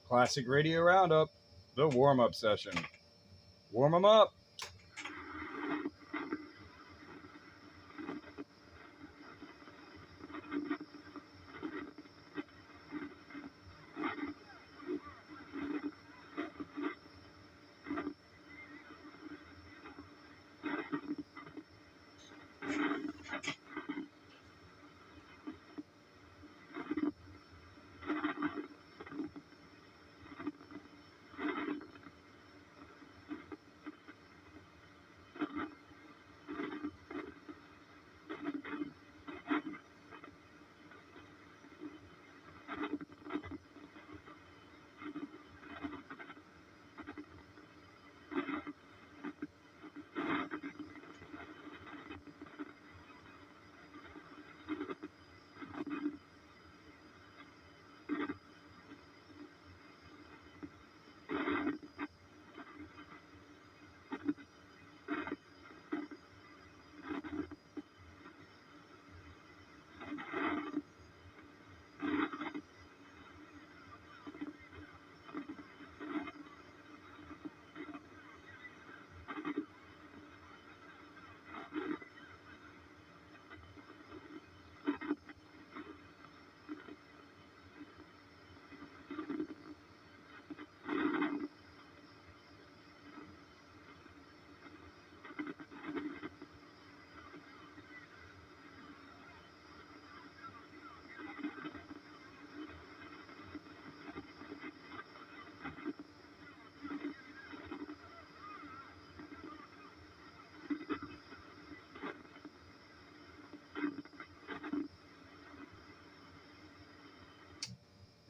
Classic Radio Roundup, the warm-up session. Warm them up.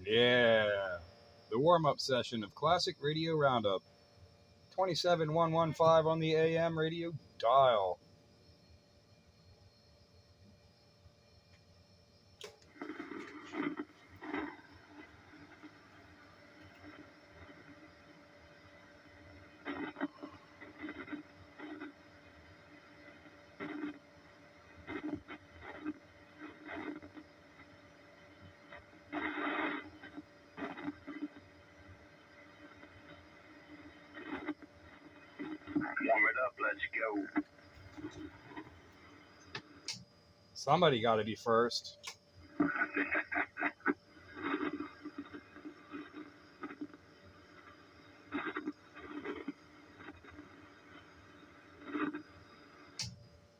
Yeah, the warm-up session of Classic Radio Roundup, 27115 on the AM radio dial. Warm it up, let's go. Somebody got to be first.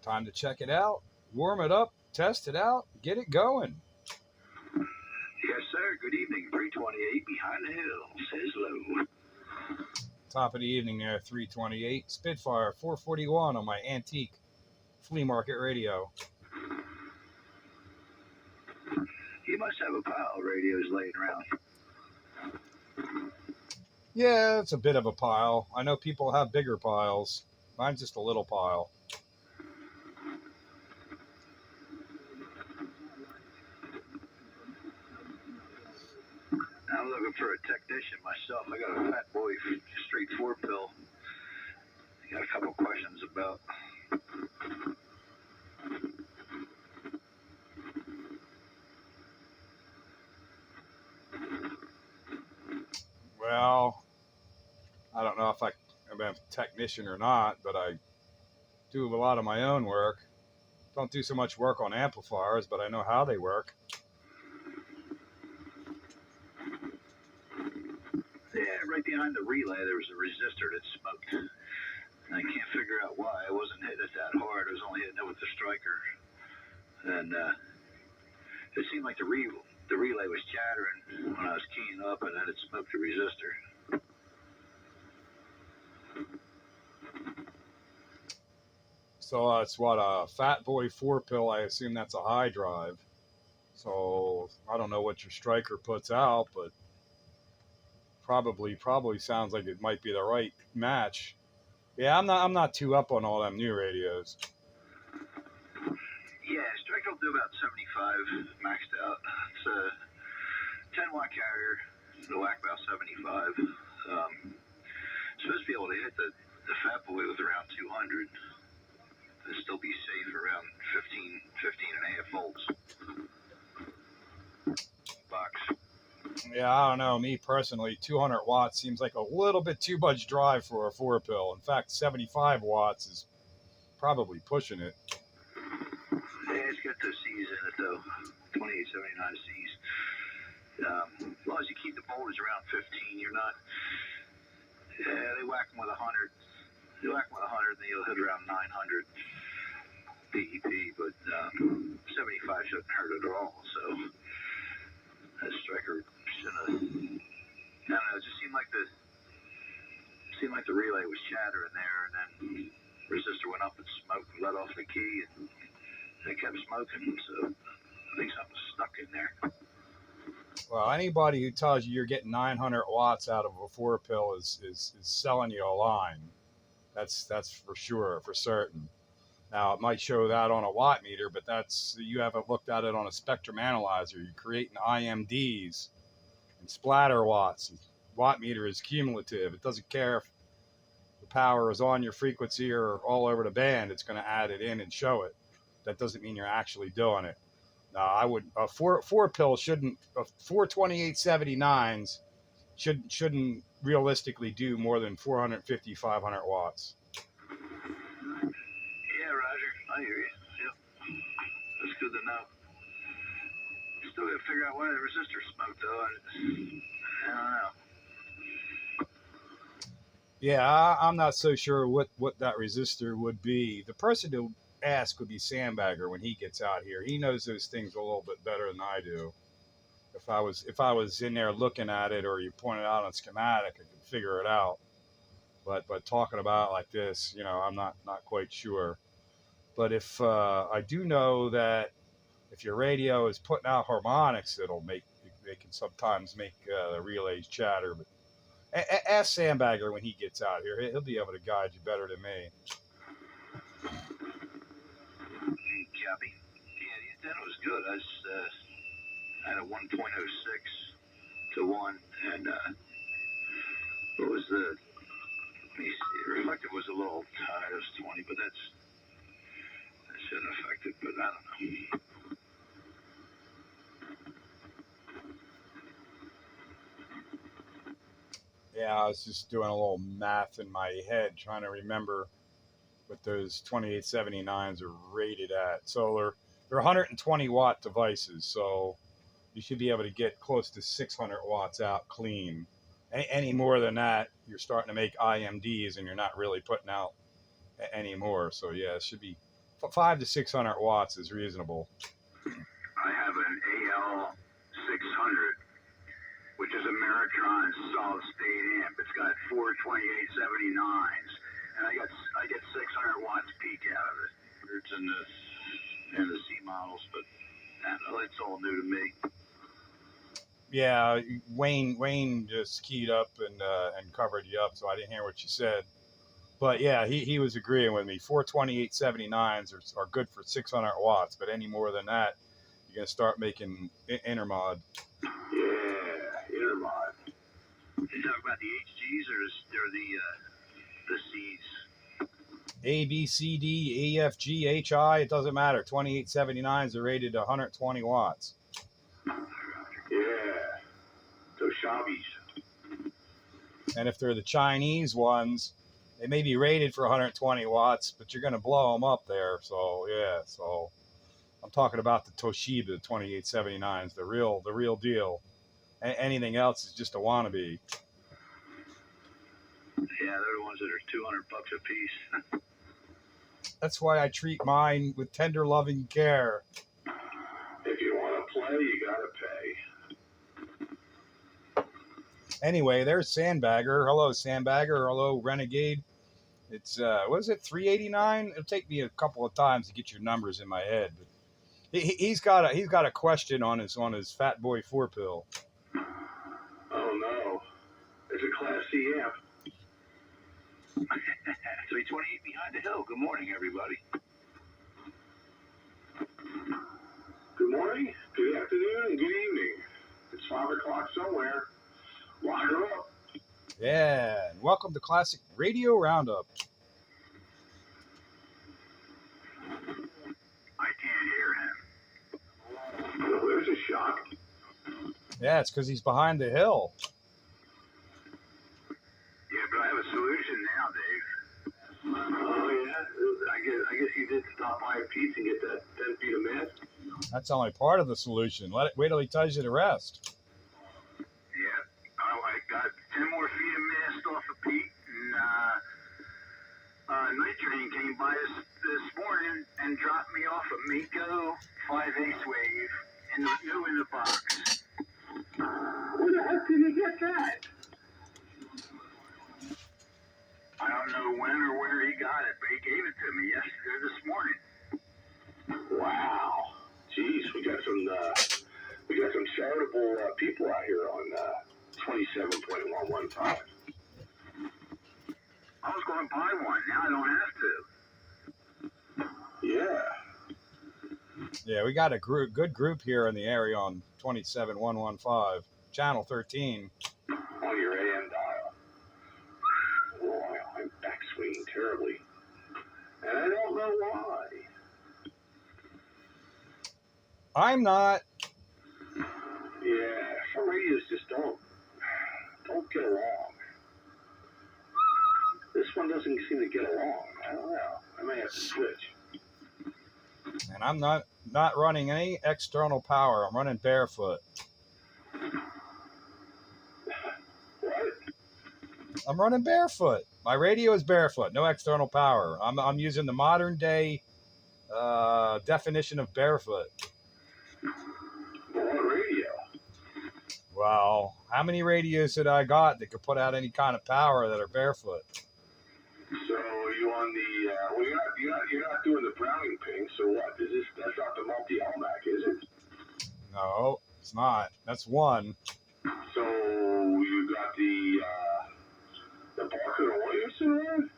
Time to check it out, warm it up, test it out, get it going. Yes, sir. Good evening. 328 behind the hill. Says low. Top of the evening there, 328. Spitfire 441 on my antique flea market radio. You must have a pile of radios laying around. Yeah, it's a bit of a pile. I know people have bigger piles. Mine's just a little pile. I'm looking for a technician myself. I got a Fat Boy Street 4 pill. I got a couple questions about. Well, I don't know if I'm a technician or not, but I do a lot of my own work. Don't do so much work on amplifiers, but I know how they work. Yeah, right behind the relay there was a resistor that smoked. I can't figure out why. I wasn't hitting it that hard. I was only hitting it with the striker. And it seemed like the relay was chattering when I was keying up, and then it smoked the resistor. So it's what, a Fat Boy 4 pill. I assume that's a high drive. So I don't know what your striker puts out, but probably sounds like it might be the right match. Yeah, I'm not too up on all them new radios. Yeah, striker will do about 75 maxed out. It's a 10-watt carrier. The whack about 75. Supposed to be able to hit the Fat Boy with around 200. And still be safe around 15 and a half volts. Box. Yeah, I don't know. Me personally, 200 watts seems like a little bit too much drive for a 4-pill. In fact, 75 watts is probably pushing it. Yeah, it's got those C's in it though. 2879 C's. As long as you keep the voltage around 15, you're not. Yeah, they whack them with 100. They whack them with 100, and then you'll hit around 900 DEP. But 75 shouldn't hurt at all. So that striker should have. I don't know. It just seemed like the relay was chattering there, and then resistor went up and smoked, let off the key, and it kept smoking. So I think something was stuck in there. Well, anybody who tells you you're getting 900 watts out of a 4-pill is selling you a line. That's for sure, for certain. Now, it might show that on a watt meter, but you haven't looked at it on a spectrum analyzer. You're creating IMDs and splatter watts. Watt meter is cumulative. It doesn't care if the power is on your frequency or all over the band. It's going to add it in and show it. That doesn't mean you're actually doing it. I would a four pill shouldn't 42879s shouldn't realistically do more than 450 500 watts. Yeah, Roger. I hear you. Yep. That's good to know. Still got to figure out why the resistor smoked, though. I don't know. Yeah, I'm not so sure what that resistor would be. The person to ask would be Sandbagger when he gets out here. He knows those things a little bit better than I do. If I was in there looking at it, or you pointed out on schematic, I could figure it out. But talking about it like this, I'm not quite sure. But if I do know that if your radio is putting out harmonics, they can sometimes make the relays chatter. But ask Sandbagger when he gets out here. He'll be able to guide you better than me. Copy. Yeah, the antenna was good. I had a 1.06 to 1, and what was the? Let me see. The reflective was a little tight. It was 20, but that shouldn't affect it. But I don't know. Yeah, I was just doing a little math in my head, trying to remember what those 2879s are rated at. So they're 120 watt devices, so you should be able to get close to 600 watts out clean. Any more than that, you're starting to make IMDs, and you're not really putting out any more. So yeah, it should be 500 to 600 watts is reasonable. I have an AL 600, which is Ameritron solid state amp. It's got 42879s, and I get 600 watts peak out of it. It's in the C models, but it's all new to me. Yeah, Wayne just keyed up and covered you up, so I didn't hear what you said. But yeah, he was agreeing with me. 42879s are good for 600 watts, but any more than that, you're gonna start making intermod. Yeah, intermod. You talk about the HGs or the Cs? A, B, C, D, E, F, G, H, I, it doesn't matter. 2879s are rated to 120 watts. Yeah, those Shabis. And if they're the Chinese ones, they may be rated for 120 watts, but you're going to blow them up there. So yeah, so I'm talking about the Toshiba 2879s, the real deal. Anything else is just a wannabe. Yeah, they're the ones that are $200 a piece. That's why I treat mine with tender loving care. If you want to play, you gotta pay. Anyway, there's Sandbagger. Hello, Sandbagger. Hello, Renegade. It's what is it, 389? It'll take me a couple of times to get your numbers in my head. But he's got a question on his Fat Boy 4-pill. Oh no, it's a Class C amp. 328 behind the hill. Good morning, everybody. Good morning, good afternoon, and good evening. It's 5 o'clock somewhere. Lock her up. Yeah, and welcome to Classic Radio Roundup. I can't hear him. Well, there's a shock. Yeah, it's because he's behind the hill. Yeah, but I have a solution now, Dave. Oh, yeah? I guess you did stop by a piece and get that 10 feet of mast? That's only part of the solution. Wait till he tells you the rest. Yeah. Oh, I got 10 more feet of mast off of Pete, and night train came by us this morning and dropped me off a Miko 5 Ace Wave in the box. Where the heck did you get that? I don't know when or where he got it, but he gave it to me yesterday this morning. Wow. Jeez, we got some charitable people out here on 27.115. I was going to buy one. Now I don't have to. Yeah. Yeah, we got a good group here in the area on 27115, channel 13. On your AM dial. Boy, I'm back swinging terribly. And I don't know why. I'm not. Yeah, some radios just don't get along. This one doesn't seem to get along. I don't know. I may have to switch. And I'm not running any external power. I'm running barefoot. What? I'm running barefoot. My radio is barefoot, no external power. I'm using the modern day definition of barefoot. What radio? Well, how many radios did I got that could put out any kind of power that are barefoot? So are you on the? Well, you're not doing the Browning ping. So what? That's not the multi-LMAC, is it? No, it's not. That's one. So you got the Barker and Williamson one?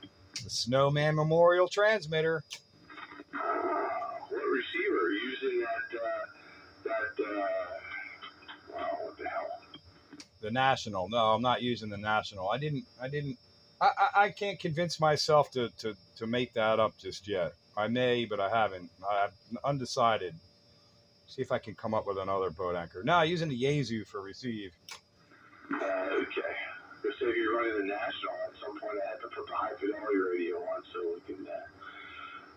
The Snowman Memorial Transmitter. What receiver? Are you using what the hell? The National. No, I'm not using the National. I can't convince myself to make that up just yet. I may, but I haven't. I'm undecided. See if I can come up with another boat anchor. No, using the Yaesu for receive. Okay. So if you're running the National, at some point I have to put the high fidelity radio on so we can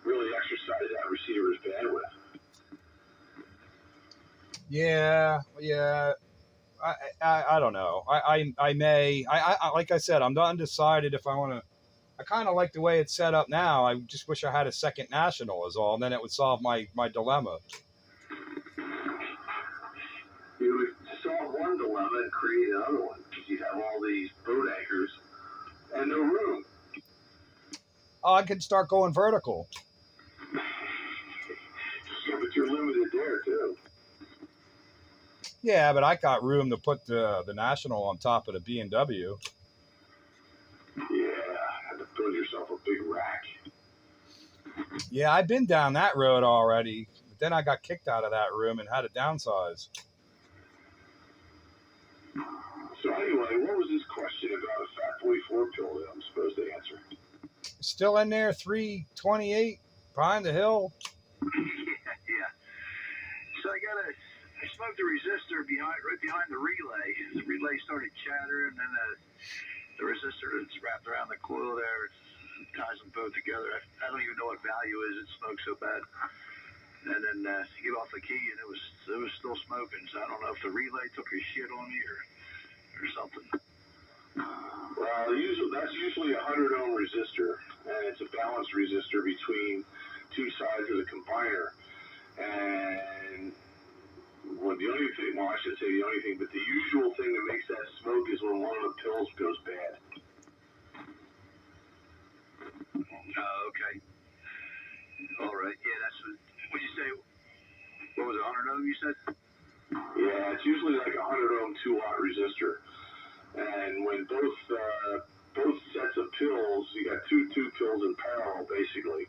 really exercise that receiver's bandwidth. Yeah. I don't know. I may. I like I said, I'm undecided if I want to. I kind of like the way it's set up now. I just wish I had a second National is all, and then it would solve my dilemma. You would solve one dilemma and create another one because you have all these boat anchors and no room. Oh, I could start going vertical. Yeah, but you're limited there too. Yeah, but I got room to put the National on top of the B&W. Yeah, have to build yourself a big rack. Yeah, I've been down that road already. But then I got kicked out of that room and had to downsize. So anyway, what was this question about a Fat Boy 4 pill that I'm supposed to answer? Still in there, 328 behind the hill. Yeah. So I smoked a resistor right behind the relay. The relay started chattering, and then the resistor that's wrapped around the coil there ties them both together. I don't even know what value is. It smokes so bad. And then you get off the key, and it was still smoking. So I don't know if the relay took a shit on me or something. Well, that's usually a 100 ohm resistor, and it's a balanced resistor between two sides of the combiner. And the only thing, I should say the only thing, but the usual thing that makes that smoke is when one of the pills goes bad. Okay. All right. Yeah, that's what you say. What was it, 100 ohm you said? Yeah, it's usually like a 100 ohm 2-watt resistor. And when both sets of pills, you got two pills in parallel basically.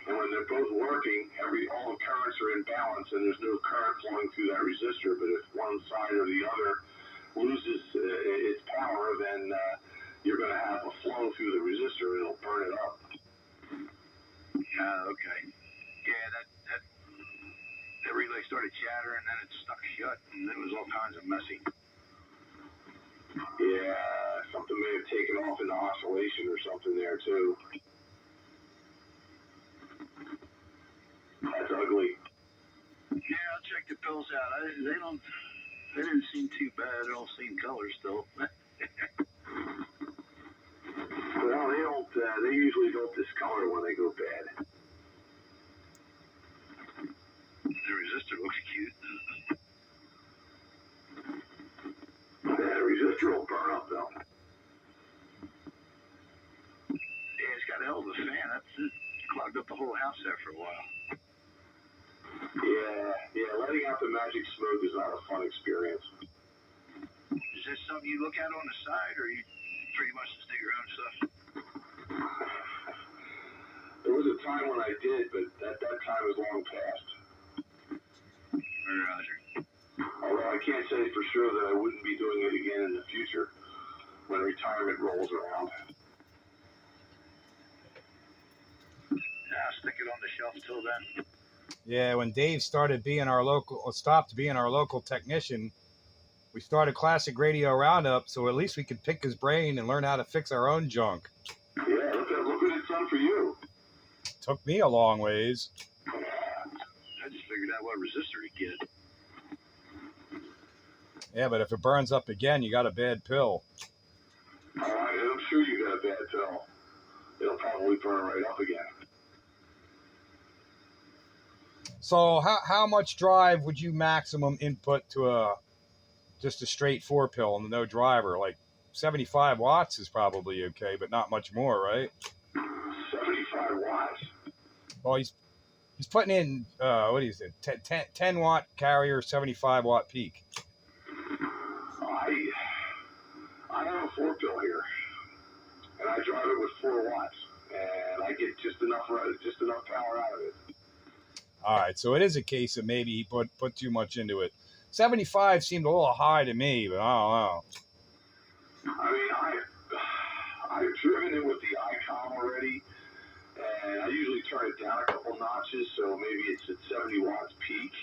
And when they're both working, all the currents are in balance, and there's no current flowing through that resistor. But if one side or the other loses its power, then you're going to have a flow through the resistor, and it'll burn it up. Okay. Yeah, that relay started chattering, and then it stuck shut, and it was all kinds of messy. Yeah, something may have taken off into oscillation or something there too. That's ugly. Yeah, I'll check the pills out. They didn't seem too bad. They're all same color still. Well, they usually don't discolor when they go bad. The resistor looks cute. Yeah, the resistor will burn up though. Yeah, it's got a hell of a fan. That's it. Clogged up the whole house there for a while. Yeah, letting out the magic smoke is not a fun experience. Is this something you look at on the side, or you pretty much just do your own stuff? There was a time when I did, but that time is long past. Roger. Although I can't say for sure that I wouldn't be doing it again in the future when retirement rolls around. Yeah, I'll stick it on the shelf till then. Yeah, when Dave stopped being our local technician, we started Classic Radio Roundup, so at least we could pick his brain and learn how to fix our own junk. Yeah, look what it's done for you. Took me a long ways. I just figured out what resistor to get. Yeah, but if it burns up again, you got a bad pill. I'm sure you got a bad pill. It'll probably burn right up again. So how much drive would you maximum input to just a straight 4-pill and no driver? Like 75 watts is probably okay, but not much more, right? 75 watts. Well, he's putting in, what is it, 10 watt carrier, 75 watt peak. I have a 4-pill here, and I drive it with 4 watts, and I get just enough power out of it. All right, so it is a case of maybe he put too much into it. 75 seemed a little high to me, but I don't know. I mean, I've driven it with the ICOM already, and I usually turn it down a couple notches, so maybe it's at 70 watts peak,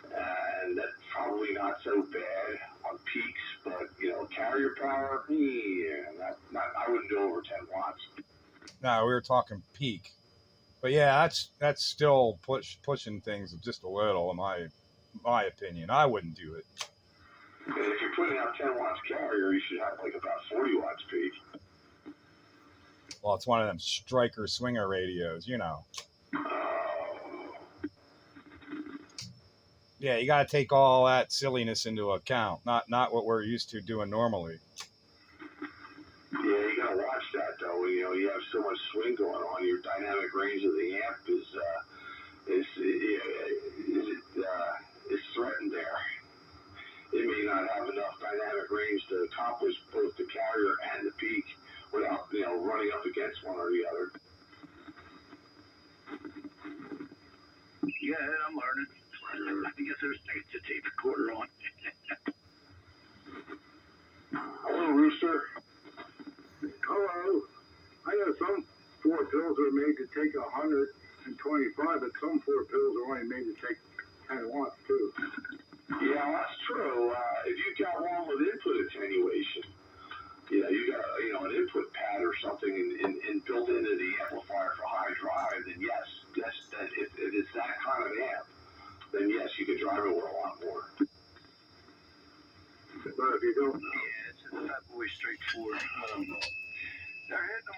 and that's probably not so bad on peaks, but, carrier power, I wouldn't do over 10 watts. No, we were talking peak. But yeah, that's still pushing things just a little, in my opinion. I wouldn't do it. And if you're putting out 10 watts carrier, you should have like about 40 watts peak. Well, it's one of them striker swinger radios, Yeah, you got to take all that silliness into account, not what we're used to doing normally. Yeah, you gotta watch that though. You have so much swing going on. Your dynamic range of the amp is threatened there. It may not have enough dynamic range to accomplish both the carrier and the peak without running up against one or the other. Yeah, I'm learning. I guess there's a tape recorder on. Hello, Rooster. Hello. I know some 4 pills are made to take 125, but some 4 pills are only made to take 10 watts too. Yeah, that's true. If you've got one with input attenuation, you got an input pad or something in built into the amplifier for high drive, then yes, if it's that kind of amp, then yes, you can drive it with a lot more. But if you don't, Yeah, it's a Fat Boy straightforward. They're hitting them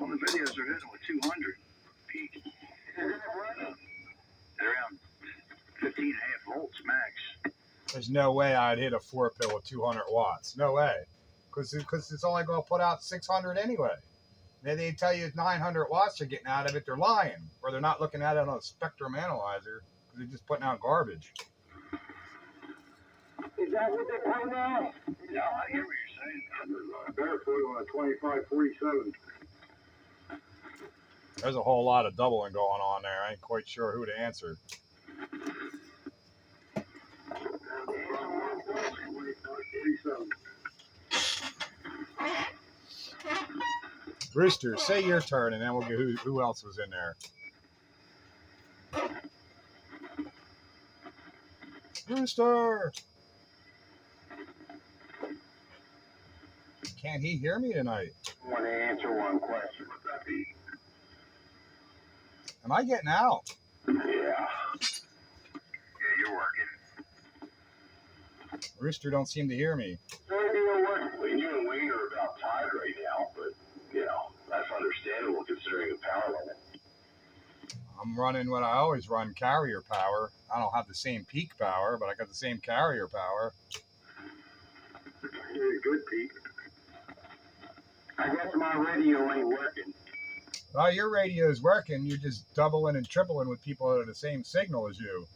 on the videos. They're hitting them with 200 peak. They're around 15.5 volts max. There's no way I'd hit a 4-pill with 200 watts. No way. Because it's only going to put out 600 anyway. Then they tell you 900 watts they're getting out of it. They're lying. Or they're not looking at it on a spectrum analyzer because they're just putting out garbage. is that what they pay now? No, I hear what you're saying. Better put it on a 2547. There's a whole lot of doubling going on there. I ain't quite sure who to answer. Rooster, say your turn, and then we'll get who else was in there. Rooster! Can't he hear me tonight? I want to answer one question. What's that be? Am I getting out? Yeah. Yeah, you're working. Rooster don't seem to hear me. Maybe you're working. Well, you and Wayne are about tied right now, but, that's understandable considering the power level. I'm running what I always run, carrier power. I don't have the same peak power, but I got the same carrier power. Very good, Pete. I guess my radio ain't working. Well, your radio is working. You're just doubling and tripling with people that are the same signal as you.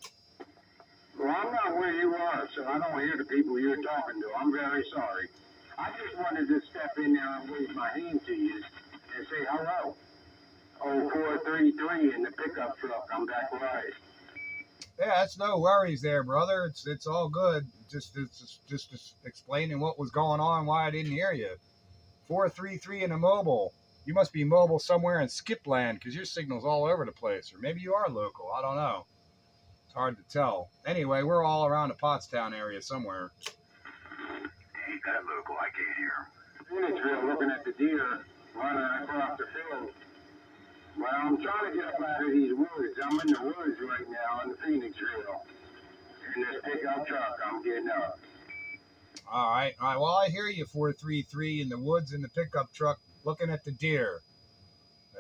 Well, I'm not where you are, so I don't hear the people you're talking to. I'm very sorry. I just wanted to step in there and wave my hand to you and say hello. 0433 in the pickup truck. I'm back right. Yeah, that's no worries there, brother. It's all good. Just explaining what was going on, why I didn't hear you. 433 in a mobile. You must be mobile somewhere in Skipland because your signal's all over the place. Or maybe you are local. I don't know. It's hard to tell. Anyway, we're all around the Pottstown area somewhere. Ain't that local, I can't hear him. Phoenixville looking at the deer running across the field. Well, I'm trying to get up out of these woods. I'm in the woods right now in Phoenixville. In this pickup truck, I'm getting up. All right. Well, I hear you, 433 in the woods in the pickup truck looking at the deer.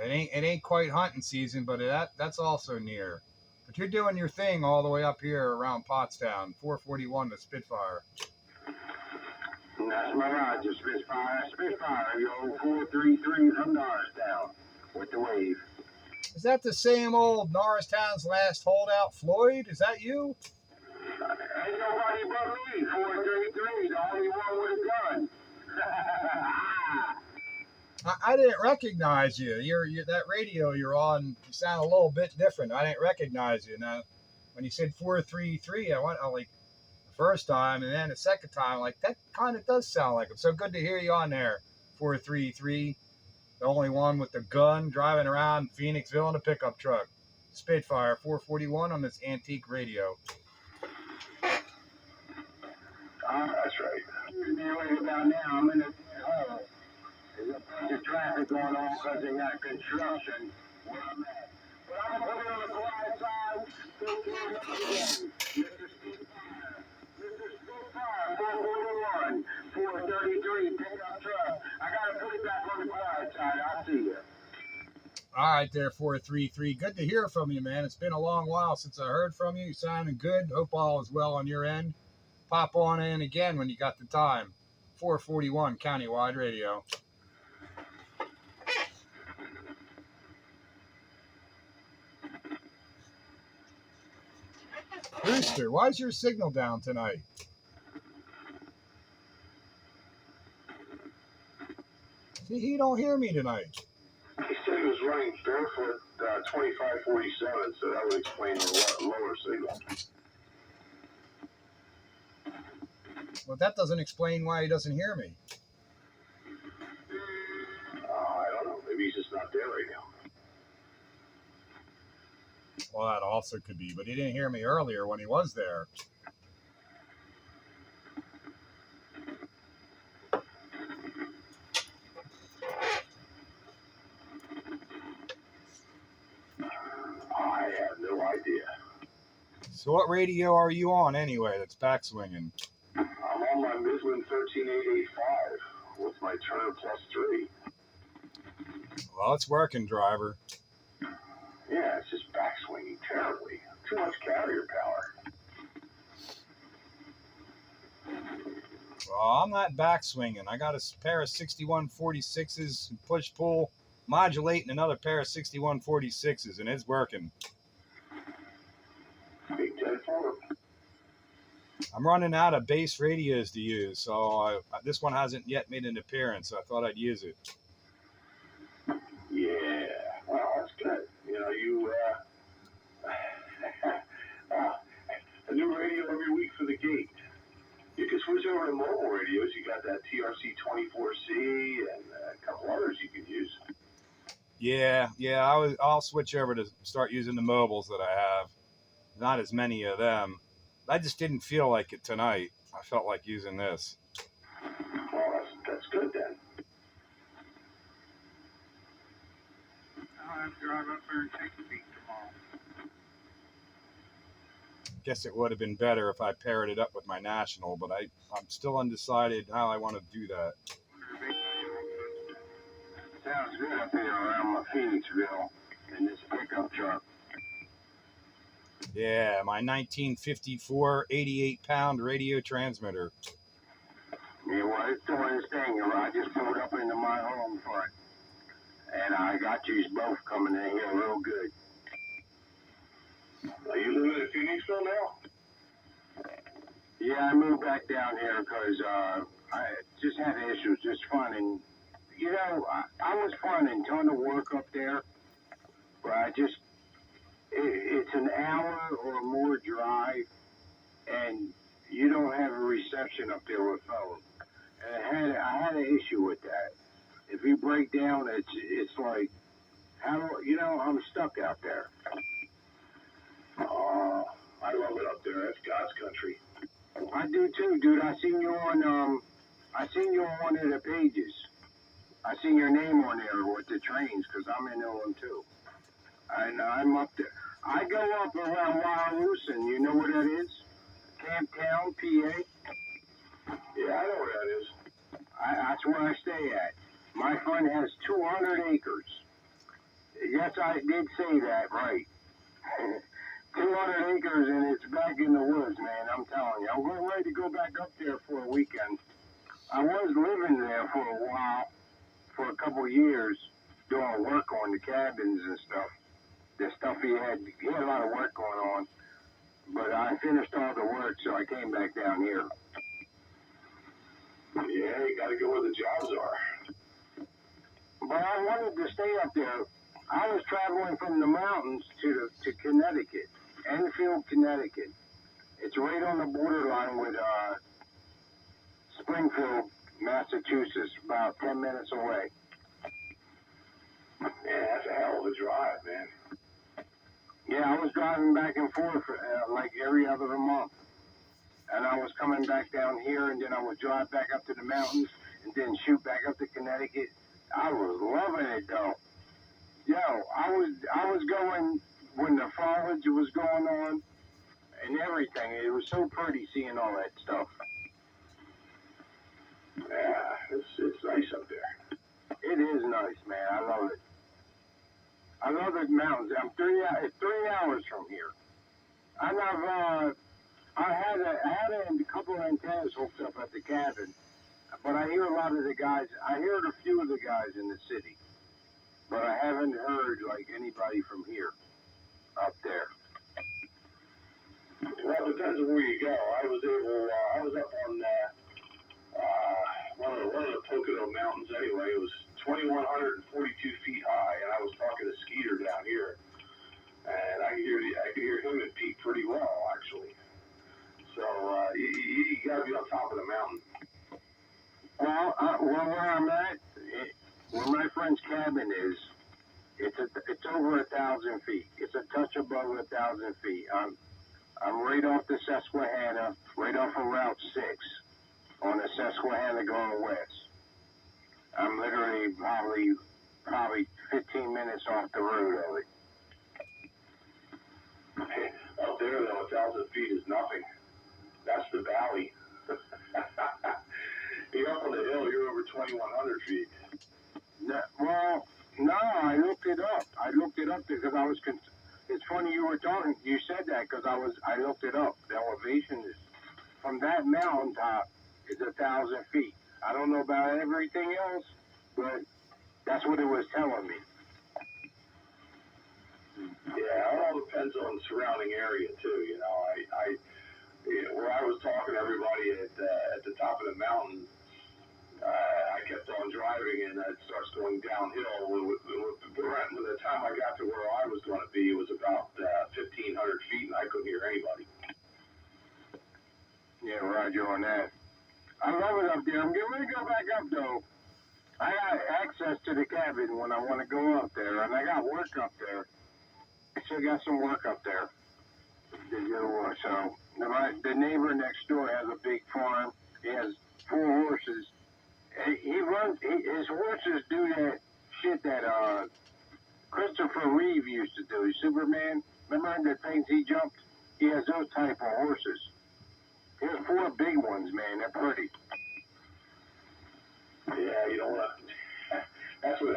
It ain't quite hunting season, but that's also near. But you're doing your thing all the way up here around Pottstown, 441 to Spitfire. That's my Roger, Spitfire, yo, 433 from Norristown with the wave. Is that the same old Norristown's last holdout, Floyd? Is that you? Ain't nobody but me, 433, the only one with a gun. I didn't recognize you. You're that radio you're on. You sound a little bit different. I didn't recognize you. Now, when you said 433, I like the first time, and then the second time, like that kind of does sound like him. So good to hear you on there, 433. The only one with the gun driving around Phoenixville in a pickup truck. Spitfire 441 on this antique radio. That's right. Right about now, I'm in a there's a bunch of traffic going on because they got construction where I'm at. But I'm going to put it on the quiet side. Still doing it again. Mr. Spitfire. Mr. Spitfire, 441, 433, pickup truck. I got to put it back on the quiet side. I'll see you. All right there, 433. Good to hear from you, man. It's been a long while since I heard from you. You sounding good. Hope all is well on your end. Pop on in again when you got the time. 441 Countywide Radio. Rooster, why's your signal down tonight? See, he don't hear me tonight. He said he was running barefoot 2547, so that would explain the lower signal. Well, that doesn't explain why he doesn't hear me. I don't know. Maybe he's just not there right now. Well, that also could be, but he didn't hear me earlier when he was there. I have no idea. So what radio are you on anyway that's backswinging? I'm on my Midland 13885 with my Turner +3. Well, it's working, driver. Yeah, it's just backswinging terribly. Too much carrier power. Well, I'm not backswinging. I got a pair of 6146s, push-pull, modulating another pair of 6146s, and it's working. Big 10-4. I'm running out of base radios to use, so this one hasn't yet made an appearance, so I thought I'd use it. Yeah, well, that's good. You a new radio every week for the gate. You can switch over to mobile radios. You got that TRC-24C and a couple others you can use. Yeah, I'll switch over to start using the mobiles that I have. Not as many of them. I just didn't feel like it tonight. I felt like using this. Well, that's good then. I'll have to drive up there and take a peek tomorrow. Guess it would have been better if I paired it up with my national, but I'm still undecided how I want to do that. Sounds good up here around my Phoenixville in this pickup truck. Yeah, my 1954 88-pound radio transmitter. Yeah, well, it's doing its thing. I just pulled up into my home front, and I got you both coming in here real good. Are you living in Phoenixville now? Yeah, I moved back down here because I just had issues just finding, I was finding a ton of work up there, but it's an hour or more drive, and you don't have a reception up there with phone. And I had an issue with that. If you break down, it's like, I'm stuck out there. I love it up there. That's God's country. I do too, dude. I seen you on one of the pages. I seen your name on there with the trains because I'm in them too. And I'm up there. I go up around Williamson. You know where that is? Camptown, PA. Yeah, I know where that is. That's where I stay at. My friend has 200 acres. Yes, I did say that right. 200 acres and it's back in the woods, man. I'm telling you. I'm ready to go back up there for a weekend. I was living there for a while, for a couple of years, doing work on the cabins and stuff. The stuff he had a lot of work going on. But I finished all the work, so I came back down here. Yeah, you gotta go where the jobs are. But I wanted to stay up there. I was traveling from the mountains to Connecticut, Enfield, Connecticut. It's right on the borderline with Springfield, Massachusetts, about 10 minutes away. Man, that's a hell of a drive, man. Yeah, I was driving back and forth like every other month. And I was coming back down here, and then I would drive back up to the mountains, and then shoot back up to Connecticut. I was loving it, though. Yo, I was going when the foliage was going on and everything. It was so pretty seeing all that stuff. Yeah, it's nice up there. It is nice, man. I love it. I love the mountains. It's 3 hours from here. I had a couple of antennas hooked up at the cabin, but I hear I heard a few of the guys in the city, but I haven't heard like anybody from here up there. Well, it depends on where you go. I was up on one of the Pocono Mountains anyway. It was 2,142 feet high, and I was talking to Skeeter down here, and I could hear him and Pete pretty well actually. So you gotta be on top of the mountain. Well, where I'm at, where my friend's cabin is, it's over 1,000 feet. It's a touch above 1,000 feet. I'm right off the Susquehanna, right off of Route 6, on the Susquehanna going west. I'm literally probably 15 minutes off the road of it. Up there though, 1,000 feet is nothing. That's the valley. You're up on the hill, you're over 2,100 feet. No, I looked it up. Because I was. It's funny you said that because I looked it up. The elevation is from that mountaintop is 1,000 feet. I don't know about everything else, but that's what it was telling me. Yeah, it all depends on the surrounding area too. You know, where I was talking to everybody at the top of the mountain, I kept on driving and it starts going downhill. By the time I got to where I was going to be, it was about 1,500 feet and I couldn't hear anybody. Yeah, Roger on that. I love it up there. I'm getting ready to go back up though. I got access to the cabin when I want to go up there, and I got work up there. I still got some work up there. So the neighbor next door has a big farm. He has 4 horses. His horses do that shit that Christopher Reeve used to do. Superman. Remember the things he jumped? He has those type of horses. He has 4 big ones, man. They're pretty. Yeah, you don't want to. That's what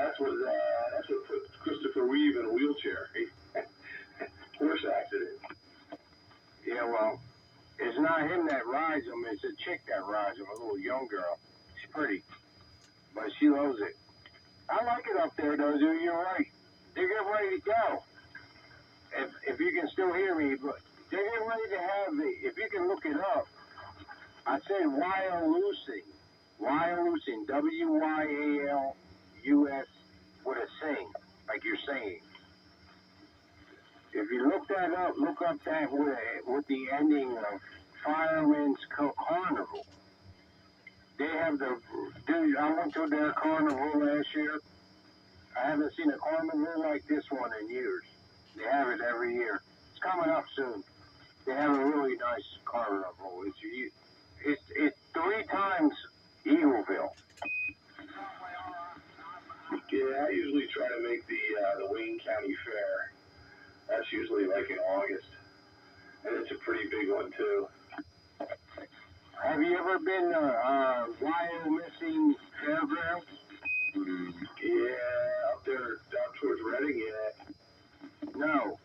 put Christopher Reeve in a wheelchair. Horse accident. Yeah, well, it's not him that rides them. It's a chick that rides them, a little young girl. She's pretty, but she loves it. I like it up there, though, dude. You're right. They're getting ready to go. If you can still hear me, but they're getting ready to have it. If you can look it up, I said Wyalusing. Wyalusing. WYALUS with a sing, like you're saying. If you look that up, look up that with the ending of Fireman's Carnival. They have dude, I went to their carnival last year. I haven't seen a carnival like this one in years. They have it every year. It's coming up soon. They have a really nice carnival. It's 3 times Eagleville. Yeah, I usually try to make the Wayne County Fair. That's usually like in August, and it's a pretty big one too. Have you ever been to Wyoming Fairgrounds? Yeah, up there, down towards Reading, yeah. No,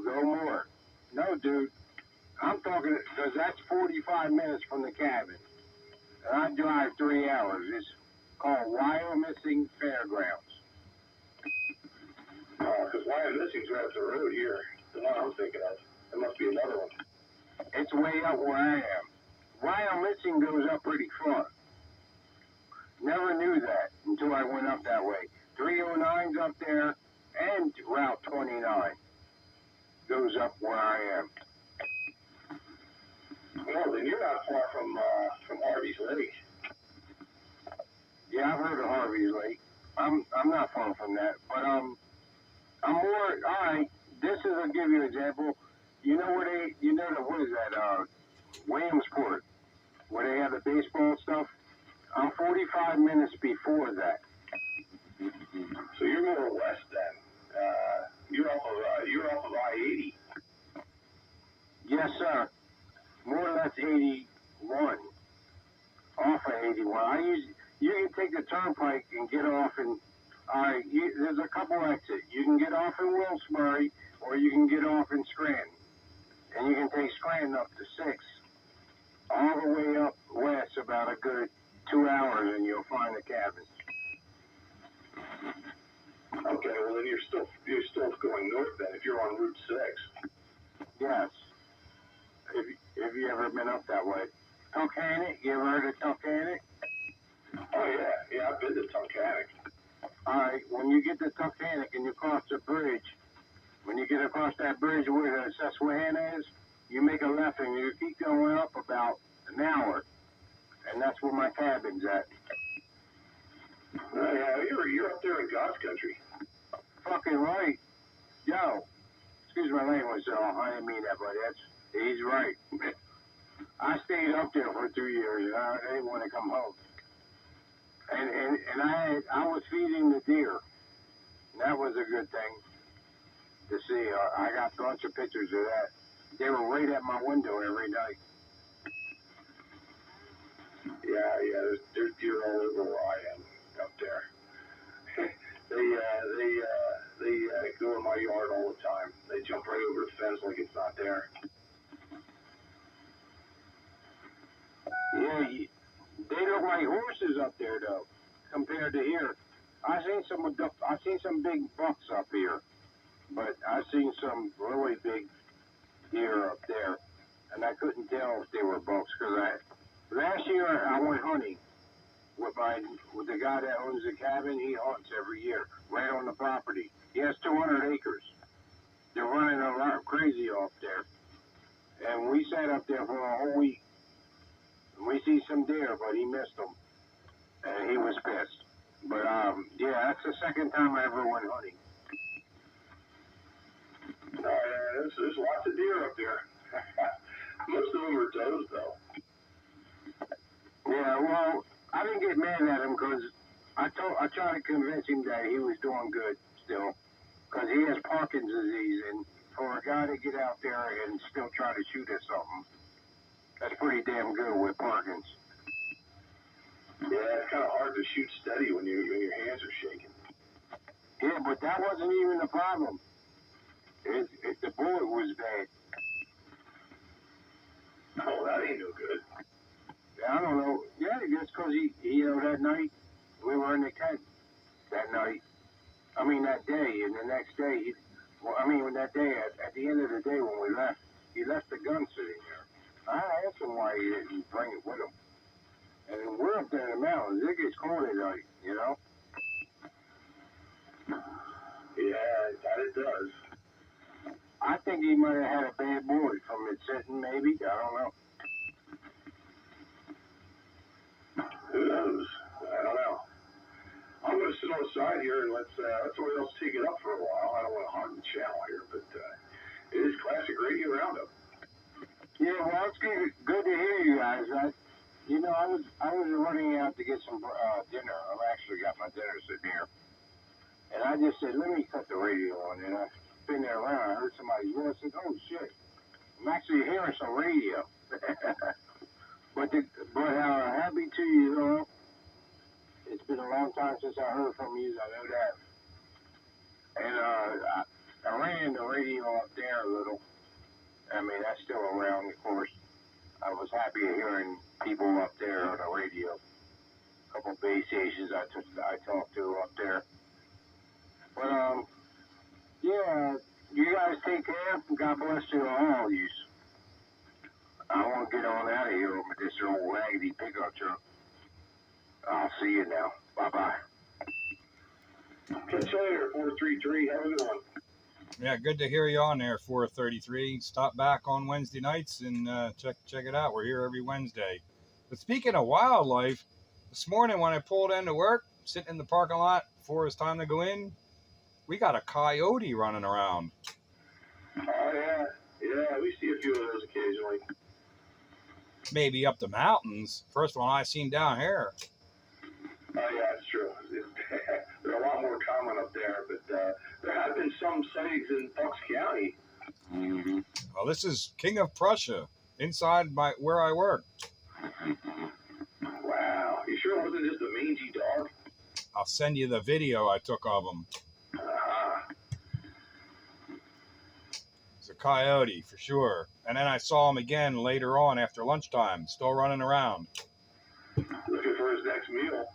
go more. No, dude. I'm talking, because that's 45 minutes from the cabin. And I drive 3 hours. It's called Wyoming Fairgrounds. Because Wyoming's right up the road here. The one I'm thinking of. There must be another one. It's way up where I am. Wyoming goes up pretty far. Never knew that until I went up that way. 309's up there, and Route 29 goes up where I am. Well, then you're not far from Harvey's Lake. Yeah, I've heard of Harvey's Lake. I'm not far from that, but I'm more. All right, this is I'll give you an example. You know what is that? Williamsport, where they have the baseball stuff. I'm 45 minutes before that. So you're more west then. You're off of I-80. Yes, sir. More or less 81. Off of 81. You can take the turnpike and get off in. There's a couple exits. You can get off in Wilkes-Barre, or you can get off in Scranton, and you can take Scranton up to 6, all the way up west about a good 2 hours, and you'll find the cabins. Okay, well then you're still going north then if you're on Route 6. Yes. Have you ever been up that way? Tunkhannock? You ever heard of Tunkhannock? Oh yeah, I've been to Tunkhannock. All right, when you get to Tunkhannock and you cross the bridge, when you get across that bridge where the Susquehanna is, you make a left and you keep going up about an hour, and that's where my cabin's at. Yeah, you're up there in God's country. Fucking right. Yo, excuse my language, so I didn't mean that, but he's right. I stayed up there for 2 years, and I didn't want to come home. And I was feeding the deer. And that was a good thing to see. I got a bunch of pictures of that. They were right at my window every night. Yeah, there's deer all over where I am up there. they go in my yard all the time. They jump right over the fence like it's not there. Yeah, they look like horses up there though, compared to here. I seen some big bucks up here, but I seen some really big deer up there, and I couldn't tell if they were bucks because last year I went hunting with the guy that owns the cabin. He hunts every year right on the property. He has 200 acres. They're running a lot crazy off there, and we sat up there for a whole week. And we see some deer, but he missed them, and he was pissed. But yeah, that's the second time I ever went hunting. There's lots of deer up there. Most of them are does, though. Yeah, well, I didn't get mad at him because I tried to convince him that he was doing good still, because he has Parkinson's disease, and for a guy to get out there and still try to shoot at something, that's pretty damn good with Parkinson's. Yeah, it's kind of hard to shoot steady when your hands are shaking. Yeah, but that wasn't even the problem. The bullet was bad. Oh, that ain't no good. I don't know. Yeah, just because that night, we were in the tent that night. I mean, that day, and the next day, that day, at the end of the day when we left, he left the gun sitting there. I asked him why he didn't bring it with him. And we're up there in the mountains. It gets cold at night, you know? Yeah, that it does. I think he might have had a bad bullet from it sitting, maybe. I don't know. Who knows? I don't know. I'm going to sit on the side here and let somebody else take it up for a while. I don't want to hog the channel here, but it is classic radio roundup. Yeah, well, it's good to hear you guys. I was running out to get some dinner. I've actually got my dinner sitting here. And I just said, let me cut the radio on. And I spin there around. I heard somebody's voice. I said, oh, shit. I'm actually hearing some radio. but happy to you, though. It's been a long time since I heard from you. I know that. And I ran the radio up there a little. I mean, that's still around, of course. I was happy hearing people up there on the radio. A couple of base stations I talked to up there. But, yeah, you guys take care. God bless you all, you. I want to get on out of here with this old raggedy pickup truck. I'll see you now. Bye-bye. Catch you later, 433. Have a good one. Yeah, good to hear you on there, 433. Stop back on Wednesday nights and check it out. We're here every Wednesday. But speaking of wildlife, this morning when I pulled into work, sitting in the parking lot before it was time to go in, we got a coyote running around. Oh, yeah. Yeah, we see a few of those occasionally. Maybe up the mountains. First one I seen down here. Oh, yeah, it's true. They're a lot more common up there, but there have been some sightings in Bucks County. Mm-hmm. Well, this is King of Prussia, inside where I work. Wow. You sure it wasn't just a mangy dog? I'll send you the video I took of him. It's a coyote, for sure. And then I saw him again later on after lunchtime, still running around. Looking for his next meal.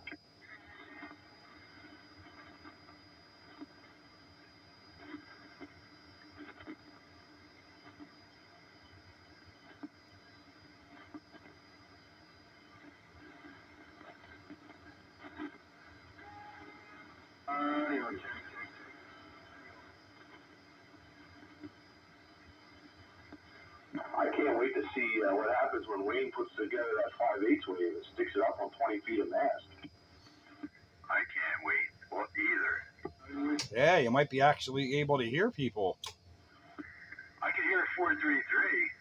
I can't wait to see what happens when Wayne puts together that 5/8 wave and sticks it up on 20 feet of mast. I can't wait. Well, either. Yeah, you might be actually able to hear people. I can hear 433.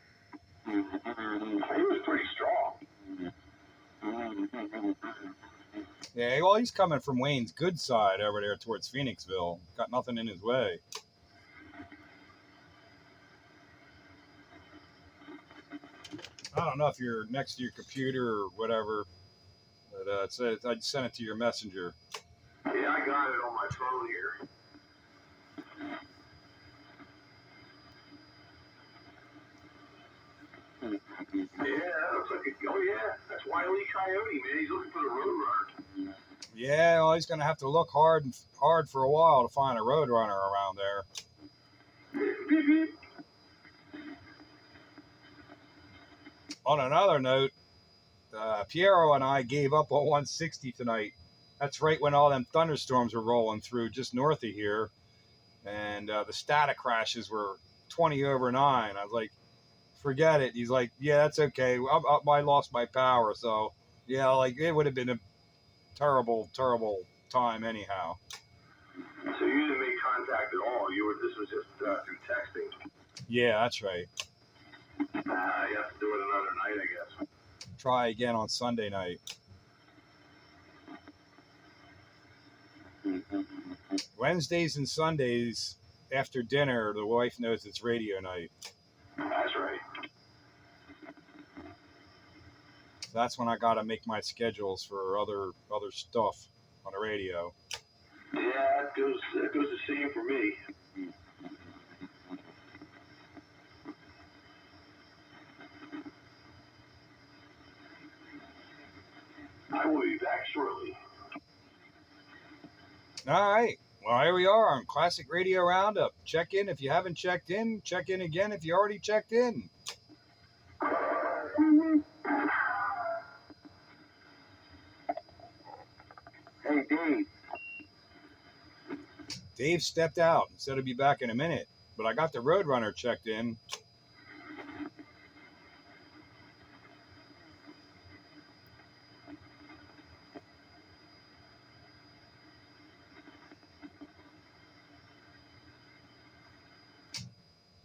He was pretty strong. Yeah, well, he's coming from Wayne's good side over there towards Phoenixville. Got nothing in his way. I don't know if you're next to your computer or whatever, but I sent it to your messenger. Yeah, I got it on my phone here. Yeah, that looks like oh yeah, that's Wile E. Coyote, man. He's looking for the roadrunner. Yeah, well, he's going to have to look hard for a while to find a roadrunner around there. Beep, beep. On another note, Piero and I gave up on 160 tonight. That's right when all them thunderstorms were rolling through just north of here. And the static crashes were 20 over 9. I was like, forget it. He's like, yeah, that's okay. I lost my power. So, yeah, like it would have been a terrible, terrible time anyhow. So you didn't make contact at all. This was just through texting. Yeah, that's right. You have to do it another night, I guess. Try again on Sunday night. Wednesdays and Sundays after dinner, the wife knows it's radio night. That's right. So that's when I got to make my schedules for other stuff on the radio. Yeah, it goes the same for me. I will be back shortly. All right. Well, here we are on Classic Radio Roundup. Check in if you haven't checked in. Check in again if you already checked in. Hey, Dave. Dave stepped out and said he'll be back in a minute, but I got the Roadrunner checked in.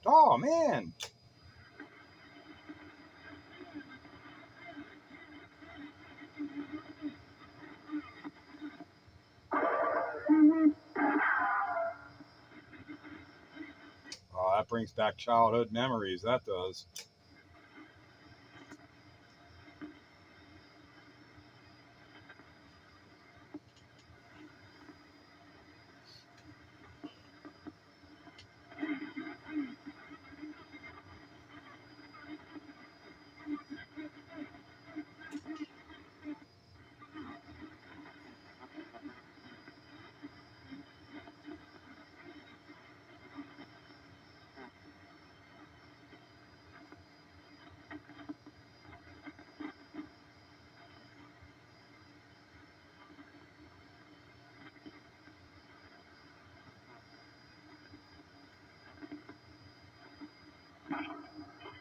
Oh, man. Oh, that brings back childhood memories. That does.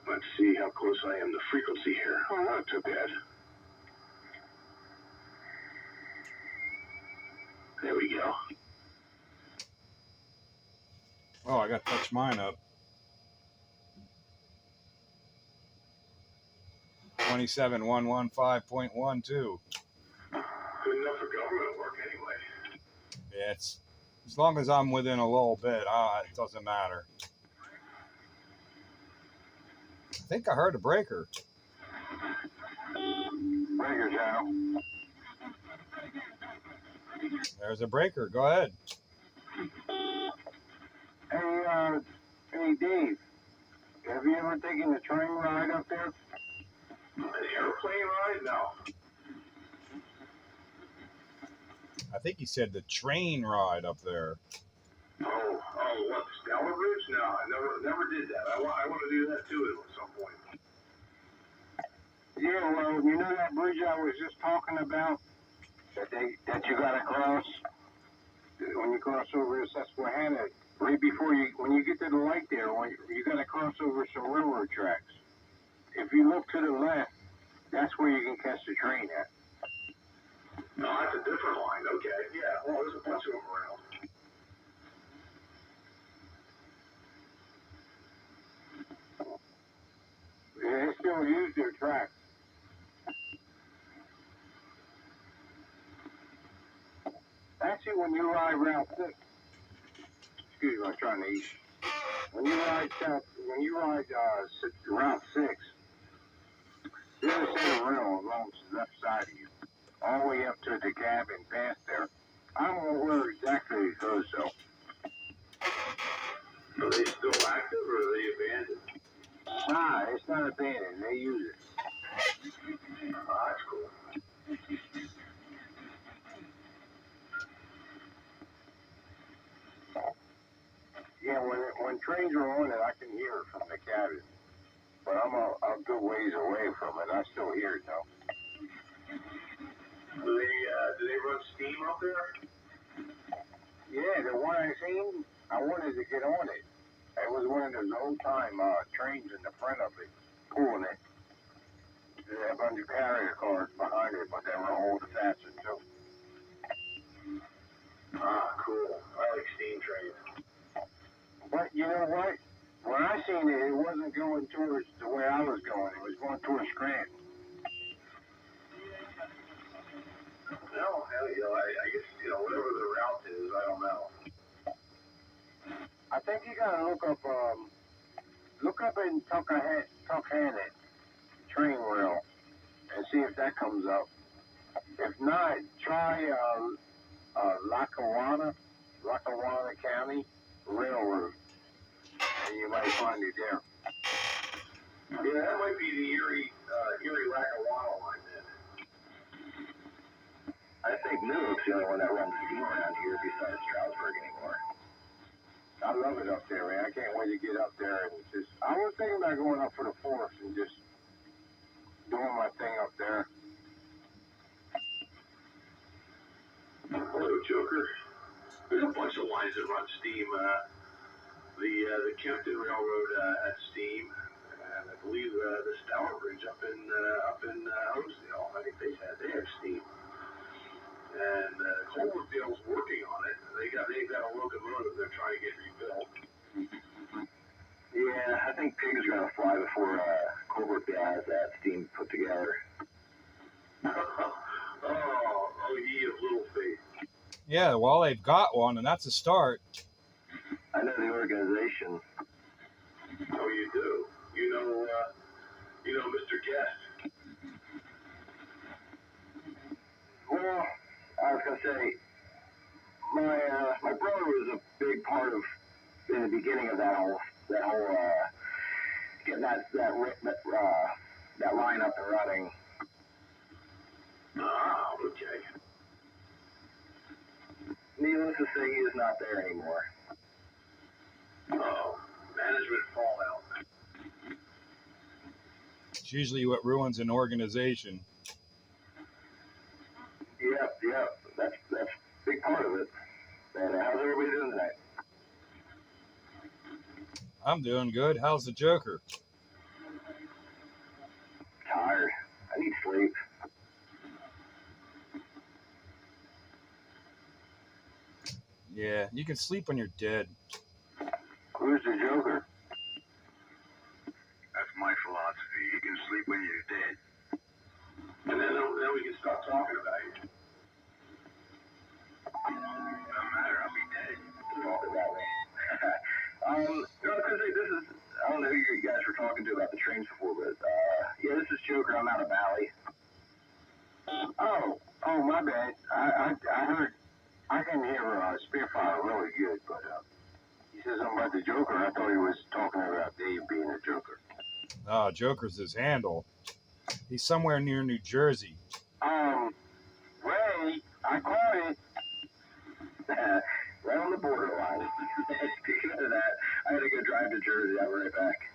Let's see how close I am to frequency here. Oh, not too bad. There we go. Oh, I got to touch mine up. 27115.12. Good enough for government work anyway. Yeah, it's as long as I'm within a little bit, it doesn't matter. I think I heard a breaker. Breaker channel. There's a breaker. Go ahead. Hey, Dave. Have you ever taken a train ride up there? An airplane ride? No. I think he said the train ride up there. Oh, what, the Stellar Bridge? No, I never did that. I want to do that too at some point. Yeah, well, you know that bridge I was just talking about that you gotta cross when you cross over to Susquehanna, right before when you get to the light there, you gotta cross over some railroad tracks. If you look to the left, that's where you can catch the train at. No, that's a different line. Okay, yeah. Well, there's a bunch of them around. Yeah, they still use their tracks. Actually, when you ride Route 6, excuse me, I was trying to eat. When you ride Route 6, there's a set of rail along the left side of you, all the way up to the cabin past there. I don't know where exactly it goes, though. Are they still active or are they abandoned? Nah, it's not abandoned. They use it. Oh, that's cool. Yeah, when trains are on it, I can hear it from the cabin. But I'm a good ways away from it. I still hear it, though. Do they run steam up there? Yeah, the one I seen, I wanted to get on it. It was one of those old-time trains in the front of it, pulling it. They had a bunch of carrier cars behind it, but they were old-fashioned, too. Ah, cool. I like steam trains. But you know what? When I seen it, it wasn't going towards the way I was going. It was going towards Scranton. No, hell, I guess, whatever the route is, I don't know. I think you gotta look up in Tuckhannock train rail and see if that comes up. If not, try Lackawanna County Railroad, and you might find it there. Yeah, that might be the Erie-Lackawanna line then. I think Newark's the only one that runs steam around here besides Stroudsburg anymore. I love it up there, man. I can't wait to get up there and just. I was thinking about going up for the 4th and just doing my thing up there. Hello, Joker. There's a bunch of lines that run steam. The Kempton Railroad at steam, and I believe the Stour Bridge up in Hosedale. I think they have steam. And Culverville's working on it. They've got a locomotive they're trying to get rebuilt. Yeah, I think Pig's gonna fly before Culverville has that steam put together. oh, ye of little faith. Yeah, well, they've got one, and that's a start. I know the organization. Oh, you do. You know Mr. Guest. Well, I was gonna say, my brother was a big part of in the beginning of that whole getting that line up and running. Ah, okay. Needless to say, he is not there anymore. Oh, management fallout. It's usually what ruins an organization. Yep. That's a big part of it. And how's everybody doing tonight? I'm doing good. How's the Joker? Tired. I need sleep. Yeah, you can sleep when you're dead. Who's the Joker? That's my philosophy. You can sleep when you're dead. And then we can stop talking about you. No matter, I'll be dead. Talk about me. No, because this is, I don't know who you guys were talking to about the trains before, but, yeah, this is Joker. I'm out of Valley. Oh, my bad. I heard. I can hear Spitfire really good, but he said something about the Joker. I thought he was talking about Dave being a Joker. Oh, Joker's his handle. He's somewhere near New Jersey. Ray, I caught it. Right on the borderline. Speaking of that, I had to go drive to Jersey. I'll be right back.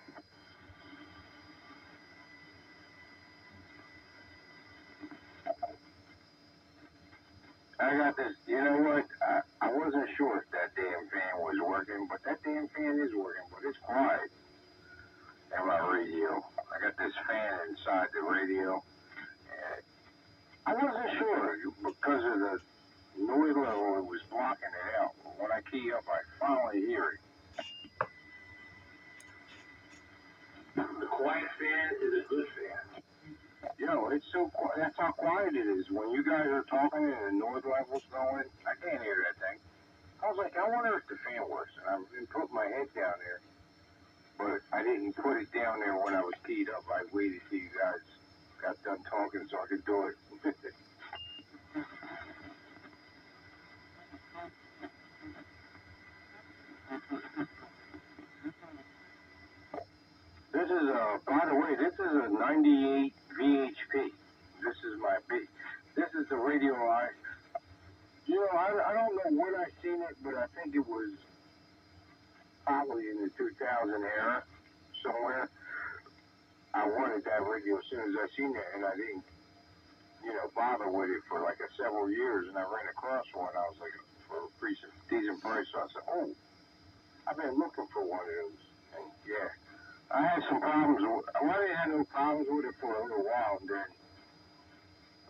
I got this. You know what? I wasn't sure if that damn fan was working, but that damn fan is working, but it's quiet in my radio. I got this fan inside the radio. And I wasn't sure because of the noise level, it was blocking it out. But when I key up, I finally hear it. The quiet fan is a good fan. It's so quiet. That's how quiet it is. When you guys are talking and the noise level's going, I can't hear that thing. I was like, I wonder if the fan works. And I've been putting my head down there, but I didn't put it down there when I was keyed up. I waited till you guys got done talking so I could do it. This is by the way, this is a 98 VHP. This is my big. This is the radio I don't know when I seen it, but I think it was probably in the 2000 era somewhere. I wanted that radio as soon as I seen it, and I didn't, bother with it for like several years. And I ran across one. I was like, for a decent price. So I said, oh, I've been looking for one of those. And yeah, I had some problems. I didn't have no problems with it for a little while, and then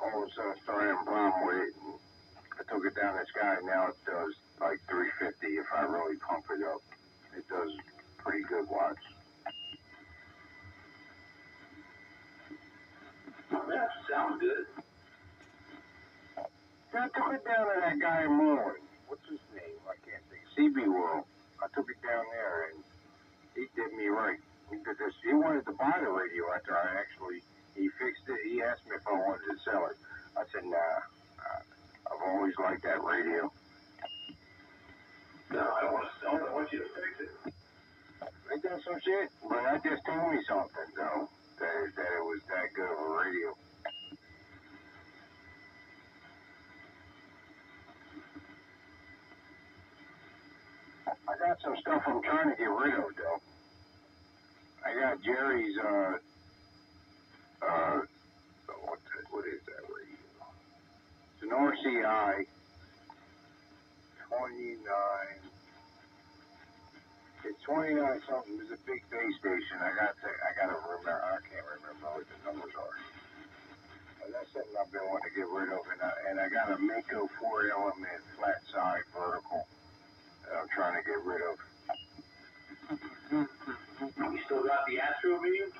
all of a sudden I started having a problem with it. And I took it down to Sky. Now it does like 350 if I really pump it up. It does pretty good watch. Yeah, sounds good. I took it down to that guy in Moreland. What's his name? I can't think. CB World. I took it down there, and he did me right. He did this. He wanted to buy the radio after he fixed it. He asked me if I wanted to sell it. I said, nah. I've always liked that radio. No, I don't want to sell it. I want you to fix it. Ain't that some shit? But that just told me something, though, that it was that good of a radio. I got some stuff I'm trying to get rid of, though. I got Jerry's, what is that radio? It's an RCI 29. It's 29 something. It's a big base station. I gotta remember. I can't remember what the numbers are. And that's something I've been wanting to get rid of. And I got a Mako 4-element flat side vertical that I'm trying to get rid of. You still got the Astro Beam?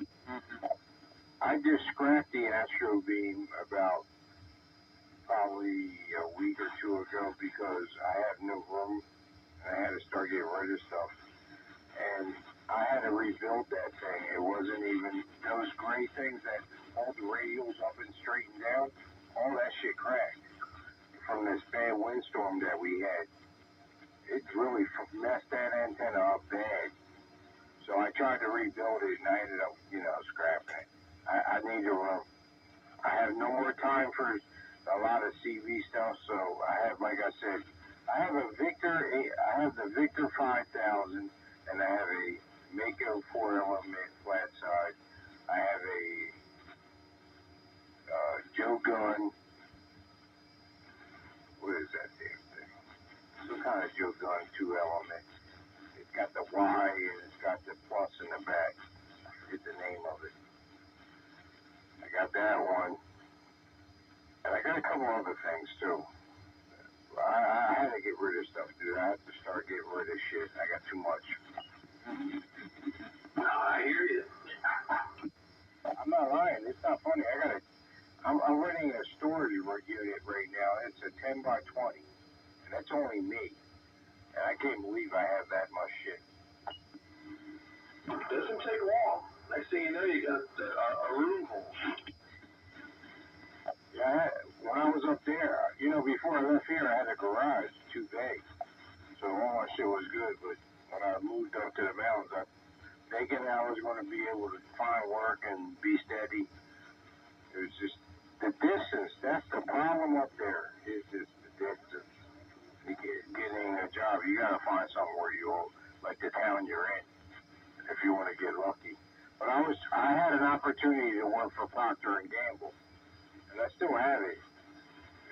I just scrapped the Astro Beam about probably a week or two ago because I had no room and I had to start getting rid of stuff. And I had to rebuild that thing. It wasn't even those gray things that hold the radials up and straighten down. All that shit cracked from this bad windstorm that we had. It really messed that antenna up bad. So I tried to rebuild it and I ended up, scrapping it. I need to I have no more time for a lot of CV stuff, so I have, like I said, I have the Victor 5000, and I have a Mako 4-element flat side. I have a Joe Gunn. What is that damn thing? Some kind of Joe Gunn 2-element. It's got the Y and it's got the plus in the back. I forget the name of it. I got that one. And I got a couple other things too. I had to get rid of stuff, dude. I have to start getting rid of shit. I got too much. No, I hear you. I'm not lying. It's not funny. I'm renting a storage unit right now. It's a 10 by 20, and that's only me. And I can't believe I have that much shit. Doesn't take long. Next thing you know, you got a room full. Yeah, when I was up there, before I left here, I had a garage, 2 bays. So all my shit was good, but when I moved up to the mountains, thinking I was going to be able to find work and be steady. It was just the distance. That's the problem up there. Is just the distance. Getting a job, you got to find somewhere like the town you're in, if you want to get lucky. But I had an opportunity to work for Procter and Gamble, and I still have it.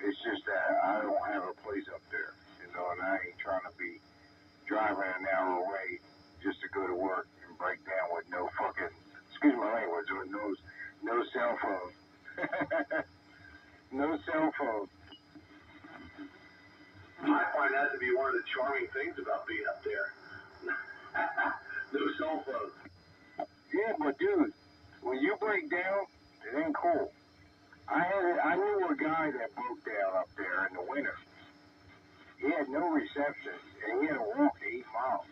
It's just that I don't have a place up there, and I ain't trying to be driving an hour away just to go to work and break down with no fucking, excuse my language, with no cell phone. No cell phone. I find that to be one of the charming things about being up there. No cell phone. Yeah, but dude, when you break down, it ain't cool. I knew a guy that broke down up there in the winter. He had no reception, and he had to walk 8 miles.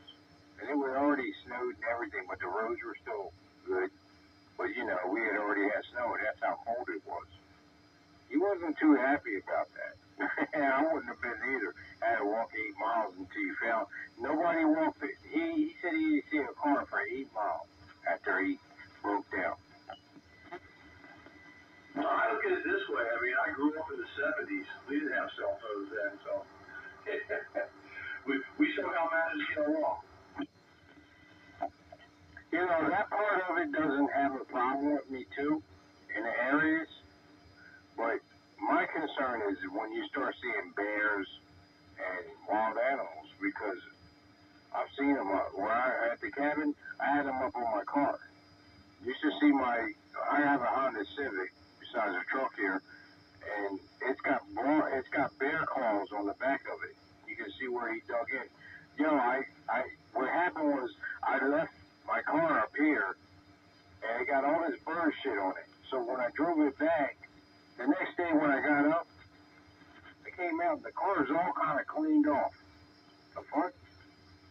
And it was already snowed and everything, but the roads were still good. But, we had already had snow, and that's how cold it was. He wasn't too happy about that. I wouldn't have been either. I had to walk 8 miles until you found. Nobody walked it. He said he didn't see a car for 8 miles after he broke down. I look at it this way. I mean, I grew up in the 70s. We didn't have cell phones then, so we somehow managed to get along. That part of it doesn't have a problem with me too, in the areas. But my concern is when you start seeing bears and wild animals, because I've seen them at the cabin. I had them up on my car. You should see I have a Honda Civic besides a truck here, and it's got bear claws on the back of it. You can see where he dug in. What happened was I left my car up here, and it got all this bird shit on it. So when I drove it back, the next day when I got up, I came out, and the car is all kind of cleaned off. The fuck?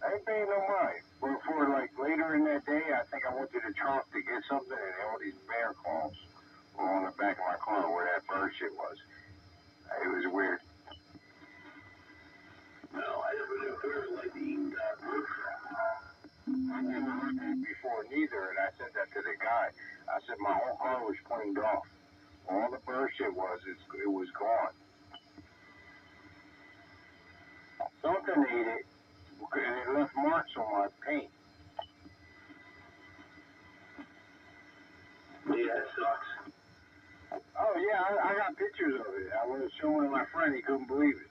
I ain't paying no mind. But for like later in that day, I think I went to the trunk to get something, and all these bear claws were on the back of my car where that bird shit was. It was weird. No, I never knew bears like to eat bird crap. I never heard that before neither, and I said that to the guy. I said my whole car was cleaned off. All the bird shit it was gone. Something ate it, and it left marks on my paint. Yeah, that sucks. Oh yeah, I got pictures of it. I was showing my friend, he couldn't believe it.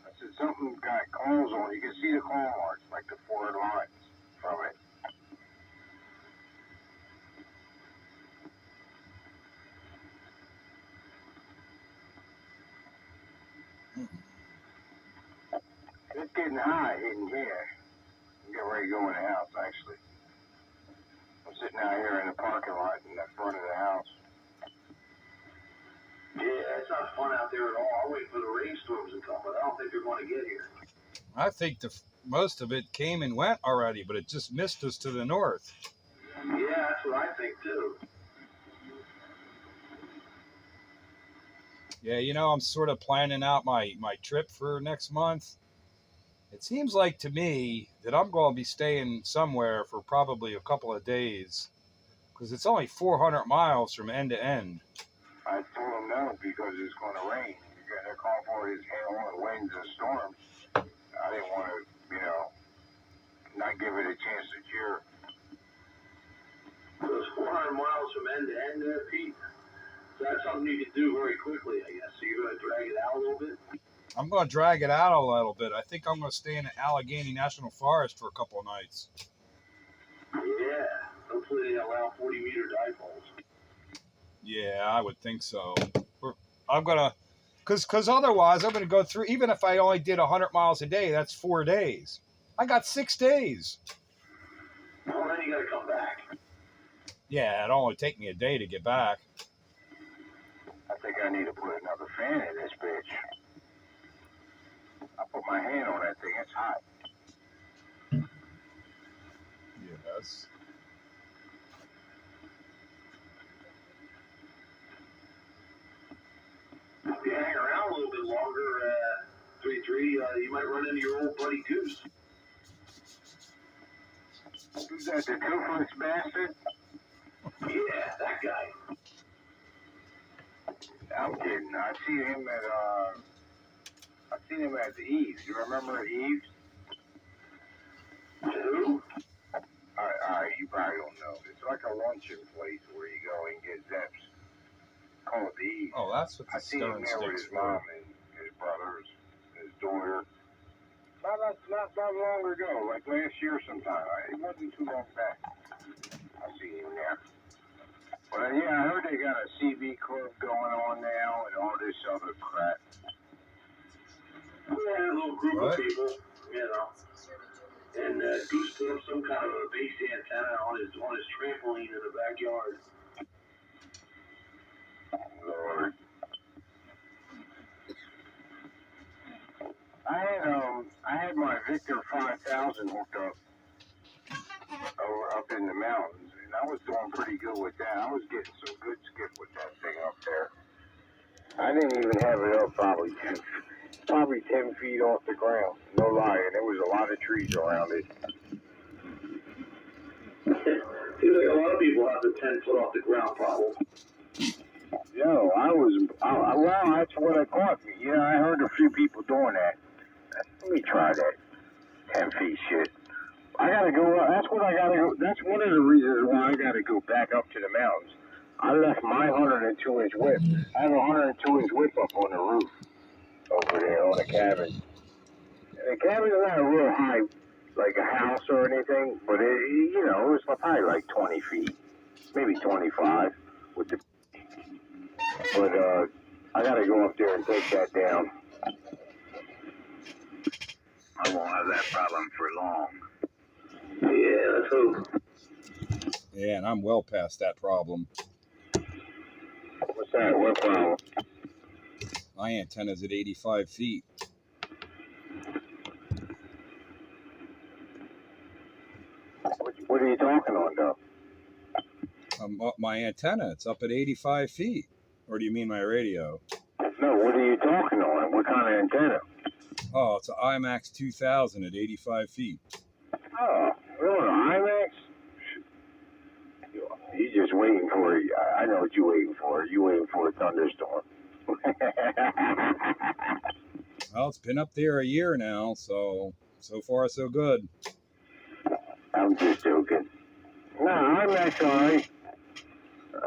I said something got claws on it. You can see the claw marks, like the 4 lines from it. It's getting hot in here. I'm getting ready to go in the house, actually. I'm sitting out here in the parking lot in the front of the house. Yeah, it's not fun out there at all. I'll wait for the rainstorms to come, but I don't think they're going to get here. I think most of it came and went already, but it just missed us to the north. Yeah, that's what I think too. Yeah, I'm sort of planning out my trip for next month. It seems like to me that I'm going to be staying somewhere for probably a couple of days because it's only 400 miles from end to end. I told him no because it's going to rain. They're calling for his hail and winds and storms. I didn't want to, not give it a chance to cure. Those 400 miles from end to end there, Pete, that's something you can do very quickly, I guess. So you're going to drag it out a little bit? I'm going to drag it out a little bit. I think I'm going to stay in the Allegheny National Forest for a couple of nights. Yeah. Hopefully they allow 40-meter dipoles. Yeah, I would think so. I'm going to, because otherwise I'm going to go through, even if I only did 100 miles a day, that's 4 days. I got 6 days. Well, then you got to come back. Yeah, it'll only take me a day to get back. I think I need to put another fan in this bitch. I put my hand on that thing. It's hot. Yes. If you hang around a little bit longer, 3-3, you might run into your old buddy Goose. Who's that, the toothless bastard? Yeah, that guy. I'm kidding. I seen him at the Eves. You remember Eves? Who? Alright, you probably don't know. It's like a luncheon place where you go and get Zeps. Called the Eves. Oh, that's what the I seen him stone there with sticks his mom were. and his brothers, his daughter. Not long ago, like last year sometime. It wasn't too long back. I seen him there. But yeah, I heard they got a CV club going on now and all this other crap. Yeah, a little group of people, And Goose put up some kind of a base antenna on his trampoline in the backyard. Lord. I had my Victor 5000 hooked up in the mountains, and I was doing pretty good with that. I was getting some good skip with that thing up there. I didn't even have it up probably 10 feet off the ground. No lie, and there was a lot of trees around it. Seems like a lot of people have the 10-foot off the ground problem. Yo, well, that's what it caught me. Yeah, I heard a few people doing that. Let me try that 10 feet shit. I gotta go, that's one of the reasons why I gotta go back up to the mountains. I left my 102-inch whip. I have a 102-inch whip up on the roof over there on the cabin. And the cabin's not real high, like a house or anything, but it's probably like 20 feet, maybe 25 with the. But I gotta go up there and take that down. I won't have that problem for long. Yeah, let's hope. Yeah, and I'm well past that problem. What's that? What problem? My antenna's at 85 feet. What are you talking on, though? My antenna, it's up at 85 feet. Or do you mean my radio? No, what are you talking on? What kind of antenna? Oh, it's an IMAX 2000 at 85 feet. Oh, really? IMAX? You're just waiting for it. I know what you're waiting for. You're waiting for a thunderstorm. Well, it's been up there a year now, so far so good. I'm just joking. No, IMAX all right.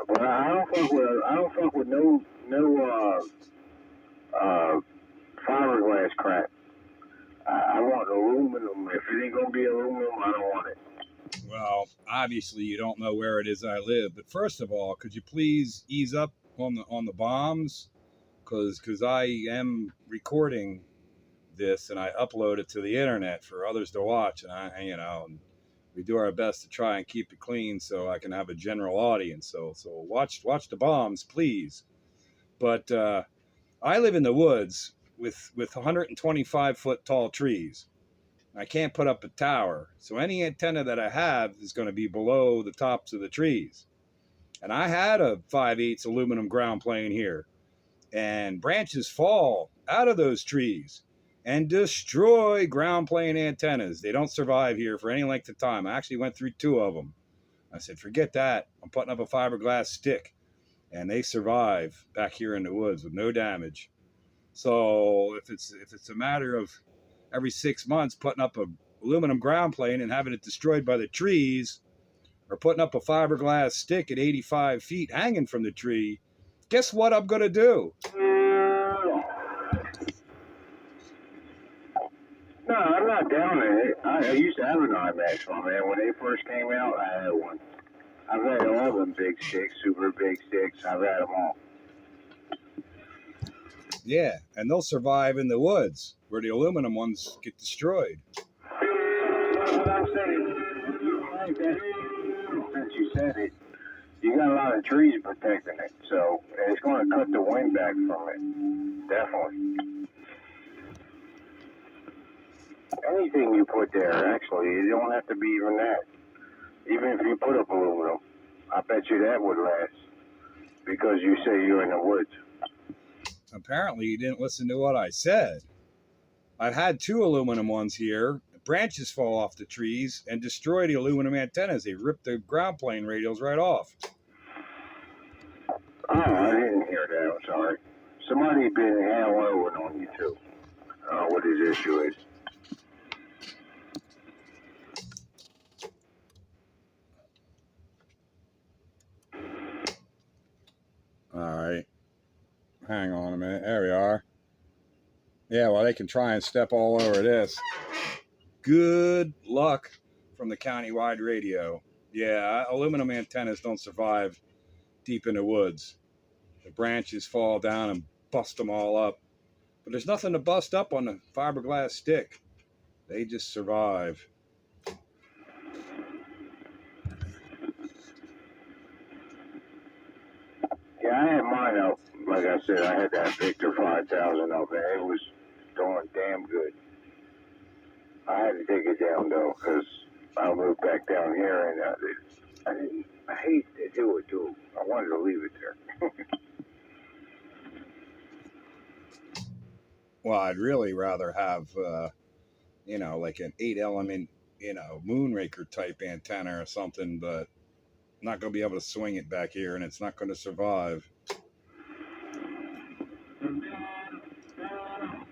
But I don't fuck with no fiberglass crap. I want aluminum. If it ain't gonna be aluminum, I don't want it. Well, obviously you don't know where it is I live, but first of all, could you please ease up on the bombs? Because I am recording this and I upload it to the internet for others to watch, and we do our best to try and keep it clean so I can have a general audience. So watch the bombs, please. But I live in the woods with 125-foot tall trees. I can't put up a tower, so any antenna that I have is going to be below the tops of the trees. And I had a 5/8 aluminum ground plane here, and branches fall out of those trees and destroy ground plane antennas. They don't survive here for any length of time. I actually went through 2 of them. I said, forget that. I'm putting up a fiberglass stick, and they survive back here in the woods with no damage. So if it's a matter of every 6 months putting up a aluminum ground plane and having it destroyed by the trees, or putting up a fiberglass stick at 85 feet hanging from the tree, guess what I'm going to do? No, I'm not down in it. I used to have an IMAX one, man. When they first came out, I had one. I've had all them big sticks, super big sticks. I've had them all. Yeah, and they'll survive in the woods where the aluminum ones get destroyed. What I'm saying, since you said it, you got a lot of trees protecting it, so it's going to cut the wind back from it. Definitely. Anything you put there, actually, you don't have to be even that. Even if you put up aluminum, I bet you that would last because you say you're in the woods. Apparently, you didn't listen to what I said. I've had 2 aluminum ones here. Branches fall off the trees and destroy the aluminum antennas. They rip the ground plane radials right off. Oh, I didn't hear that. I'm sorry. Somebody been hammered on you too. What his issue is. All right. Hang on a minute. There we are. Yeah, well, they can try and step all over this. Good luck from the countywide radio. Yeah, aluminum antennas don't survive deep in the woods. The branches fall down and bust them all up. But there's nothing to bust up on the fiberglass stick. They just survive. Yeah, I had mine out. Like I said, I had that Victor 5000 up there. It was doing damn good. I had to take it down though, because I moved back down here, and I hate to do it too. I wanted to leave it there. Well, I'd really rather have, like an 8-element, moonraker type antenna or something, but I'm not going to be able to swing it back here, and it's not going to survive.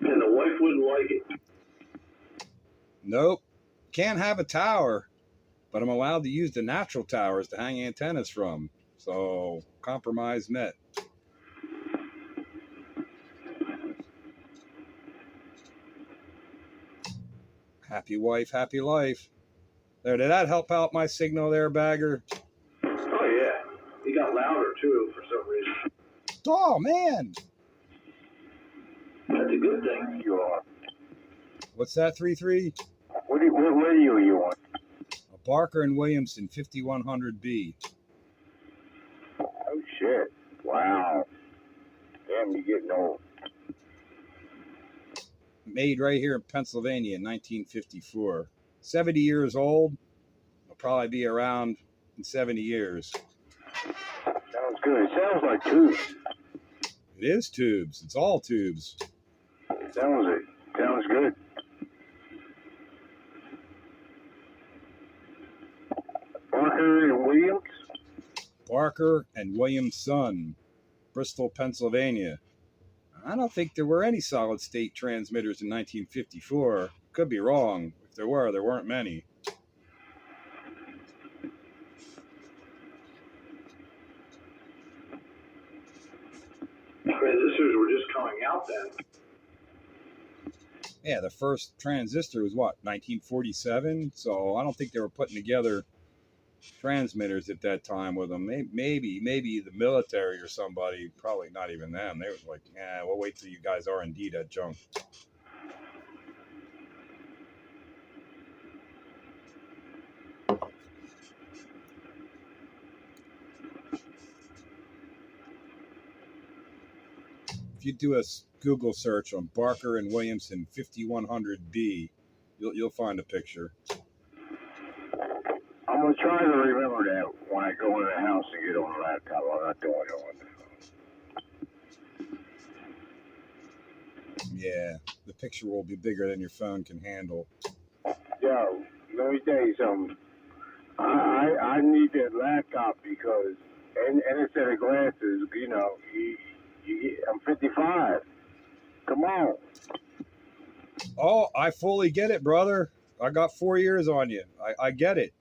And the wife wouldn't like it. Nope. Can't have a tower, but I'm allowed to use the natural towers to hang antennas from. So, compromise met. Happy wife, happy life. There, did that help out my signal there, Bagger? Oh, yeah. He got louder, too, for some reason. Oh, man. That's a good thing. You are. What's that, 3-3? What radio are you on? A Barker and Williamson 5100B. Oh, shit. Wow. Damn, you getting old. Made right here in Pennsylvania in 1954. 70 years old. Will probably be around in 70 years. Sounds good. It sounds like tubes. It is tubes. It's all tubes. Sounds good. Barker and Williams? Barker and Williamson, Bristol, Pennsylvania. I don't think there were any solid state transmitters in 1954. Could be wrong. If there weren't many. Transistors were just coming out then. Yeah, the first transistor was what, 1947? So I don't think they were putting together transmitters at that time with them. Maybe the military or somebody, probably not even them. They was like, yeah, we'll wait till you guys R&D that junk. If you do a Google search on Barker and Williamson 5100B, you'll find a picture. I'm going to try to remember that when I go in the house and get on the laptop. I'm not doing it on the phone. Yeah, the picture will be bigger than your phone can handle. Yo, let me tell you something. I need that laptop because, and instead of glasses, you know, I'm 55. Come on. Oh, I fully get it, brother. I got 4 years on you. I get it.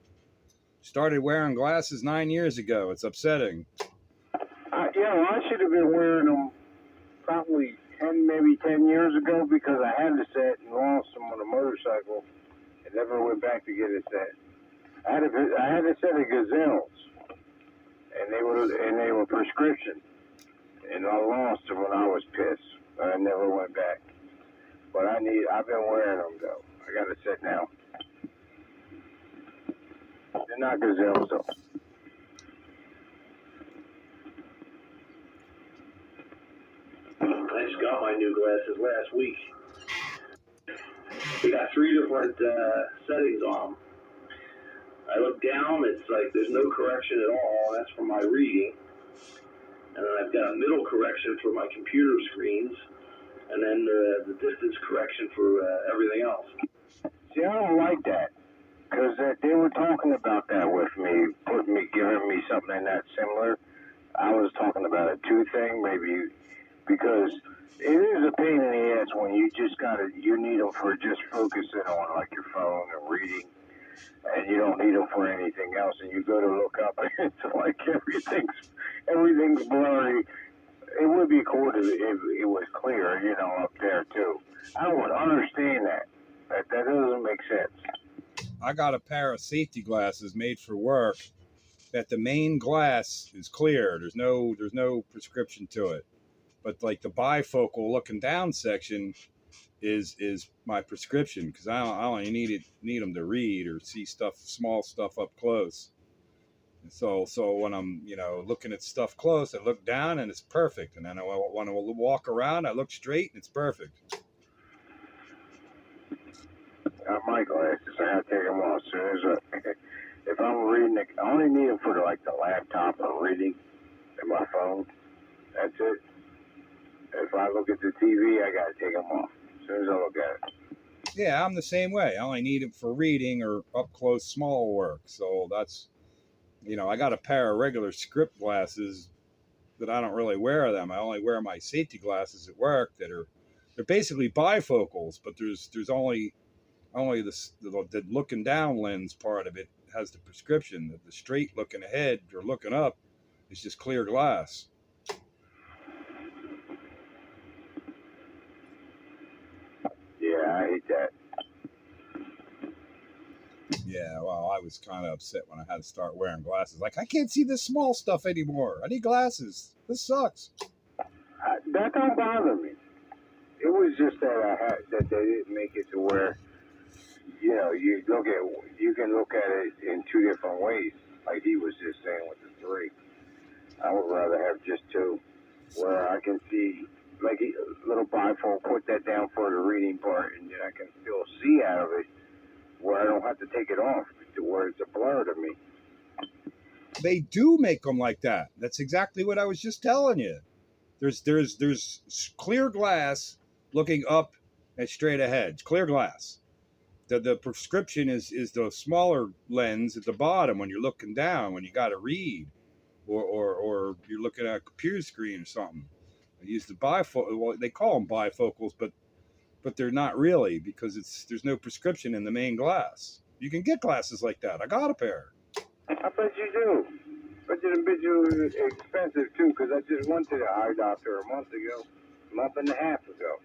Started wearing glasses 9 years ago. It's upsetting. I should have been wearing them probably maybe 10 years ago because I had a set and lost them on a motorcycle and never went back to get a set. I had a set of Gazelles, and they were prescription, and I lost them when I was pissed. I never went back. But I've been wearing them though. I got a set now. They're not Gazelles though. I just got my new glasses last week. We got 3 different settings on them. I look down, it's like there's no correction at all. That's for my reading. And then I've got a middle correction for my computer screens. And then the distance correction for everything else. See, I don't like that. Because they were talking about that with me, giving me something that's similar. I was talking about a 2 thing, maybe, because it is a pain in the ass when you need them for just focusing on like your phone and reading, and you don't need them for anything else, and you go to look up and it's like everything's blurry. It would be cool if it was clear, you know, up there too. I don't understand that. That doesn't make sense. I got a pair of safety glasses made for work that the main glass is clear. There's no prescription to it. But like the bifocal looking down section is my prescription because I only need them to read or see small stuff up close. And so when I'm looking at stuff close, I look down and it's perfect. And then when I walk around, I look straight and it's perfect. My glasses, I have to take them off as soon as if I'm reading, I only need them for the laptop or reading and my phone. That's it. If I look at the TV, I gotta take them off as soon as I look at it. Yeah, I'm the same way. I only need them for reading or up close small work. So that's, I got a pair of regular script glasses that I don't really wear them. I only wear my safety glasses at work they're basically bifocals, but there's only the looking down lens part of it has the prescription. The straight looking ahead or looking up is just clear glass. Yeah, I hate that. Yeah, well, I was kind of upset when I had to start wearing glasses. Like, I can't see this small stuff anymore. I need glasses. This sucks. That don't bother me. It was just that that they didn't make it to where, you know, you can look at it in two different ways. Like he was just saying with the 3. I would rather have just 2, where I can see like a little bifold, put that down for the reading part, and then I can still see out of it, where I don't have to take it off to where it's a blur to me. They do make them like that. That's exactly what I was just telling you. There's clear glass looking up and straight ahead. It's clear glass. The prescription is the smaller lens at the bottom when you're looking down, when you got to read, or you're looking at a computer screen or something. They use the bifocal. Well, they call them bifocals, but they're not really, because there's no prescription in the main glass. You can get glasses like that. I got a pair. I bet you do. But the bitch was expensive too, because I just went to the eye doctor a month and a half ago.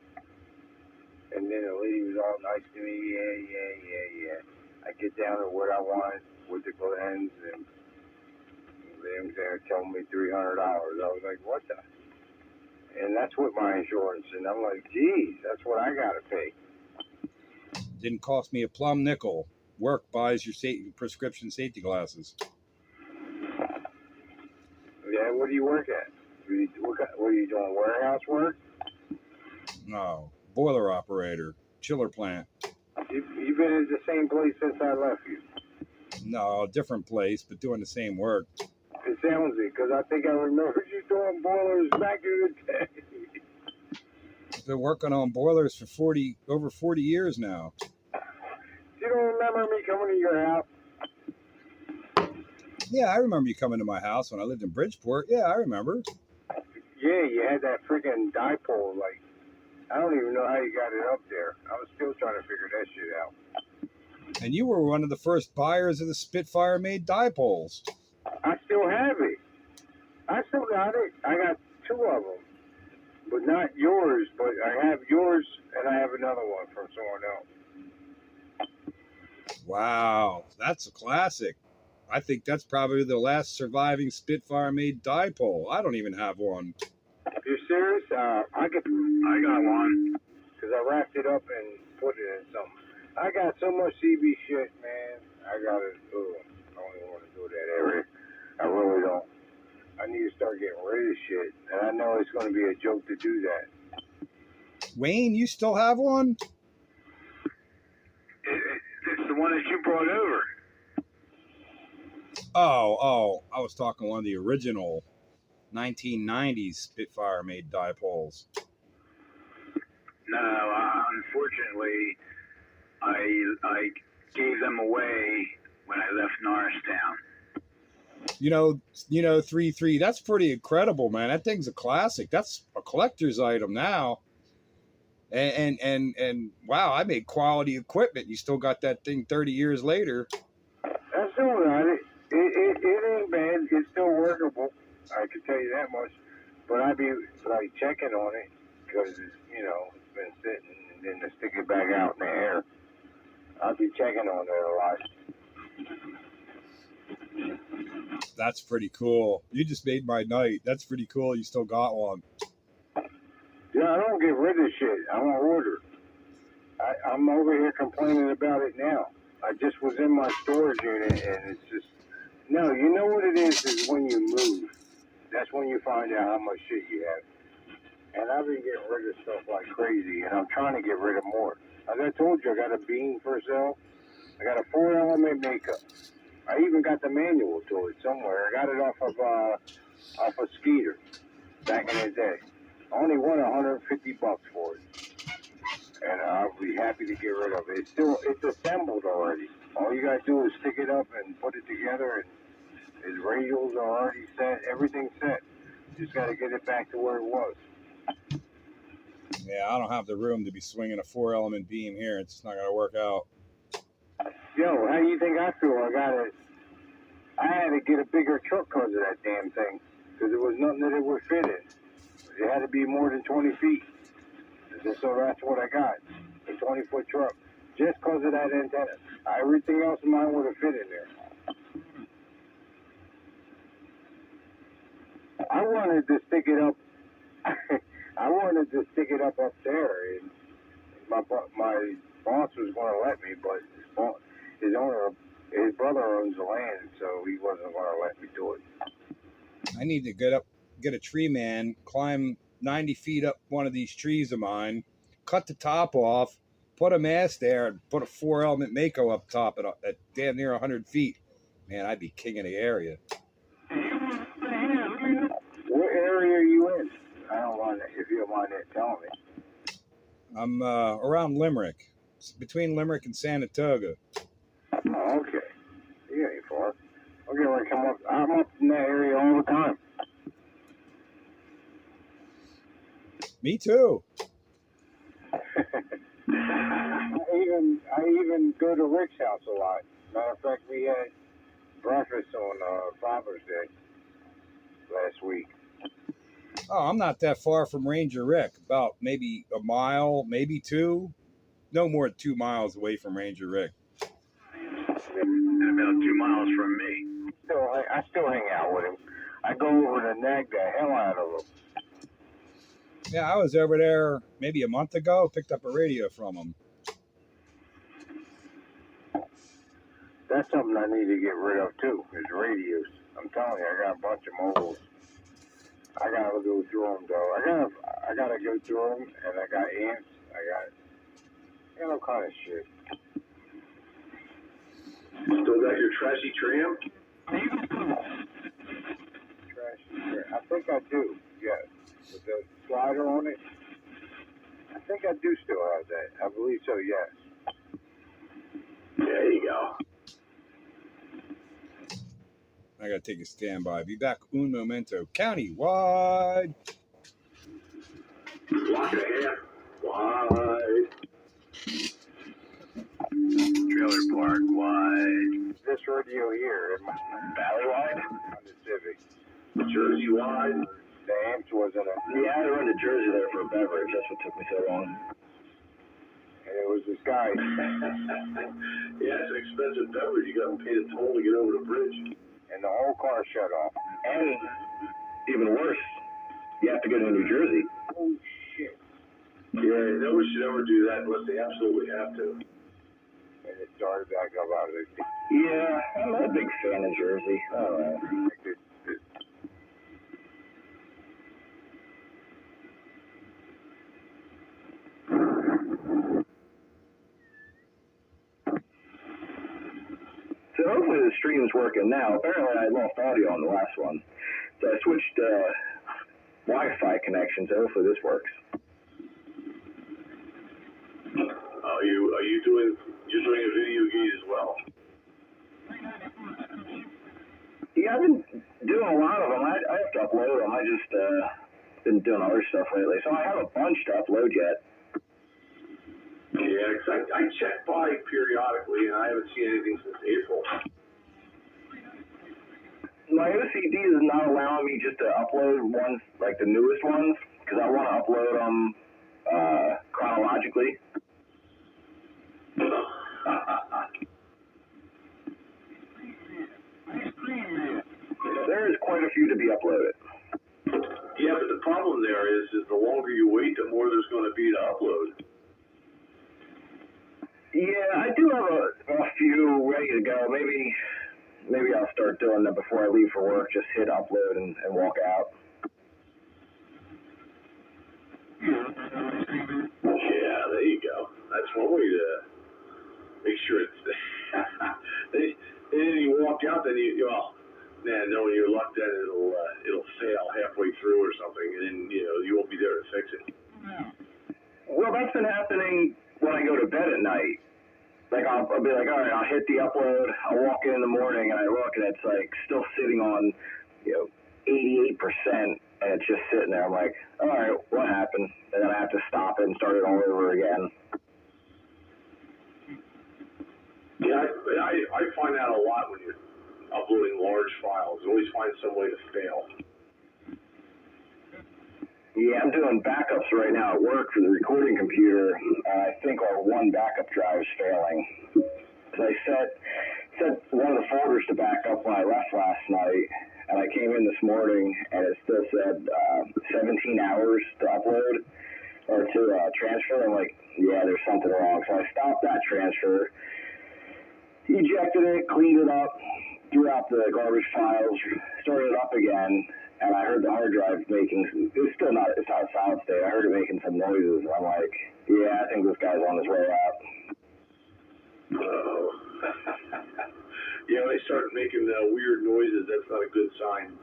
And then the lady was all nice to me. Yeah. I get down to what I want with the lens, and them there telling me $300. I was like, what the? And that's with my insurance. And I'm like, geez, that's what I got to pay. Didn't cost me a plum nickel. Work buys your prescription safety glasses. Yeah, what do you work at? What are you doing, warehouse work? No, boiler operator, chiller plant. You've been at the same place since I left you. No, different place, but doing the same work. It sounds it, because I think I remember you doing boilers back in the day. Been working on boilers for over 40 years now. You don't remember me coming to your house? Yeah, I remember you coming to my house when I lived in Bridgeport. Yeah, I remember. Yeah, you had that freaking dipole. Like, I don't even know how you got it up there. I was still trying to figure that shit out. And you were one of the first buyers of the Spitfire-made dipoles. I still have it. I still got it. I got 2 of them. But not yours, but I have yours, and I have another one from someone else. Wow, that's a classic. I think that's probably the last surviving Spitfire-made dipole. I don't even have one. You're serious? I got one. Because I wrapped it up and put it in something. I got so much CB shit, man. I got it. I don't even want to do that area. I really don't. I need to start getting rid of shit. And I know it's going to be a joke to do that. Wayne, you still have one? It's the one that you brought over. Oh, I was talking one of the original 1990s Spitfire-made dipoles. No, unfortunately, I gave them away when I left Norristown. You know, 3.3, that's pretty incredible, man. That thing's a classic. That's a collector's item now. And wow, I made quality equipment. You still got that thing 30 years later. I still got it. It ain't bad. It's still workable. I can tell you that much. But I'd be like checking on it because it's been sitting, and then to stick it back out in the air. I'll be checking on it a lot. That's pretty cool. You just made my night. That's pretty cool. You still got one. Yeah, I don't get rid of shit. I don't order. I'm over here complaining about it now. I just was in my storage unit, and it's just... No, you know what it is when you move. That's when you find out how much shit you have. And I've been getting rid of stuff like crazy, and I'm trying to get rid of more. As I told you, I got a bean for sale. I got a 4-element makeup. I even got the manual to it somewhere. I got it off of Skeeter back in the day. I only won $150 for it. And I'll be happy to get rid of it. It's assembled already. All you gotta do is stick it up and put it together, and his radials are already set. Everything's set. Just gotta get it back to where it was. Yeah, I don't have the room to be swinging a 4-element beam here. It's just not gonna work out. Yo, how do you think I feel? I had to get a bigger truck because of that damn thing. Because there was nothing that it would fit in. It had to be more than 20 feet. And so that's what I got. A 20-foot truck. Just because of that antenna. Everything else of mine would have fit in there. I wanted to stick it up. I wanted to stick it up there, and my boss was going to let me, but his brother owns the land, so he wasn't going to let me do it. I need to get a tree man, climb 90 feet up one of these trees of mine, cut the top off, put a mast there, and put a 4-element Mako up top at damn near 100 feet. Man, I'd be king of the area. What area are you in? I don't mind if you don't mind telling me. I'm around Limerick, between Limerick and Saratoga. Oh, okay. You ain't far. Okay, well, come up. I'm up in that area all the time. Me too. I even go to Rick's house a lot. Matter of fact, we had breakfast on Father's Day last week. Oh, I'm not that far from Ranger Rick. About maybe a mile, maybe 2. No more than 2 miles away from Ranger Rick. And about 2 miles from me. I still hang out with him. I go over to nag the hell out of him. Yeah, I was over there maybe a month ago. Picked up a radio from him. That's something I need to get rid of too, is radios. I'm telling you, I got a bunch of mobiles. I gotta go through them though. I gotta go through them, and I got amps. I got all kind of shit. Still got your trashy tram? Trashy tram. I think I do. Yes, with the slider on it. I think I do still have that. I believe so. Yes. There you go. I gotta take a standby. Be back un momento. Countywide. Block and a half. Wide. Trailer park wide. This radio here, Valley wide? on the Civic. Jersey wide. The amps wasn't a. Yeah, I had to run to Jersey there for a beverage. That's what took me so long. And it was this guy. Yeah, it's an expensive beverage. You got to pay the toll to get over the bridge. And the whole car shut off. And even worse, you have to go to New Jersey. Oh shit! Yeah, no one should ever do that unless they absolutely have to. And it started back up out of the. Yeah, I'm not a big fan of Jersey. All right. So hopefully the stream's working now. Apparently I lost audio on the last one. So I switched Wi-Fi connection, so hopefully this works. You're doing a video gate as well? Yeah, I've been doing a lot of them. I have to upload them. I just been doing other stuff lately. So I have a bunch to upload yet. Yeah, because I check by periodically, and I haven't seen anything since April. My OCD is not allowing me just to upload ones, like the newest ones, because I want to upload them chronologically. There is quite a few to be uploaded. Yeah, but the problem there is the longer you wait, the more there's going to be to upload. Yeah, I do have a few ready to go. Maybe I'll start doing them before I leave for work. Just hit upload and walk out. Yeah, there you go. That's one way to make sure it's. And then you walk out, then knowing your luck, then it'll fail halfway through or something, and then you won't be there to fix it. Well, that's been happening when I go to bed at night. Like I'll be like, all right, I'll hit the upload. I'll walk in the morning and I look and it's like still sitting on 88%, and it's just sitting there. I'm like, all right, what happened? And then I have to stop it and start it all over again. Yeah, I find that a lot when you're uploading large files. You always find some way to fail. Yeah, I'm doing backups right now at work for the recording computer. I think our one backup drive is failing. Because I set one of the folders to back up when I left last night, And I came in this morning and it still said 17 hours to upload or to transfer. I'm like, yeah, there's something wrong. So I stopped that transfer, ejected it, cleaned it up, threw out the garbage files, started it up again, and I heard the hard drive making, it's not a solid state. I heard it making some noises, and I'm like, yeah, I think this guy's on his way out. Oh. Yeah, when they start making weird noises, that's not a good sign.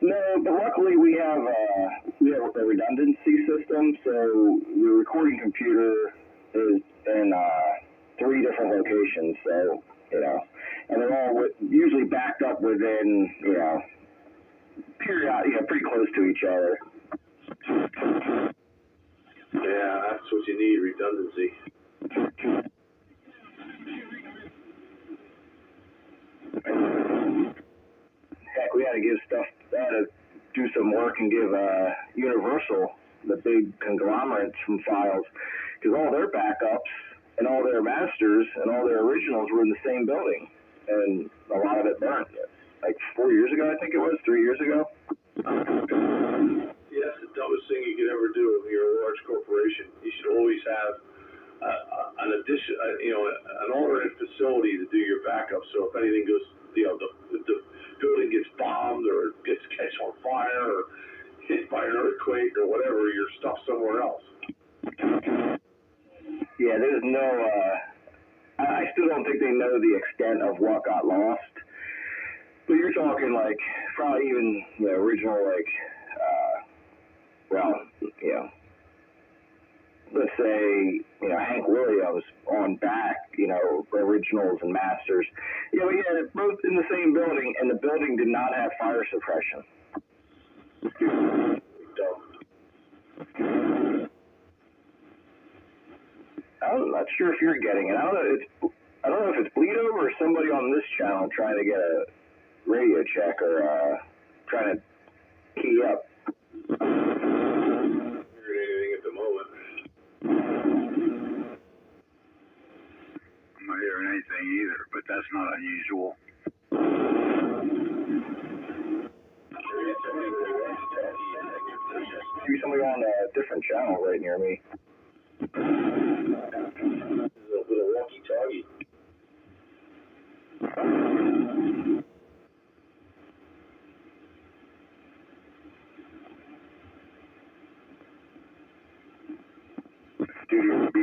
No, but luckily we have a redundancy system, so the recording computer is in 3 different locations, so, and they're all usually backed up within, pretty close to each other. Yeah, that's what you need, redundancy. Heck, we had to do some work and give Universal, the big conglomerates, some files, because all their backups and all their masters and all their originals were in the same building, and a lot of it burned. Like 4 years ago, I think it was, 3 years ago. Yeah, that's the dumbest thing you could ever do if you're a large corporation. You should always have an alternate facility to do your backup. So if anything goes, the building gets bombed or gets catch on fire or hit by an earthquake or whatever, you're stuck somewhere else. Yeah, there's no. I still don't think they know the extent of what got lost. But you're talking like probably even the original let's say, Hank Williams on back, originals and masters. We had it both in the same building, and the building did not have fire suppression. I'm not sure if you're getting it. I don't know if it's Bleed Over or somebody on this channel trying to get a radio check or trying to key up. Not hearing anything at the moment. I'm not hearing anything either, but that's not unusual. See somebody on a different channel right near me. This is a little walkie-talkie. Studio B.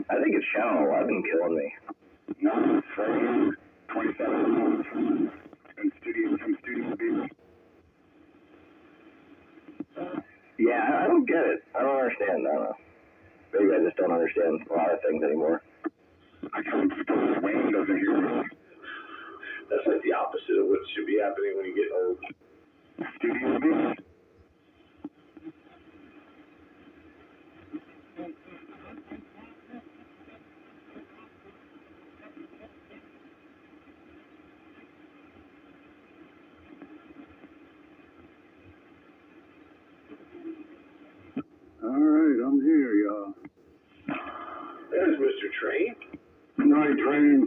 I think it's channel 11 killing me. No, it's right here. 27 and Studio B. Yeah, I don't get it. I don't understand. I don't know. Maybe I just don't understand a lot of things anymore. I can't suppose Wayne doesn't hear me. That's like the opposite of what should be happening when you get old. Studio B. All right, I'm here, y'all. There's Mr. Train. Night, Train.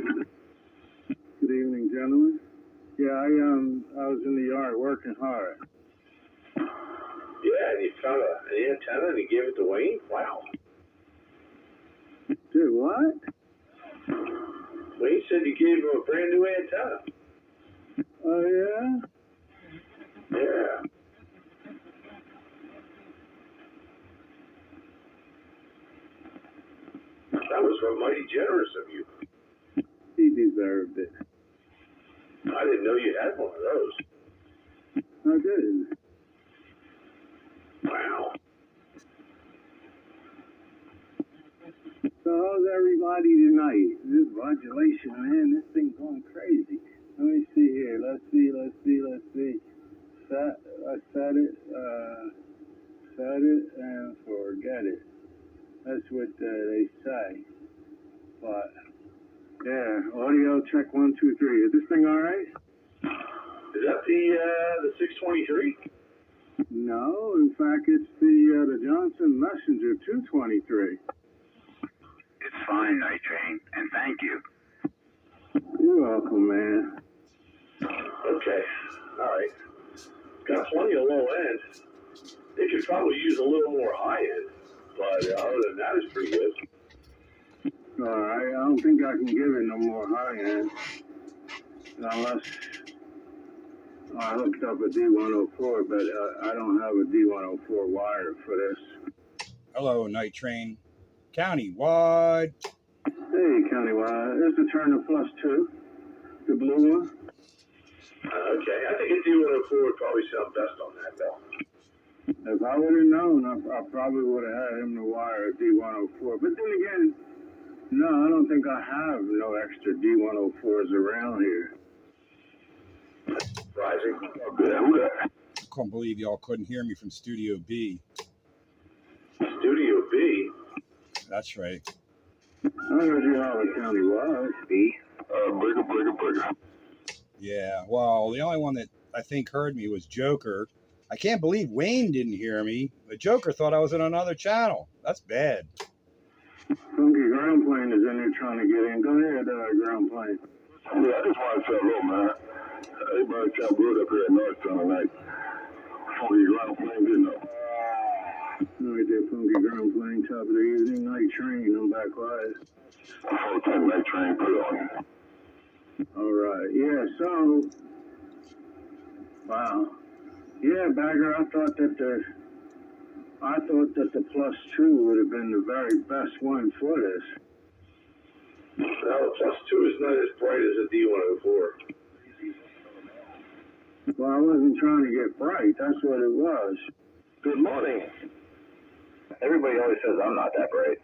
Good evening, gentlemen. Yeah, I was in the yard working hard. Yeah, and you found an antenna and you gave it to Wayne? Wow. Dude, what? Wayne said you gave him a brand new antenna. Oh, yeah? Yeah. That was mighty generous of you. He deserved it. I didn't know you had one of those. I did. Wow. So how's everybody tonight? This modulation, man, this thing's going crazy. Let me see here. Let's see. I set it and forget it. That's what they say. But yeah, audio check 1, 2, 3. Is this thing all right? Is that the 623? No, in fact, it's the Johnson Messenger 223. It's fine, Night Train, and thank you. You're welcome, man. Okay, all right. Got plenty of low end. They could probably use a little more high end, but other than that, it's pretty good. All right, I don't think I can give it no more high end unless I hooked up a D104, but I don't have a D104 wire for this. Hello, Night Train. Countywide. Hey, Countywide, there's the Turner Plus 2, the blue one. Okay, I think a D104 would probably sound best on that, though. If I would have known, I probably would have had him to wire a D104. But then again, no, I don't think I have no extra D104s around here. Rising. Okay, I couldn't believe y'all couldn't hear me from Studio B. Studio B? That's right. I heard you have a Countywide. B? Breaker. Yeah, well, the only one that I think heard me was Joker. I can't believe Wayne didn't hear me. The Joker thought I was in another channel. That's bad. Funky Ground Plane is in there trying to get in. Go ahead, Ground Plane. Yeah, I just want to say hello, man. Everybody sound good up here at Northtown tonight. Funky Ground Plane, didn't know. Right there, Funky Ground Plane, top of the evening, Night Train. I'm back live. Full time Night Train, put it on. All right, yeah, so, wow. Yeah, Bagger, I thought that the Plus 2 would have been the very best one for this. No, Plus 2 is not as bright as a D104. Well, I wasn't trying to get bright. That's what it was. Good morning. Everybody always says I'm not that bright.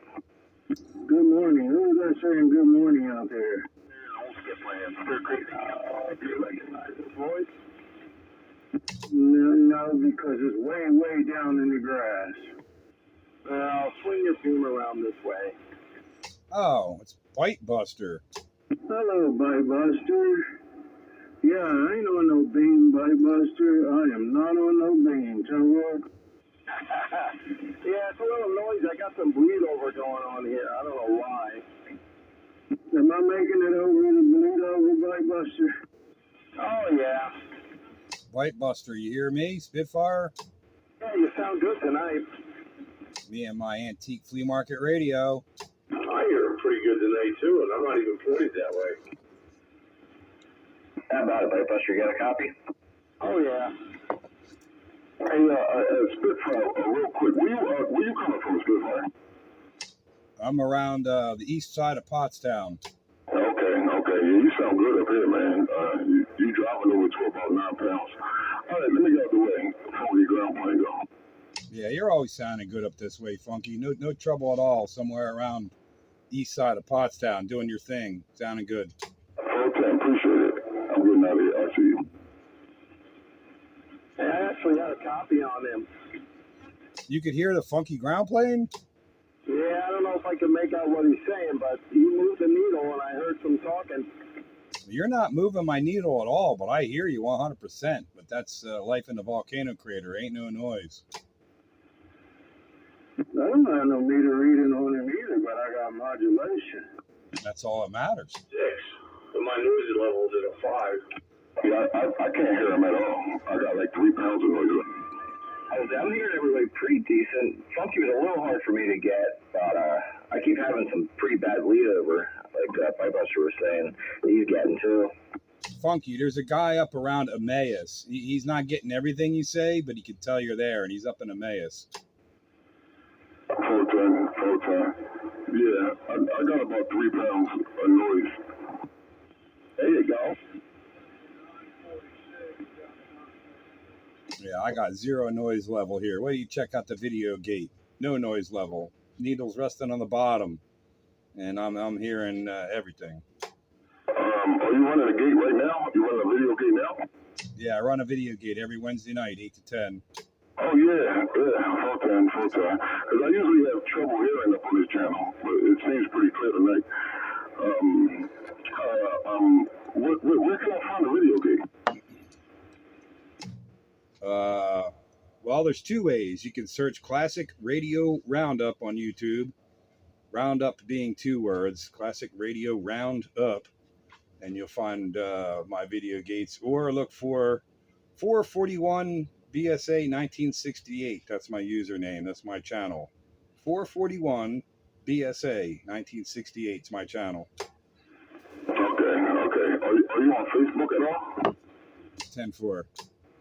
Good morning. Who was that saying good morning out there? No, because it's way, way down in the grass. Well, swing your beam around this way. Oh, it's Bite Buster. Hello, Bite Buster. Yeah, I ain't on no beam, Bite Buster. I am not on no beam, Tungo. Yeah, it's a little noisy. I got some bleed over going on here. I don't know why. Am I making it over the bleed over, Bite Buster? Oh, yeah. Bite Buster, you hear me? Spitfire? Yeah, you sound good tonight. Me and my antique flea market radio. I hear him pretty good tonight, too, and I'm not even pointed that way. How about it, Bite Buster? You got a copy? Oh, yeah. Hey, Spitfire, real quick, where you coming from, Spitfire? I'm around the east side of Pottstown. Okay, yeah, you sound good up here, man. You driving over to about 9 pounds. All right, let me get out the way before the ground plane go. Yeah, you're always sounding good up this way, Funky. No trouble at all. Somewhere around east side of Pottstown, doing your thing, sounding good. Okay, appreciate it. I'm getting out of here. I'll see you. Hey, I actually had a copy on him. You could hear the Funky ground plane? Yeah, I don't know if I can make out what he's saying, but he moved the needle and I heard some talking. You're not moving my needle at all, but I hear you 100%. But that's life in the volcano crater. Ain't no noise. I don't have no meter reading on him either, but I got modulation. That's all that matters. 6. But my noise level's at a 5. Yeah, I can't hear him at all. I got like 3 pounds of noise. I'm hearing everybody pretty decent. Funky was a little hard for me to get, but I keep having some pretty bad lead over, like Bite Buster was saying. He's getting too. Funky, there's a guy up around Emmaus. He's not getting everything you say, but he can tell you're there, and he's up in Emmaus. Full time. Yeah, I got about 3 pounds of noise. There you go. Yeah, I got 0 noise level here. Wait till you check out the video gate. No noise level. Needles resting on the bottom. And I'm hearing everything. Are you running a gate right now? You running a video gate now? Yeah, I run a video gate every Wednesday night, 8 to 10. Oh, yeah, full time. Because I usually have trouble hearing up on this channel, but it seems pretty clear tonight. Where can I find a video gate? Well, there's two ways. You can search Classic Radio Roundup on YouTube. Roundup being two words, Classic Radio Roundup, and you'll find my video gates. Or look for 441 BSA 1968. That's my username. That's my channel. 441 BSA 1968 is my channel. Okay. Are you on Facebook at all? 10-4.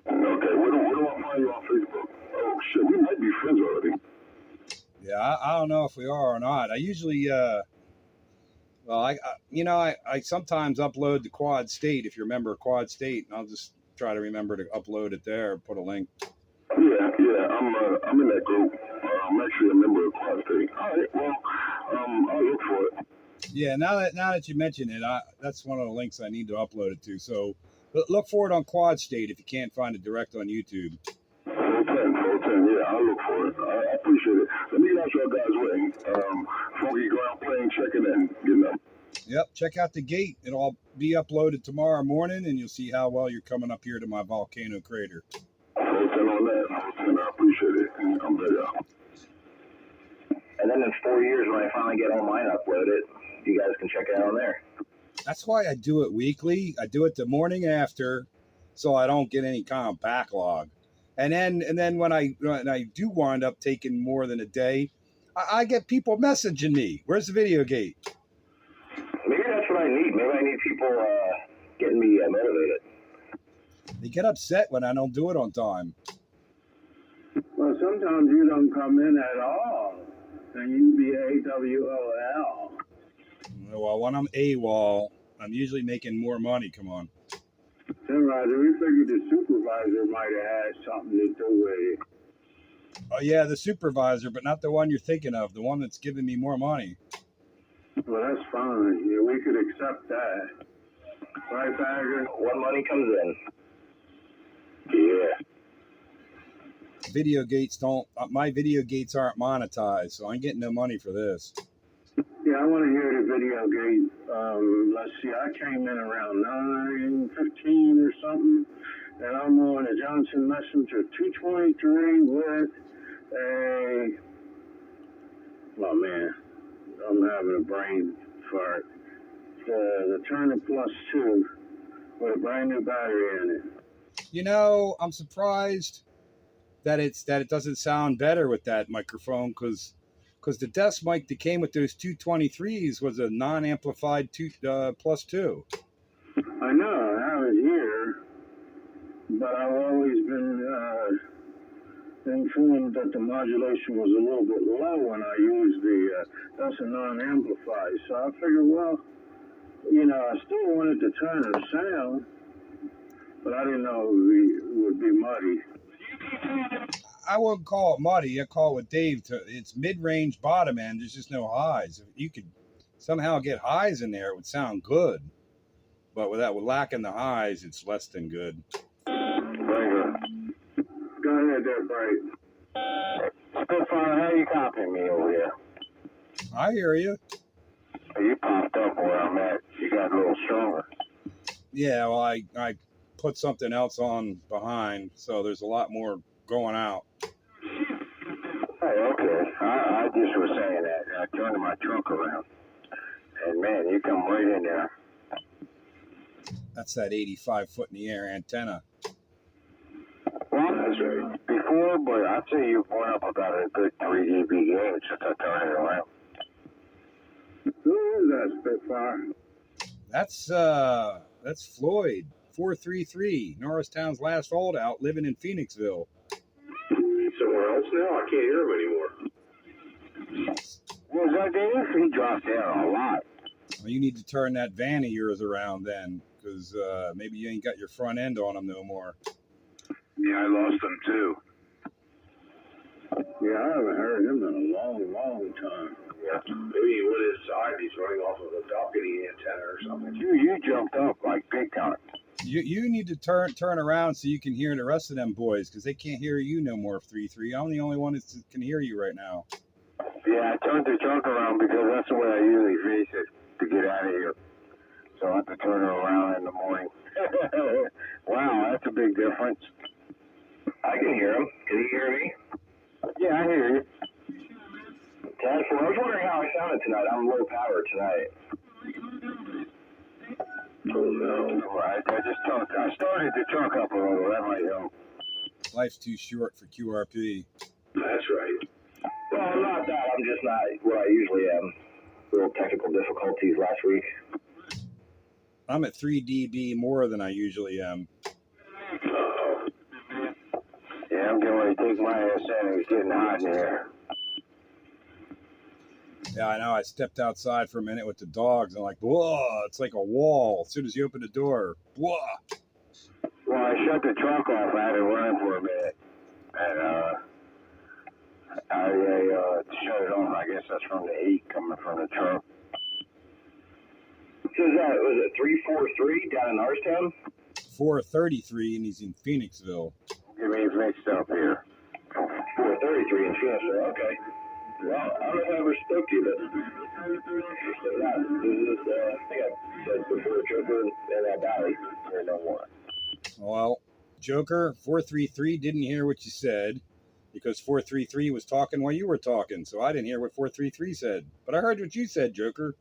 Okay, where do I find you on Facebook? Oh shit, we might be friends already. Yeah, I don't know if we are or not. I usually, I sometimes upload to Quad State, if you remember Quad State, and I'll just try to remember to upload it there, put a link. Yeah, I'm in that group. I'm actually a member of Quad State. All right, well, I'll look for it. Yeah, now that you mention it, that's one of the links I need to upload it to. So look for it on Quad State if you can't find it direct on YouTube. 410, yeah, I'll look for it. I appreciate it. Let me ask y'all guys what, Funky Ground Plane checking in, you know. Yep, check out the gate. It'll be uploaded tomorrow morning, and you'll see how well you're coming up here to my volcano crater. 410 on that. 410, I appreciate it. I'm there. And then in 4 years, when I finally get all mine uploaded, you guys can check it out on there. That's why I do it weekly. I do it the morning after, so I don't get any kind of backlog. And then when I do wind up taking more than a day, I get people messaging me. Where's the video gate? Maybe that's what I need. Maybe I need people getting me motivated. They get upset when I don't do it on time. Well, sometimes you don't come in at all, and you be AWOL. Well, when I'm AWOL, I'm usually making more money. Come on. Then, Roger, we figured the supervisor might have had something to do with it. Oh, yeah, the supervisor, but not the one you're thinking of, the one that's giving me more money. Well, that's fine. Yeah, we could accept that. Right, Bagger? When money comes in. Yeah. My video gates aren't monetized, so I'm getting no money for this. Yeah, I want to hear the video gate. Let's see, I came in around 9:15 or something, and I'm on a Johnson Messenger 223 with a, oh man, I'm having a brain fart. The Turner Plus 2 with a brand new battery in it. You know, I'm surprised that it doesn't sound better with that microphone, because the desk mic that came with those 223s was a non-amplified plus 2. I know, I was here, but I've always been informed that the modulation was a little bit low when I used that's a non-amplified. So I figured, well, you know, I still wanted to turn the sound, but I didn't know it would be muddy. I wouldn't call it muddy. I call it with Dave. It's mid-range bottom end. There's just no highs. If you could somehow get highs in there, it would sound good. But with lacking the highs, it's less than good. Banger. Go ahead there, Bright. Spitfire, how you copying me over here? I hear you. You popped up where I'm at. You got a little stronger. Yeah, well, I put something else on behind, so there's a lot more going out. Hey, okay. I just was saying that. I turned my trunk around. And man, you come right in there. That's that 85 foot in the air antenna. Well, that's right. Before, but I'd say you went up about a good 3 dB gain since I turned it around. Who is that Spitfire? That's Floyd, 433, Norristown's last holdout, living in Phoenixville. Somewhere else now? I can't hear him anymore. Was that Dave? He dropped down a lot. Well, you need to turn that van of yours around then, because maybe you ain't got your front end on them no more. Yeah, I lost him too. Yeah, I haven't heard him in a long, long time. Yeah, maybe he went inside. He's running off of a balcony antenna or something. You jumped up like big time. You need to turn around so you can hear the rest of them boys, because they can't hear you no more, 3-3. I'm the only one that can hear you right now. Yeah, I turned the trunk around because that's the way I usually face it to get out of here. So I have to turn it around in the morning. Wow, that's a big difference. I can hear him. Can you hear me? Yeah, I hear you. 10-4. I was wondering how I sounded tonight. I'm low power tonight. Oh no. Alright, I started the truck up a little. That might help. Life's too short for QRP. That's right. Well, not that. I'm just not where I usually am. Little technical difficulties last week. I'm at 3 dB more than I usually am. Uh-oh. Yeah, I'm getting ready to take my ass in. It's getting hot in here. Yeah, I know. I stepped outside for a minute with the dogs and like, whoa, it's like a wall. As soon as you open the door, whoa. Well, I shut the truck off. I had to run for a minute. And, I shut it off. I guess that's from the heat coming from the truck. So was it 343 down in Norristown? 433 and he's in Phoenixville. Get me mixed up here. 433 in Phoenixville, okay. Well, I don't know if I ever spoke to you, but this is, I think I said before, Joker and that Valley. Here no more. Well, Joker, 433 didn't hear what you said because 433 was talking while you were talking, so I didn't hear what 433 said. But I heard what you said, Joker.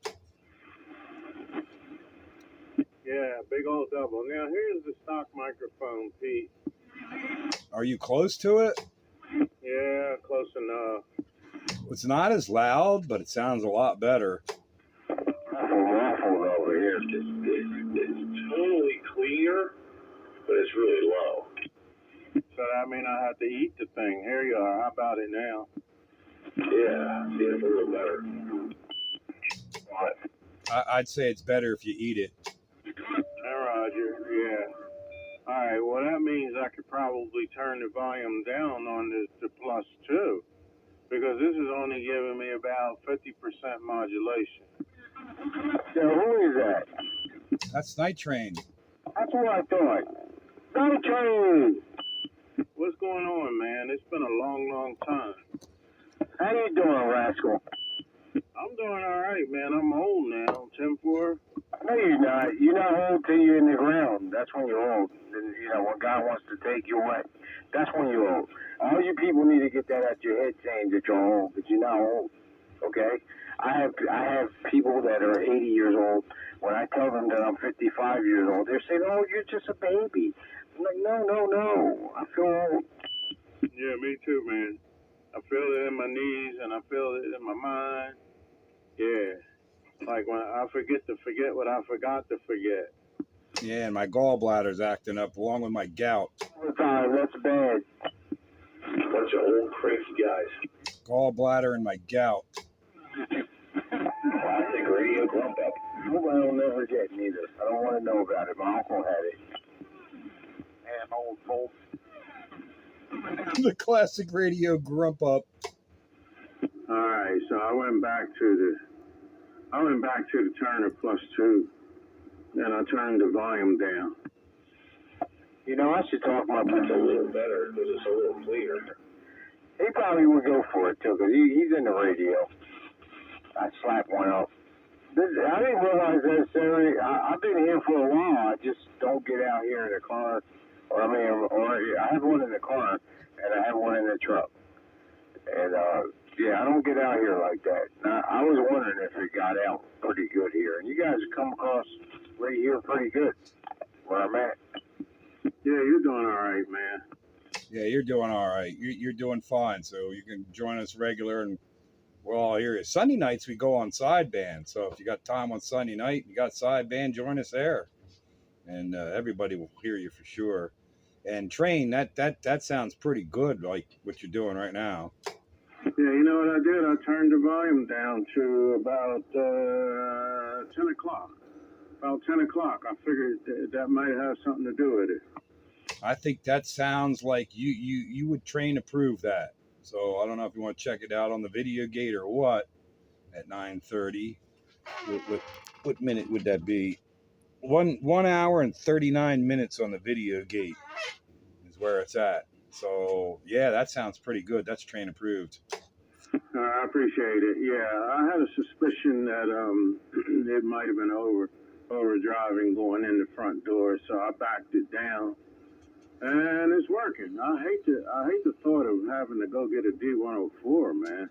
Yeah, big old double. Now, here's the stock microphone, Pete. Are you close to it? Yeah, close enough. It's not as loud, but it sounds a lot better. Waffle over here. It's totally clear, but it's really low. So that means I have to eat the thing. Here you are. How about it now? Yeah, it's a little better. What? I'd say it's better if you eat it. Hey, Roger. Yeah. All right. Well, that means I could probably turn the volume down on the +2 because this is only giving me about 50% modulation. So who is that? That's Night Train. That's what I thought. Night Train! What's going on, man? It's been a long, long time. How you doing, rascal? I'm doing all right, man. I'm old now. 10-4. No, you're not. You're not old till you're in the ground. That's when you're old. And, when God wants to take you away, that's when you're old. All you people need to get that out your head saying that you're old, but you're not old. Okay? I have people that are 80 years old. When I tell them that I'm 55 years old, they're saying, "Oh, you're just a baby." I'm like, no. I feel old. Yeah, me too, man. I feel it in my knees and I feel it in my mind. Yeah. Like when I forget what I forgot to forget. Yeah, and my gallbladder's acting up along with my gout. All the time. That's bad. Bunch of old crazy guys. Gallbladder and my gout. Classic radio grump up. Hope I don't never get neither. I don't want to know about it. My uncle had it. Damn old folks. The classic radio grump up. All right, so I went back to the Turner +2, and I turned the volume down. I should talk my It's a little better because it's a little cleaner. He probably would go for it too, because he's in the radio. I slapped one up. I didn't realize that, Sarah. I've been here for a while. I just don't get out here in the car. Or I have one in the car, and I have one in the truck. And, I don't get out here like that. Now, I was wondering if it got out pretty good here. And you guys have come across right here pretty good where I'm at. Yeah, you're doing all right, man. Yeah, you're doing all right. You're doing fine. So you can join us regular, and we'll all hear you. Sunday nights we go on sideband. So if you got time on Sunday night, you got sideband, join us there, and everybody will hear you for sure. And Train, that sounds pretty good, like what you're doing right now. Yeah, you know what I did? I turned the volume down to about 10 o'clock. About 10 o'clock. I figured that might have something to do with it. I think that sounds like you would Train approve that. So I don't know if you want to check it out on the video gate or what at 9:30. What minute would that be? 1 hour and 39 minutes on the video gate is where it's at. So yeah, that sounds pretty good. That's Train approved. I appreciate it. Yeah, I had a suspicion that it might have been overdriving going in the front door, so I backed it down. and it's working. I hate the thought of having to go get a D104, man.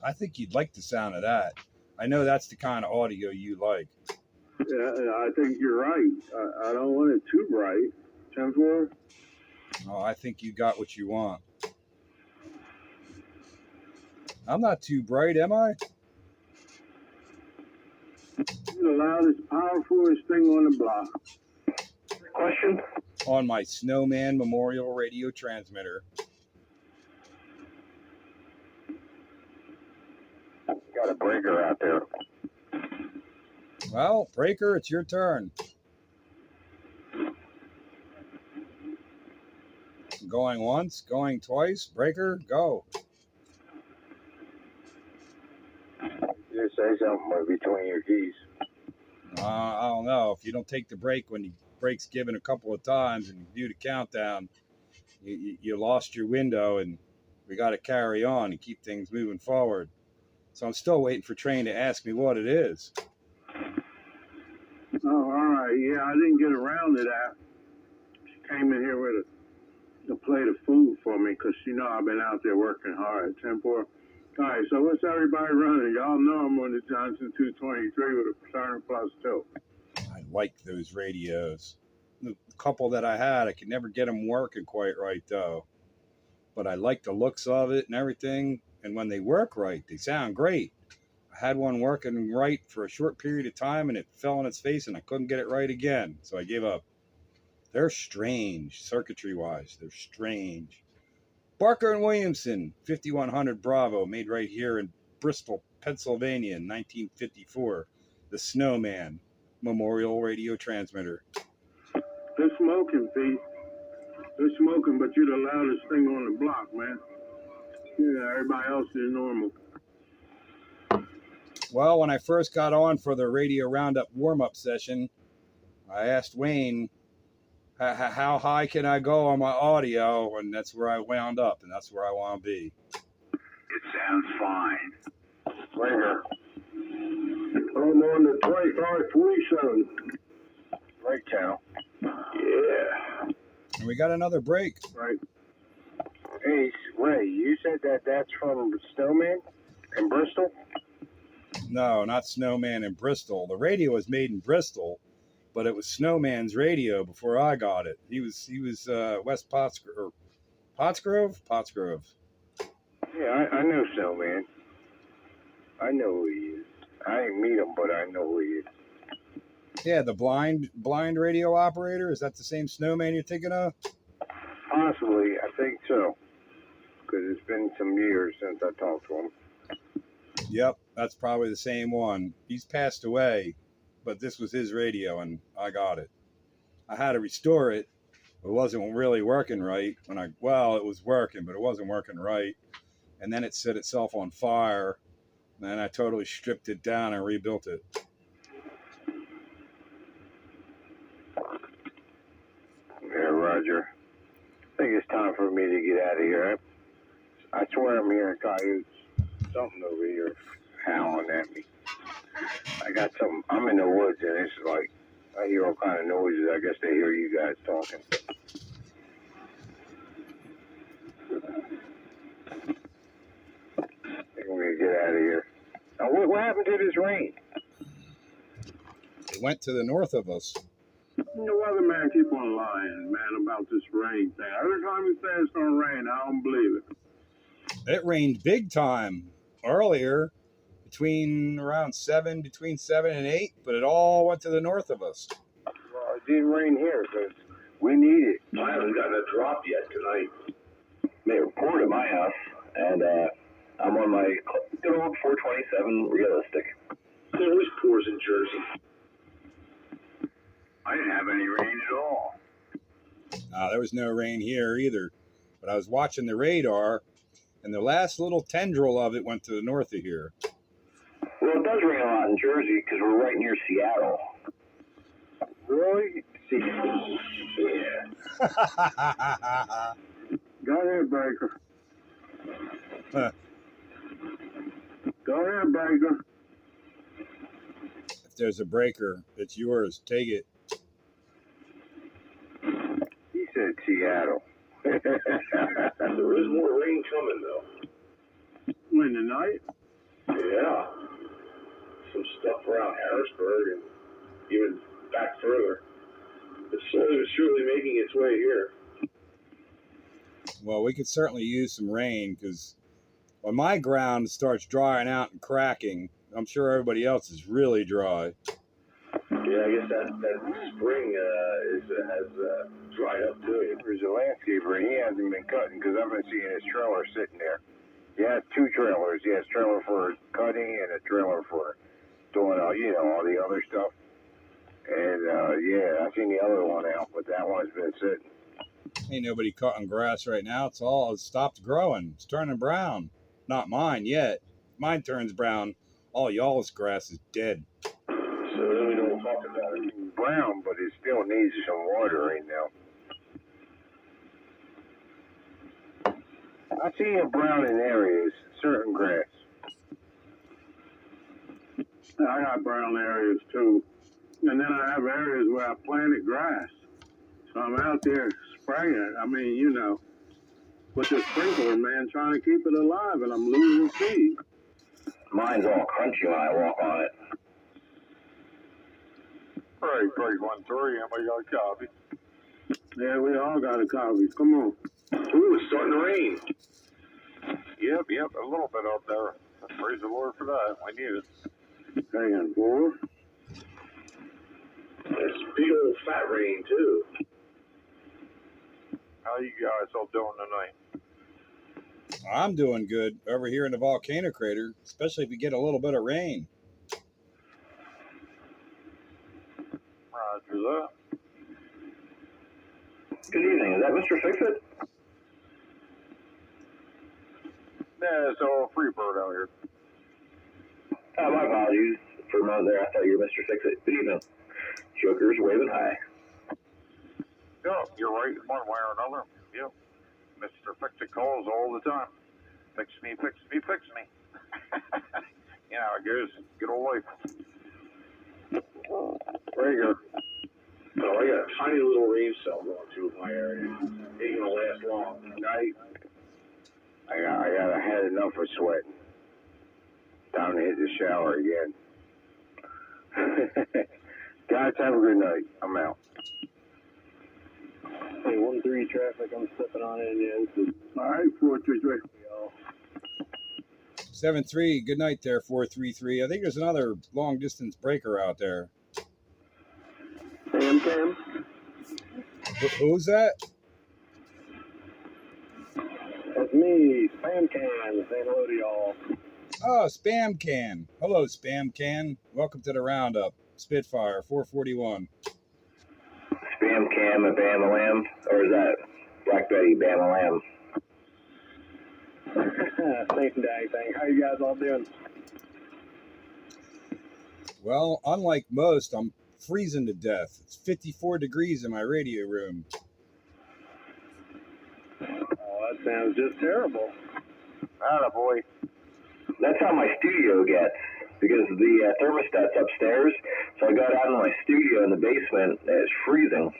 I think you'd like the sound of that. I know that's the kind of audio you like. Yeah, I think you're right. I don't want it too bright. 10-4? Oh, I think you got what you want. I'm not too bright, am I? You're the loudest, powerfulest thing on the block. Question? On my Snowman Memorial radio transmitter. Got a breaker out there. Well, Breaker, it's your turn. Going once, going twice. Breaker, go. You say something between your keys. I don't know. If you don't take the break when the break's given a couple of times and you do the countdown, you lost your window, and we got to carry on and keep things moving forward. So I'm still waiting for Train to ask me what it is. Oh, all right. Yeah, I didn't get around to that. She came in here with a plate of food for me because, I've been out there working hard. 10-4. All right, so what's everybody running? Y'all know I'm on the Johnson 223 with a Turner Plus 2. I like those radios. The couple that I had, I could never get them working quite right, though. But I like the looks of it and everything. And when they work right, they sound great. I had one working right for a short period of time, and it fell on its face, and I couldn't get it right again. So I gave up. They're strange, circuitry-wise. They're strange. Barker and Williamson, 5100 Bravo, made right here in Bristol, Pennsylvania in 1954. The Snowman Memorial Radio Transmitter. They're smoking, Pete. They're smoking, but you're the loudest thing on the block, man. Yeah, everybody else is normal. Well, when I first got on for the Radio Roundup warm-up session, I asked Wayne, how high can I go on my audio? And that's where I wound up, and that's where I want to be. It sounds fine. Breaker. I'm on the 2547. Break channel. Yeah. And we got another break. Right. Hey, Ray, you said that's from Snowman in Bristol? No, not Snowman in Bristol. The radio was made in Bristol, but it was Snowman's radio before I got it. He was West Pottsgrove. Pottsgrove. Yeah, I know Snowman. I know who he is. I ain't meet him, but I know who he is. Yeah, the blind radio operator. Is that the same Snowman you're thinking of? Possibly, I think so. Because it's been some years since I talked to him. Yep, that's probably the same one. He's passed away, but this was his radio, and I got it. I had to restore it. It wasn't really working right. It was working, but it wasn't working right. And then it set itself on fire. And then I totally stripped it down and rebuilt it. Yeah, Roger. I think it's time for me to get out of here. I swear I'm hearing coyotes. Something over here howling at me. I'm in the woods, and it's like, I hear all kind of noises. I guess they hear you guys talking. I think we're going to get out of here. Now, what happened to this rain? It went to the north of us. The weatherman keep on lying, man, about this rain thing. Every time he says it's going to rain, I don't believe it. It rained big time earlier, between 7 and 8, but it all went to the north of us. Well, it didn't rain here because we need it. I haven't gotten a drop yet tonight. Made a report at my house, and I'm on my good old 427 realistic. It always pours in Jersey. I didn't have any rain at all. There was no rain here either, but I was watching the radar, and the last little tendril of it went to the north of here. Well, it does rain a lot in Jersey because we're right near Seattle. Really? Yeah. Go ahead, Baker. Go ahead, Baker. If there's a breaker, it's yours. Take it. He said Seattle. There is more rain coming, though. When the night? Yeah. Some stuff around Harrisburg and even back further. It's slowly but surely making its way here. Well, we could certainly use some rain because when my ground starts drying out and cracking, I'm sure everybody else is really dry. Yeah, I guess that spring has dried up too. There's a landscaper, and he hasn't been cutting because I've been seeing his trailer sitting there. He has two trailers. He has a trailer for cutting and a trailer for doing, all the other stuff. And, yeah, I seen the other one out, but that one's been sitting. Ain't nobody cutting grass right now. It's stopped growing. It's turning brown. Not mine yet. Mine turns brown. All y'all's grass is dead. So then we don't talk about it. It's brown, but it still needs some watering now. I see it brown in areas, certain grass. I got brown areas too. And then I have areas where I planted grass. So I'm out there spraying it. I mean, with the sprinkler, man, trying to keep it alive, and I'm losing seed. Mine's all crunchy when I walk on it. All right, 313, anybody got a copy? Yeah, we all got a copy. Come on. Ooh, it's starting to rain. Yep, a little bit up there. Praise the Lord for that. We need it. Hang 4. It's big old fat rain too. How you guys all doing tonight? I'm doing good over here in the volcano crater, especially if we get a little bit of rain. Roger that. Good evening. Is that Mr. Fix-It? Yeah, it's all Freebird out here. My apologies for a moment there. I thought you were Mr. Fix-It. Good evening. Joker's waving high. Yep, you're right, one way or another. Yep. Mr. Fix-It calls all the time. Fix me, fix me, fix me. You know how it goes. Good old life. There you go. Oh, I got a tiny little rain cell going through my area. It ain't gonna last long. I had enough of sweating. Time to hit the shower again. Guys, have a good night. I'm out. Hey, 1-3 traffic, I'm stepping on it, yeah. All right, 433. 7-3, good night there, 433. I think there's another long distance breaker out there. Sam Cam? Who's that? That's me, Spam Can, saying hello to y'all. Oh, Spam Can. Hello, Spam Can. Welcome to the roundup. Spitfire, 441. Spam Cam and Bam Lamb? Or is that Black Betty Bam Lamb? Same thing. How you guys all doing? Well, unlike most, I'm freezing to death. It's 54 degrees in my radio room. Oh, that sounds just terrible. Attaboy. That's how my studio gets, because the thermostat's upstairs, so I got out in my studio in the basement, and it's freezing.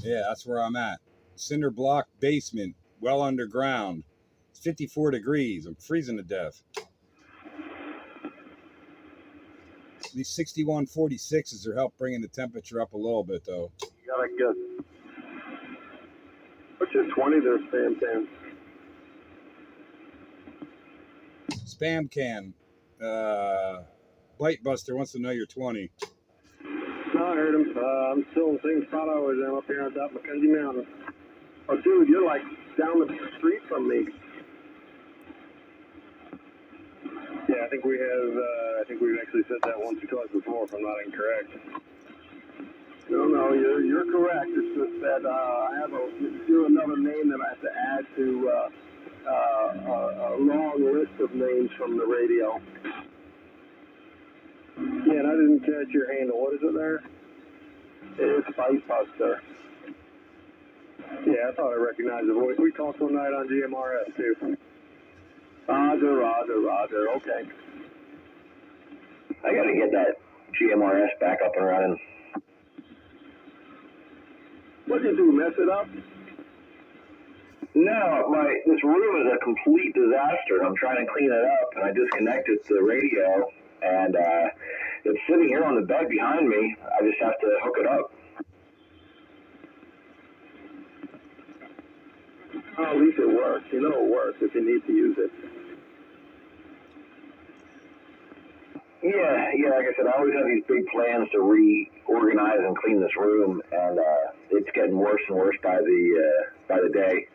Yeah, that's where I'm at. Cinder block basement, well underground. It's 54 degrees. I'm freezing to death. These 6146s are help bringing the temperature up a little bit, though. You got a good. What's your 20 there, Spam Can? Spam Can. Bite Buster wants to know your 20. No, I heard him. I'm still in the same spot I was in up here on top of Mackenzie Mountain. Oh, dude, you're like down the street from me. Yeah, I think we have. I think we've actually said that once or twice before, if I'm not incorrect. No, you're correct. It's just that I have another name that I have to add to a long list of names from the radio. Yeah, and I didn't catch your handle. What is it there? It is Bite Buster. Yeah, I thought I recognized the voice. We talked one night on GMRS too. Roger. Okay. I gotta get that GMRS back up and running. What'd you do, mess it up? No, this room is a complete disaster. I'm trying to clean it up, and I disconnected the radio, and it's sitting here on the bed behind me. I just have to hook it up. Oh, at least it works. You know it works if you need to use it. Yeah, like I said, I always have these big plans to reorganize and clean this room, and it's getting worse and worse by the day.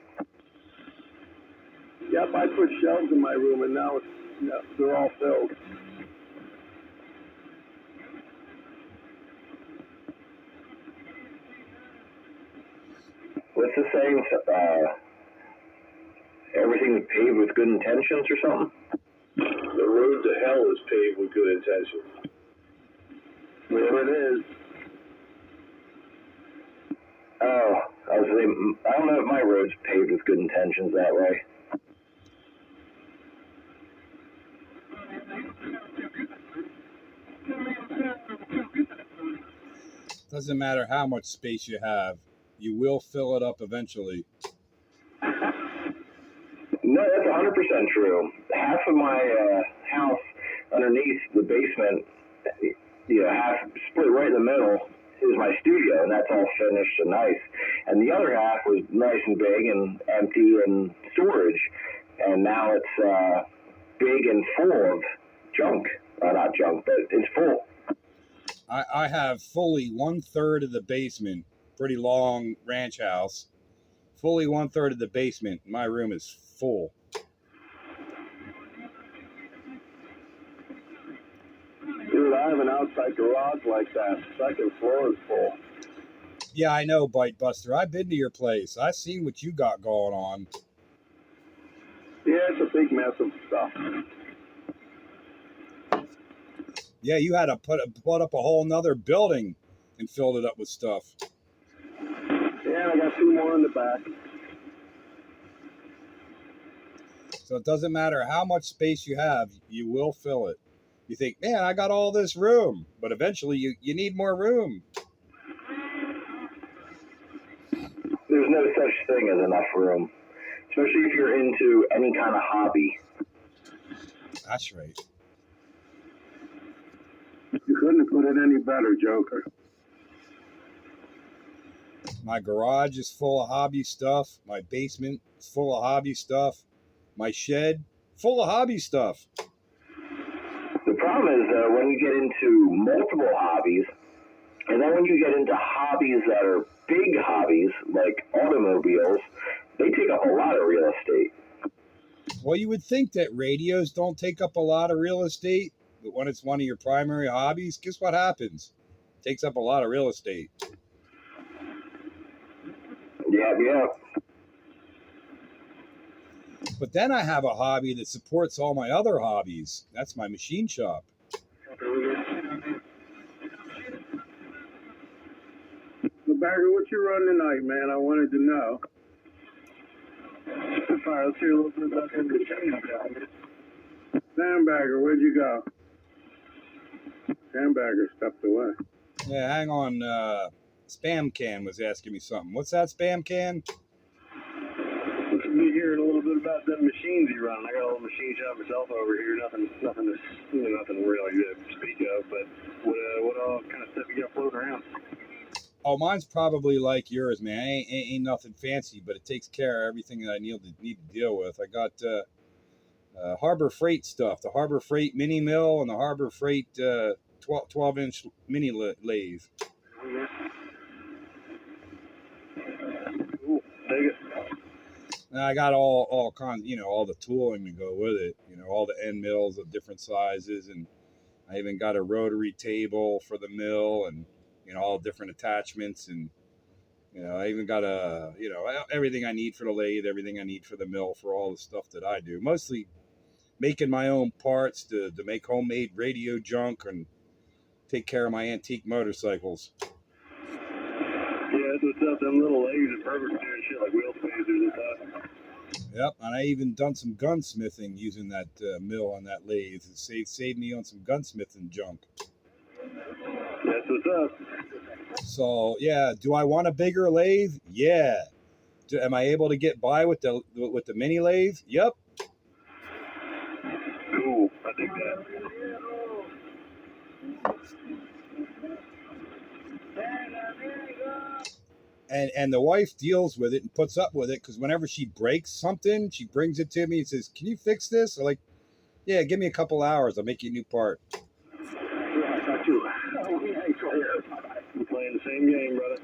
Yep, I put shelves in my room, and now they're all filled. What's the saying? Everything's paved with good intentions or something? The road to hell is paved with good intentions. Whatever it is. Oh, I don't know if my road's paved with good intentions that way. Doesn't matter how much space you have, you will fill it up eventually. No, that's 100% true. Half of my house underneath the basement, half split right in the middle, is my studio, and that's all finished and nice. And the other half was nice and big and empty and storage, and now it's big and full of junk. Well, not junk, but it's full. I have fully 1/3 of the basement, pretty long ranch house, fully 1/3 of the basement. My room is full. Dude, I have an outside garage like that. Second floor is full. Yeah, I know, Bite Buster. I've been to your place. I've seen what you got going on. Yeah, it's a big mess of stuff. Yeah, you had to put up a whole nother building and filled it up with stuff. Yeah, I got 2 more in the back. So it doesn't matter how much space you have, you will fill it. You think, man, I got all this room, but eventually you need more room. There's no such thing as enough room, especially if you're into any kind of hobby. That's right. You couldn't have put it any better, Joker. My garage is full of hobby stuff. My basement is full of hobby stuff. My shed, full of hobby stuff. The problem is when you get into multiple hobbies, and then when you get into hobbies that are big hobbies, like automobiles, they take up a lot of real estate. Well, you would think that radios don't take up a lot of real estate, but when it's one of your primary hobbies, guess what happens? It takes up a lot of real estate. Yeah. But then I have a hobby that supports all my other hobbies. That's my machine shop. So, Bagger, what you run tonight, man? I wanted to know. All right, let's hear a little bit about that machine. Sam Bagger, where'd you go? Sam Bagger stepped away. Yeah, hang on. Spam Can was asking me something. What's that, Spam Can? Be hearing a little bit about them machines you run. I got a little machine shop myself over here. Nothing really to speak of. But what all kind of stuff you got floating around? Oh, mine's probably like yours, man. Ain't nothing fancy, but it takes care of everything that I need to deal with. I got Harbor Freight stuff, the Harbor Freight mini mill and the Harbor Freight 12-inch mini lathe. Cool. Take it. And I got all kinds, all the tooling to go with it. All the end mills of different sizes, and I even got a rotary table for the mill, and all different attachments, and I even got everything I need for the lathe, everything I need for the mill, for all the stuff that I do. Mostly making my own parts to make homemade radio junk and take care of my antique motorcycles. Yeah, that's what's up. Them little lathes are perfect for doing shit like wheel spacers and stuff. Yep, and I even done some gunsmithing using that mill on that lathe. It saved me on some gunsmithing junk. That's what's up. So yeah, do I want a bigger lathe? Yeah. Am I able to get by with the mini lathe? Yep. Cool. I think that. And the wife deals with it and puts up with it, because whenever she breaks something, she brings it to me and says, "Can you fix this?" I'm like, "Yeah, give me a couple hours. I'll make you a new part." Yeah, I got you. We're playing the same game, brother.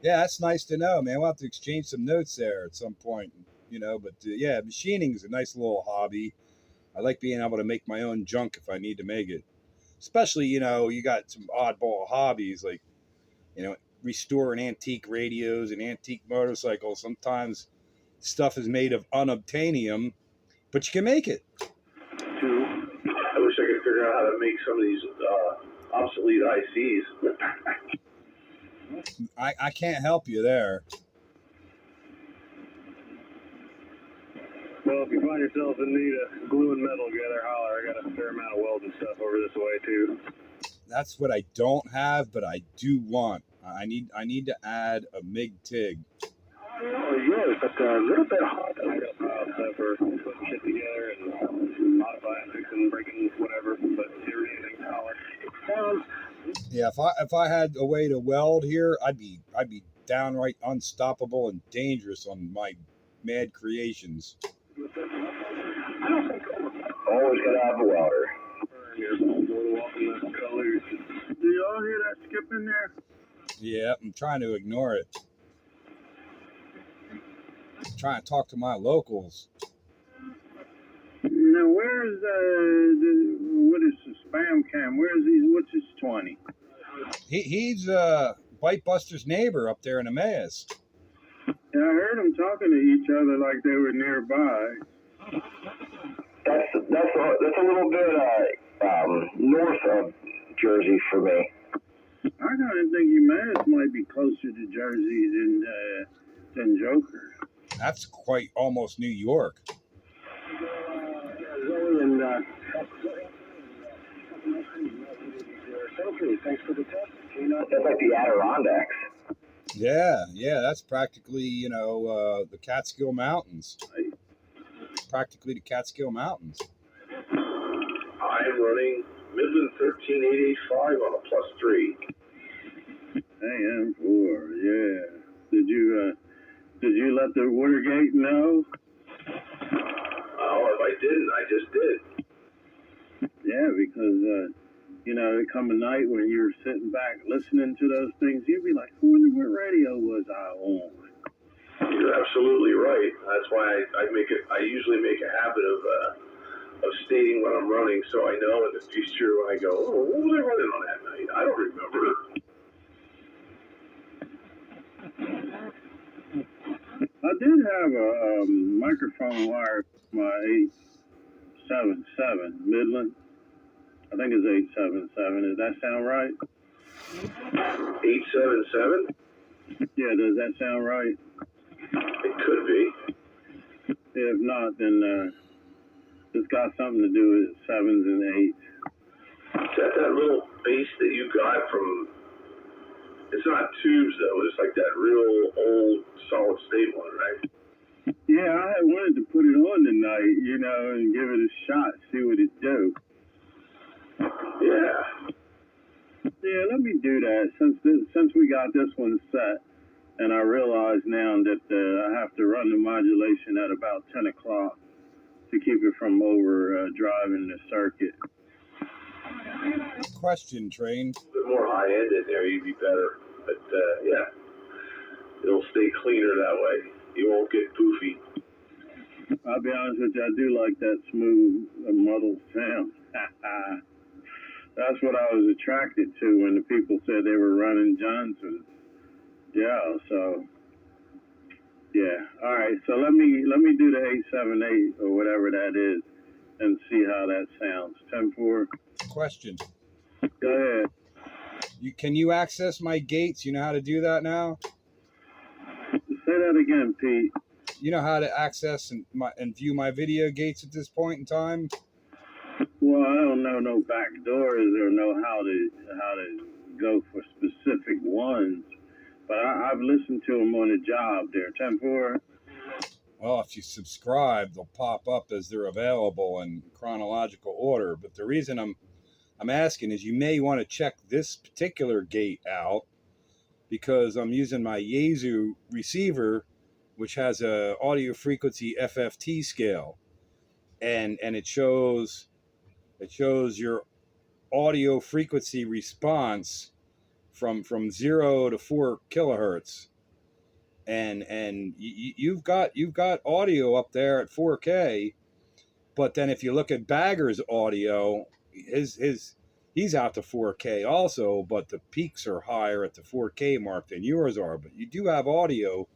Yeah, that's nice to know, man. We'll have to exchange some notes there at some point, you know. But yeah, machining is a nice little hobby. I like being able to make my own junk if I need to make it. Especially, you know, you got some oddball hobbies like, you know, restoring antique radios and antique motorcycles. Sometimes stuff is made of unobtainium, but you can make it. Too. I wish I could figure out how to make some of these obsolete ICs. I can't help you there. Well, if you find yourself in need of gluing metal together, holler. I got a fair amount of welding stuff over this way too. That's what I don't have, but I do want. I need to add a MIG TIG. Oh yeah, but a little bit hard for putting shit together and modifying, fixing, breaking, whatever. But everything, holler. Yeah, if I had a way to weld here, I'd be downright unstoppable and dangerous on my mad creations. Always gotta have a welder. Do y'all hear that skip in there? Yeah, I'm trying to ignore it. I'm trying to talk to my locals. Now, where's what is the spam cam? Where's what's his 20? He's Bite Buster's neighbor up there in Emmaus. Yeah, I heard them talking to each other like they were nearby. That's a little bit north of Jersey for me. I kind of think Emmaus might be closer to Jersey than Joker. That's quite almost New York. And Thanks for the test. That's like the Adirondacks. Yeah, that's practically, you know, the Catskill Mountains. Practically the Catskill Mountains. I'm running Midland 13885 on a +3. AM4, yeah. Did you let the Watergate know? Oh, if I didn't, I just did. Yeah, because you know, there come a night when you're sitting back listening to those things, you'd be like, I wonder what radio was I on? You're absolutely right. That's why I usually make a habit of stating what I'm running, so I know in the future when I go, oh, what was I running on that night? I don't remember. I did have a microphone wire for my 877 Midland. I think it's 877. Does that sound right? 877? Yeah, does that sound right? It could be. If not, then it's got something to do with 7s and 8s. Is that little bass that you got from... It's not tubes, though. It's like that real old solid state one, right? Yeah, I had wanted to put it on tonight, you know, and give it a shot, see what it do. Yeah. Yeah, let me do that since we got this one set, and I realize now that I have to run the modulation at about 10 o'clock to keep it from over driving the circuit. Question, Train. A bit more high-end in there, you'd be better. But, yeah, it'll stay cleaner that way. You won't get poofy. I'll be honest with you, I do like that smooth, muddled sound. That's what I was attracted to when the people said they were running Johnsons. Yeah, so, yeah. All right, so let me do the 878 or whatever that is and see how that sounds. 10-4. Question. Go ahead. Can you access my gates? You know how to do that now? Say that again, Pete. You know how to access and view my video gates at this point in time? Well, I don't know no back doors or know how to go for specific ones, but I've listened to them on the job there. 10-4. Well, if you subscribe, they'll pop up as they're available in chronological order. But the reason I'm asking is you may want to check this particular gate out because I'm using my Yaesu receiver, which has a audio frequency FFT scale, and it shows your audio frequency response from 0 to 4 kilohertz, and you've got audio up there at 4K, but then if you look at Bagger's audio, he's out to 4K also, but the peaks are higher at the 4K mark than yours are. But you do have audio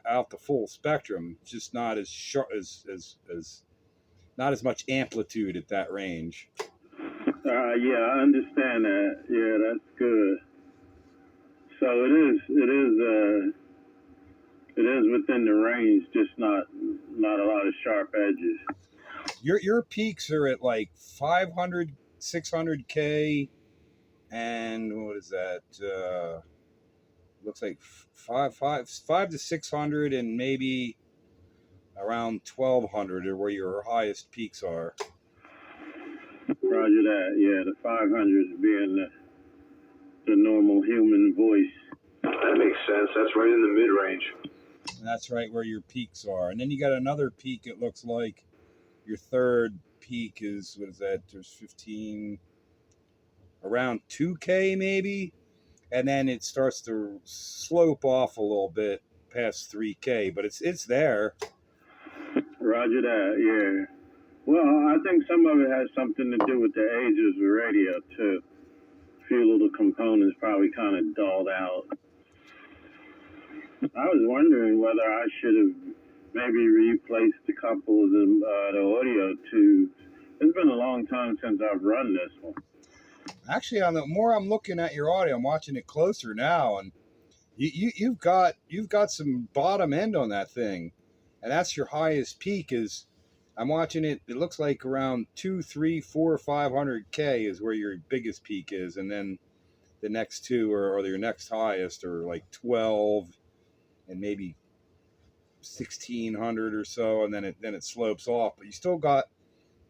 out the full spectrum, just not as sharp as not as much amplitude at that range. Yeah, I understand that. Yeah, that's good. So it is within the range, just not a lot of sharp edges. Your peaks are at like 500, 600K, and what is that? Looks like five to 600, and maybe around 1200 are where your highest peaks are. Roger that. Yeah, the 500s being the normal human voice. That makes sense. That's right in the mid-range. And that's right where your peaks are. And then you got another peak, it looks like. Your third peak is, what is that? There's 15, around 2K maybe. And then it starts to slope off a little bit past 3K, but it's there. Roger that, yeah. Well, I think some of it has something to do with the age of the radio, too. A few little components probably kind of dulled out. I was wondering whether I should have maybe replaced a couple of the audio tubes. It's been a long time since I've run this one. Actually, the more I'm looking at your audio, I'm watching it closer now, and you've got some bottom end on that thing, and that's your highest peak. Is I'm watching it. It looks like around 2, 3, 4, 500K is where your biggest peak is, and then the next two or your next highest are like 12 and maybe 1600 or so, and then it slopes off. But you still got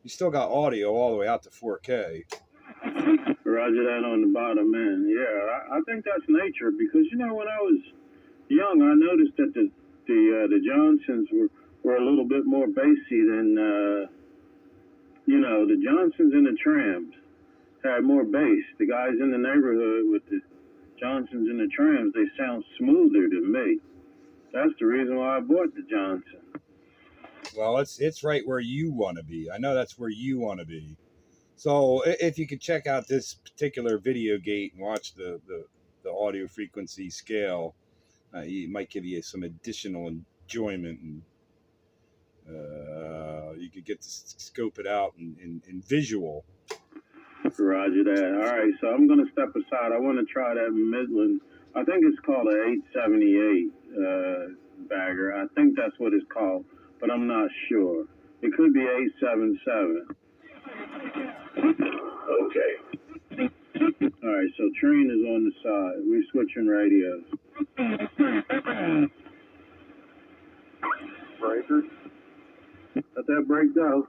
audio all the way out to 4K. Roger that on the bottom end. Yeah, I think that's nature because when I was young, I noticed that the Johnsons were a little bit more bassy than the Johnsons and the Trams had more bass. The guys in the neighborhood with the Johnsons and the Trams, they sound smoother to me. That's the reason why I bought the Johnson. Well, it's right where you want to be. I know that's where you want to be. So if you could check out this particular video gate and watch the audio frequency scale, it might give you some additional enjoyment, and you could get to scope it out in visual. Roger that. All right, so I'm going to step aside. I want to try that Midland. I think it's called an 878 bagger. I think that's what it's called, but I'm not sure. It could be 877. Okay. All right, so train is on the side. We're switching radios. Breaker. Let that break go.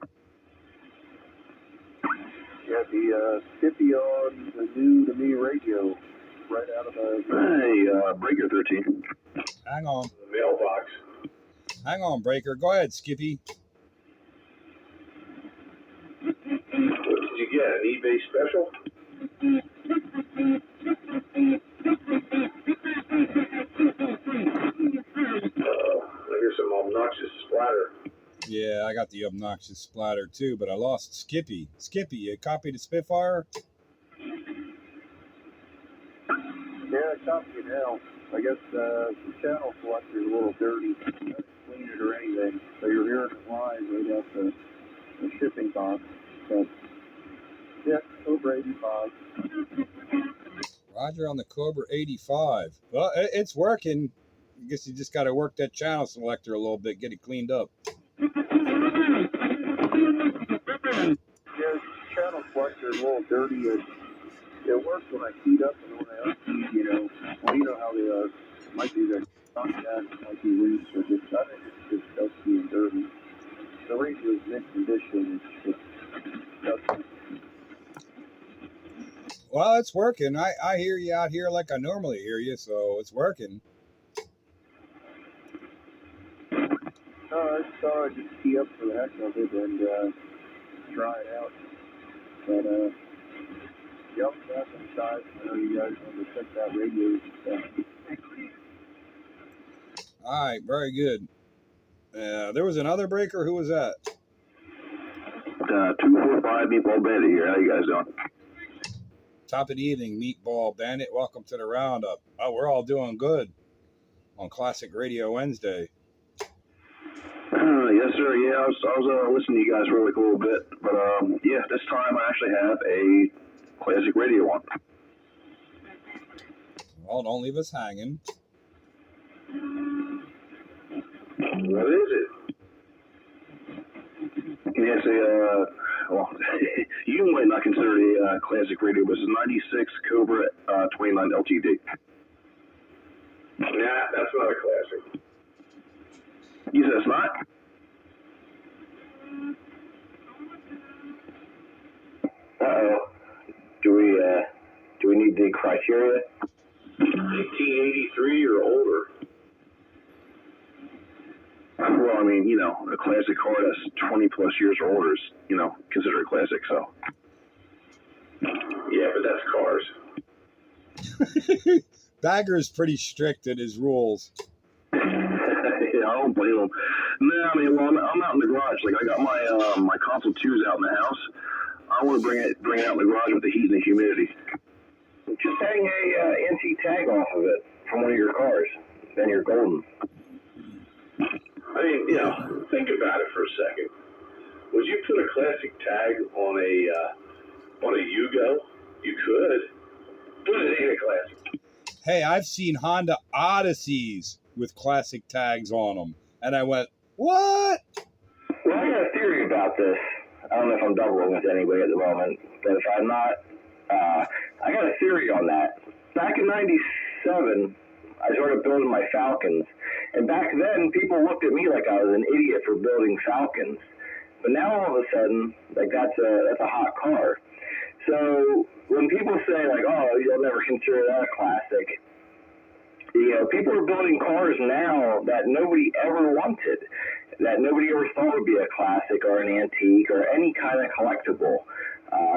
Yeah, the Skippy on the new to me radio right out of the... Hey, Breaker 13. Hang on. The mailbox. Hang on, Breaker. Go ahead, Skippy. What did you get? An eBay special? I hear some obnoxious splatter. Yeah, I got the obnoxious splatter too, but I lost Skippy. Skippy, you copied the Spitfire? Yeah, I copy it now. I guess the channel selector is a little dirty. Clean it or anything. So you're hearing it live right off the shipping box. But yeah, over 85. Roger on the Cobra 85. Well, it's working. I guess you just got to work that channel selector a little bit, get it cleaned up. Yeah, channel selector is a little dirty. It works when I heat up and when I unheat, you know. Well, you know how they are. It might be the contact, it might be loose, or just, I think it's just dusty and dirty. The radio is mint condition, it's dusty. Well, it's working. I hear you out here like I normally hear you, so it's working. I just thought I'd just key up for the heck of it and try it out. But, yep, that's inside. I know you guys want to check that radio and stuff. All right, very good. There was another breaker. Who was that? 245 Meatball Bandit here. How you guys doing? Top of the evening, Meatball Bandit. Welcome to the roundup. Oh, we're all doing good on Classic Radio Wednesday. Yes, sir. Yeah, I was listening to you guys for like a little bit, but yeah, this time I actually have a classic radio one. Well, don't leave us hanging. What is it? Yeah, it's a well, you might not consider it a classic radio, but it's a '96 Cobra 29 LTD. Nah, that's not a classic. You said it's not? Uh-oh. Do we need the criteria? 1883 or older. Well, I mean, you know, a classic car that's 20 plus years or older is, you know, considered a classic, so. Yeah, but that's cars. Bagger's pretty strict in his rules. Yeah, I don't blame him. No, I mean, well, I'm out in the garage. Like, I got my my console 2s out in the house. I want to bring it out in the garage with the heat and the humidity. Just hang a antique tag off of it from one of your cars, then you're golden. I mean, you know, think about it for a second. Would you put a classic tag on a Yugo? You could, but it ain't a classic. Hey, I've seen Honda Odysseys with classic tags on them, and I went, what? Well, I got a theory about this. I don't know if I'm doubling with anybody at the moment, but if I'm not, I got a theory on that. Back in '97, I started building my Falcons, and back then people looked at me like I was an idiot for building Falcons. But now all of a sudden, like that's a hot car. So when people say like, oh, you'll never consider that a classic, you know, people are building cars now that nobody ever wanted, that nobody ever thought would be a classic or an antique or any kind of collectible.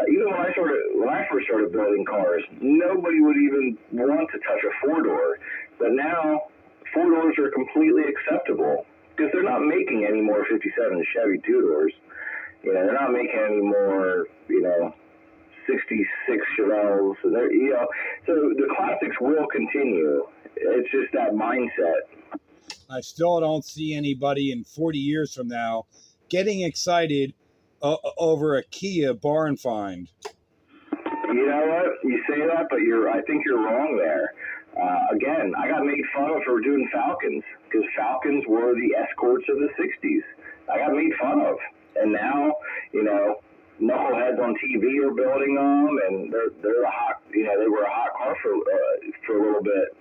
Even when I first started building cars, nobody would even want to touch a 4-door. But now 4-doors are completely acceptable because they're not making any more 57 Chevy 2-doors. You know, they're not making any more, you know, 66 Chevelles. So they're, you know, so the classics will continue. It's just that mindset. I still don't see anybody in 40 years from now getting excited over a Kia barn find. You know what? You say that, but I think you're wrong there. Again, I got made fun of for doing Falcons because Falcons were the escorts of the 60s. I got made fun of. And now, you know, knuckleheads on TV are building them, and they're a hot, you know, they were a hot car for a little bit.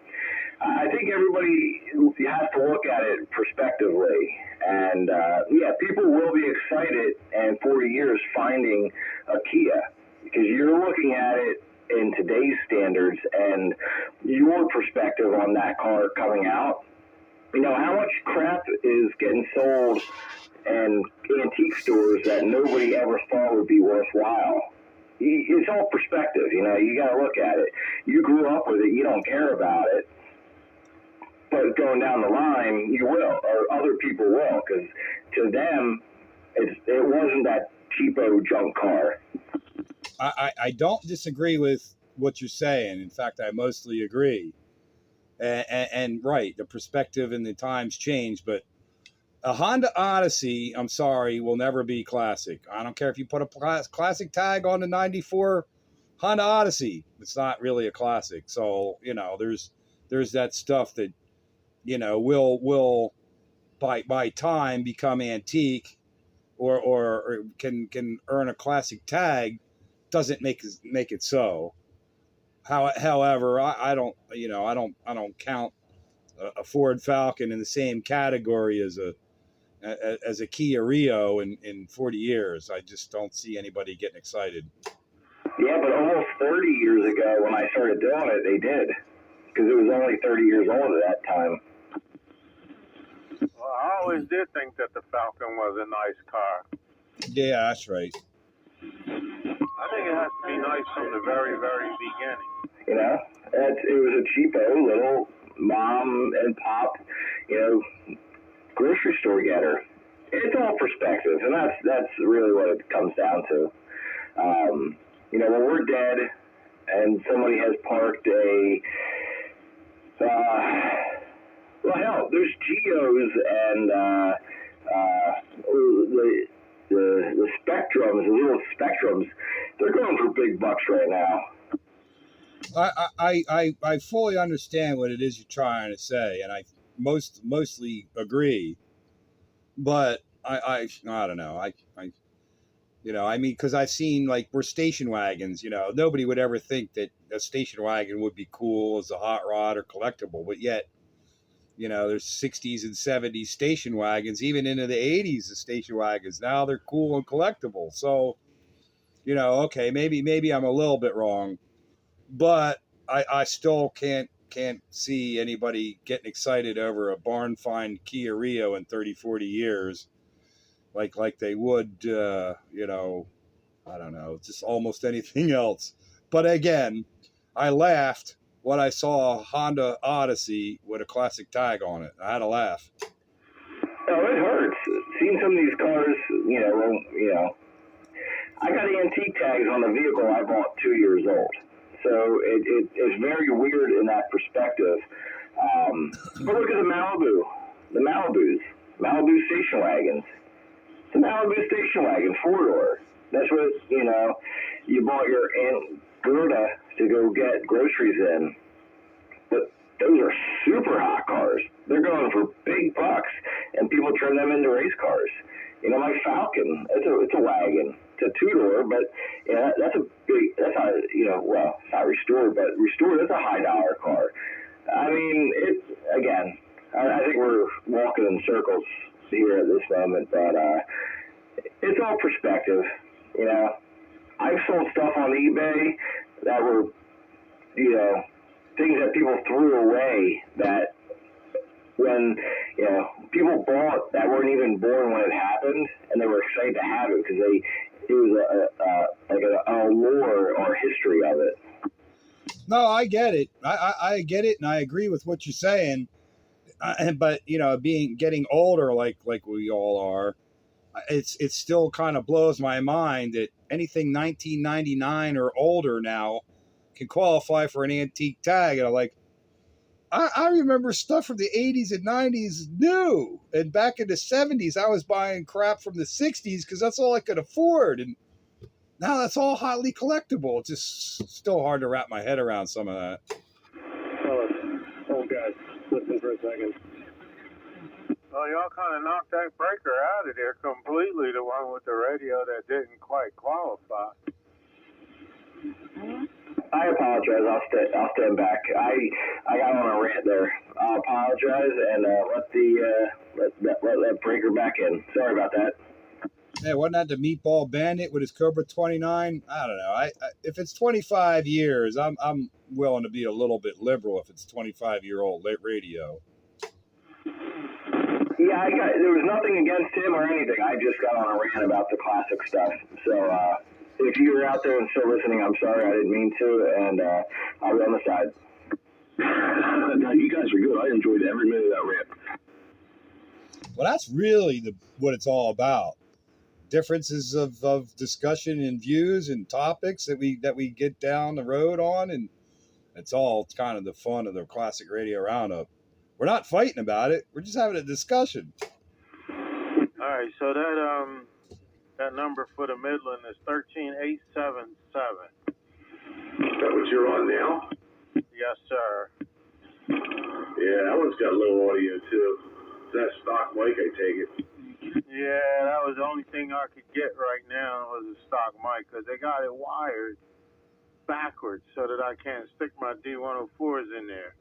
I think everybody has to look at it prospectively. And, yeah, people will be excited in 40 years finding a Kia because you're looking at it in today's standards and your perspective on that car coming out. You know, how much crap is getting sold in antique stores that nobody ever thought would be worthwhile? It's all perspective, you know, you got to look at it. You grew up with it, you don't care about it. But going down the line, you will, or other people will, because to them, it wasn't that cheapo junk car. I don't disagree with what you're saying. In fact, I mostly agree. And right, the perspective and the times change, but a Honda Odyssey, I'm sorry, will never be classic. I don't care if you put a classic tag on the 94 Honda Odyssey. It's not really a classic. So, you know, there's that stuff that, you know, will by time become antique or can earn a classic tag. Doesn't make it so. However, I don't, I don't count a Ford Falcon in the same category as a Kia Rio in 40 years. I just don't see anybody getting excited. Yeah, but almost 30 years ago when I started doing it, they did. Because it was only 30 years old at that time. Well, I always did think that the Falcon was a nice car. Yeah, that's right. I think it has to be nice from the very, very beginning. You know, it was a cheapo little mom and pop, grocery store getter. It's all perspective, and that's really what it comes down to. When we're dead and somebody has parked well, hell, there's Geos and the Spectrums, the little Spectrums. They're going for big bucks right now. I fully understand what it is you're trying to say, and I mostly agree. But I don't know. Because I've seen, like, we're station wagons. Nobody would ever think that a station wagon would be cool as a hot rod or collectible, but yet, there's 60s and 70s station wagons, even into the 80s of station wagons. Now they're cool and collectible. So, okay, maybe I'm a little bit wrong, but I still can't see anybody getting excited over a barn find Kia Rio in 30, 40 years. Like they would, I don't know, just almost anything else. But again, I laughed when I saw a Honda Odyssey with a classic tag on it. I had to laugh. Oh, it hurts. Seeing some of these cars, I got antique tags on the vehicle I bought 2 years old. So it's very weird in that perspective. But look at the Malibu station wagons. It's a Malibu station wagon, 4-door. That's what, you bought your Aunt Gerda to go get groceries in. But those are super hot cars. They're going for big bucks, and people turn them into race cars. My Falcon, it's a wagon. It's a 2-door, but that's not restored, but restored, it's a high dollar car. I mean, I think we're walking in circles here at this moment, but it's all perspective. I've sold stuff on eBay that were, things that people threw away that when, people bought that weren't even born when it happened, and they were excited to have it because it was like an allure or history of it. No, I get it. I get it, and I agree with what you're saying. But getting older, like we all are, it still kind of blows my mind that anything 1999 or older now can qualify for an antique tag. And I'm like, I remember stuff from the 80s and 90s new, and back in the 70s I was buying crap from the 60s because that's all I could afford, and now that's all hotly collectible. It's just still hard to wrap my head around some of that. Oh, guys, listen for a second. Well, y'all kind of knocked that breaker out of there completely, the one with the radio that didn't quite qualify. I apologize. I'll stand back. I got on a rant there. I'll apologize and let that breaker back in. Sorry about that. Hey, wasn't that the Meatball Bandit with his Cobra 29? I don't know. I if it's 25 years, I'm willing to be a little bit liberal if it's 25-year-old radio. Yeah, there was nothing against him or anything. I just got on a rant about the classic stuff. So if you're out there and still listening, I'm sorry. I didn't mean to, and I'll be on the side. No, you guys are good. I enjoyed every minute of that rant. Well, that's really what it's all about. Differences of discussion and views and topics that we get down the road on, and it's all kind of the fun of the classic radio roundup. We're not fighting about it. We're just having a discussion. All right, so that number for the Midland is 13877. Is that what you're on now? Yes, sir. Yeah, that one's got low audio too. Is that stock mic, I take it? Yeah, that was the only thing I could get right now was a stock mic because they got it wired. backwards so that I can't stick my D104s in there.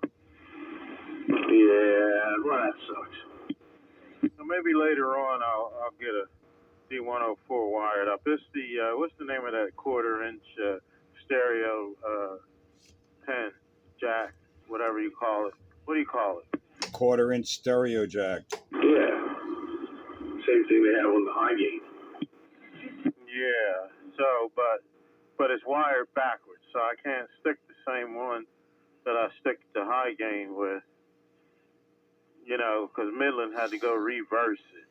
Yeah, well, that sucks. So maybe later on I'll get a D104 wired up. It's the what's the name of that 1/4-inch stereo 10 jack, whatever you call it. What do you call it? 1/4-inch stereo jack. Yeah. Same thing they have on the high gain. Yeah. So, but it's wired backwards, so I can't stick the same one that I stick the high gain with. You know, because Midland had to go reverse it.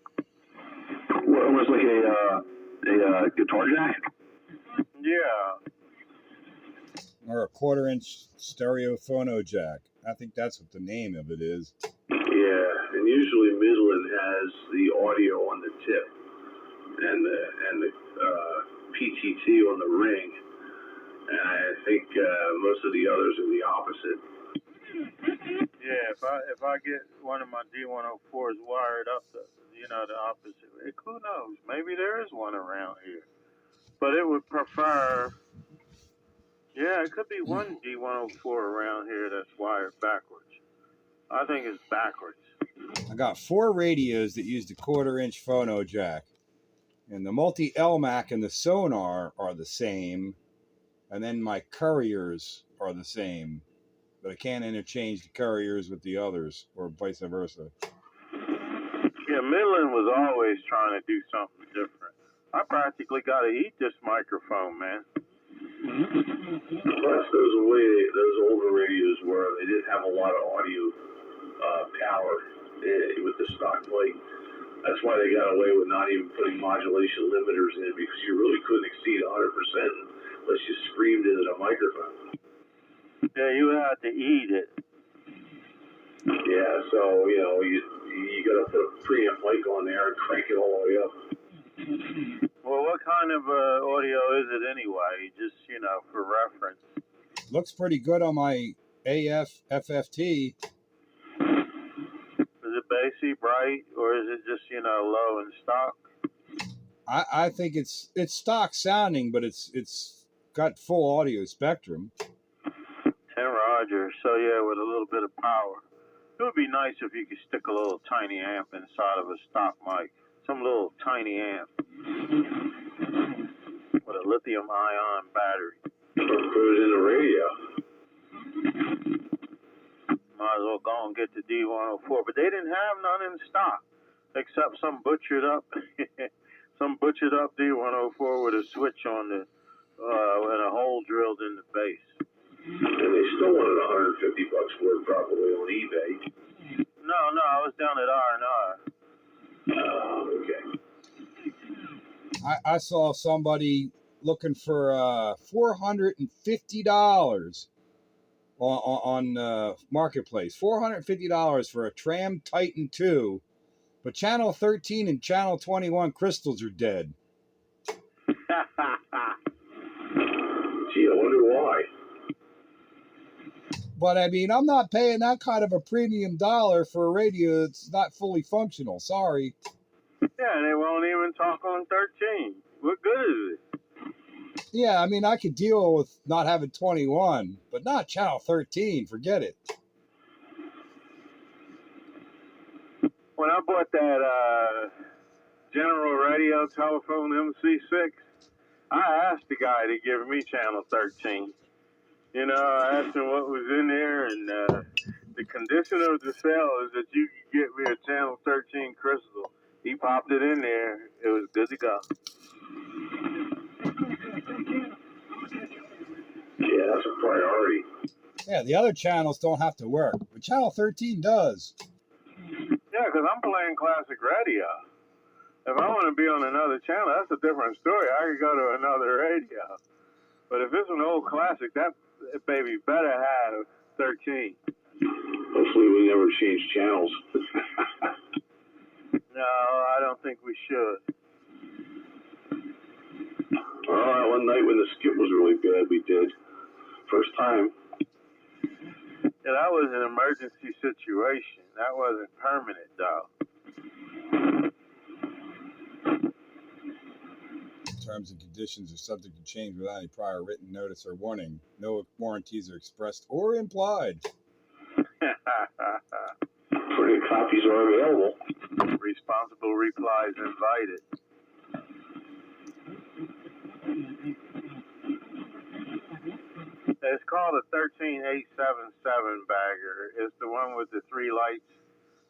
What, almost like a guitar jack? Yeah. Or a 1/4-inch stereo phono jack. I think that's what the name of it is. Yeah, and usually Midland has the audio on the tip and the PTT on the ring, and I think most of the others are the opposite. Yeah, if I get one of my D104s wired up, the opposite. Who knows? Maybe there is one around here, but it would prefer. Yeah, it could be one D104 around here that's wired backwards. I think it's backwards. I got 4 radios that use the 1/4-inch phono jack, and the multi-LMAC and the sonar are the same, and then my couriers are the same, but I can't interchange the couriers with the others, or vice versa. Yeah, Midland was always trying to do something different. I practically got to eat this microphone, man. Plus, those older radios were, they didn't have a lot of audio power with the stock mic. That's why they got away with not even putting modulation limiters in, because you really couldn't exceed 100% unless you screamed into the microphone. Yeah, you had to eat it. Yeah, so, you got to put a preamp mic on there and crank it all the way up. Well, what kind of audio is it anyway? Just, for reference. Looks pretty good on my AF FFT. Is it bassy, bright, or is it just, low in stock? I think it's stock sounding, but it's got full audio spectrum. And Roger. So, yeah, with a little bit of power. It would be nice if you could stick a little tiny amp inside of a stock mic. Some little tiny amp. With a lithium-ion battery. Or put it in the radio. Might as well go and get the D104. But they didn't have none in stock. Except some butchered up D104 with a switch on the, and a hole drilled in the base. And they still wanted $150 for it probably on eBay. No, I was down at R&R. Oh, okay. I saw somebody looking for $450 on Marketplace. $450 for a Tram Titan 2, but channel 13 and channel 21 crystals are dead. Gee, I wonder why. But I mean, I'm not paying that kind of a premium dollar for a radio that's not fully functional. Sorry. Yeah, they won't even talk on 13. What good is it? Yeah, I mean, I could deal with not having 21, but not channel 13. Forget it. When I bought that General Radio Telephone MC6, I asked the guy to give me channel 13. I asked him what was in there, and the condition of the cell is that you could get me a channel 13 crystal. He popped it in there. It was good to go. Yeah, that's a priority. Yeah, the other channels don't have to work, but channel 13 does. Yeah, because I'm playing classic radio. If I want to be on another channel, that's a different story. I could go to another radio. But if it's an old classic, that baby better have 13. Hopefully we never change channels. No, I don't think we should. One night when the skip was really bad, we did. First time. Yeah, that was an emergency situation. That wasn't permanent, though. terms and conditions are subject to change without any prior written notice or warning. No warranties are expressed or implied. Printed copies are available. Responsible replies invited. It's called a 13877 bagger. It's the one with the 3 lights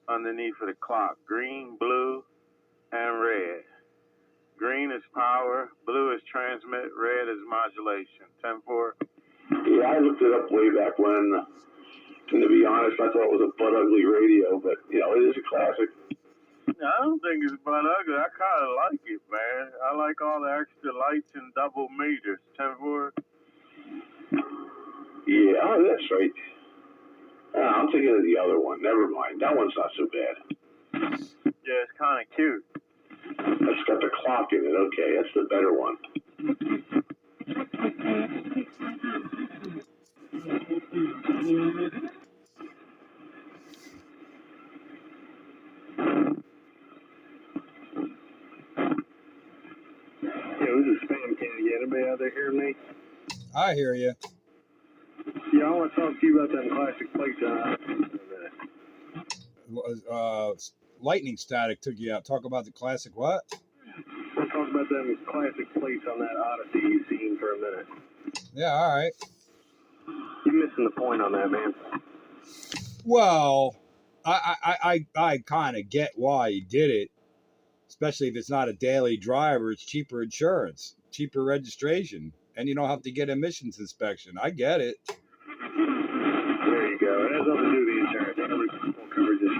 underneath of the clock. Green, blue, and red. Green is power, blue is transmit, red is modulation. 10-4. Yeah, I looked it up way back when. And to be honest, I thought it was a butt ugly radio, but you know, it is a classic. I don't think it's butt ugly. I kind of like it, man. I like all the extra lights and double meters. 10-4. Yeah, oh, that's right. I'm thinking of the other one. Never mind. That one's not so bad. Yeah, it's kind of cute. That's got the clock in it. Okay, that's the better one. Yeah, this is Spam Can again. Anybody out there hear me? I hear you. Yeah, I want to talk to you about them classic plates in a minute. Lightning static took you out. Talk about the classic what? We'll talk about them classic plates on that Odyssey you've seen for a minute. Yeah, all right. You're missing the point on that, man. Well, I kind of get why he did it, especially if it's not a daily driver. It's cheaper insurance, cheaper registration, and you don't have to get emissions inspection. I get it. There you go. It has nothing to do with the insurance. Every full coverage is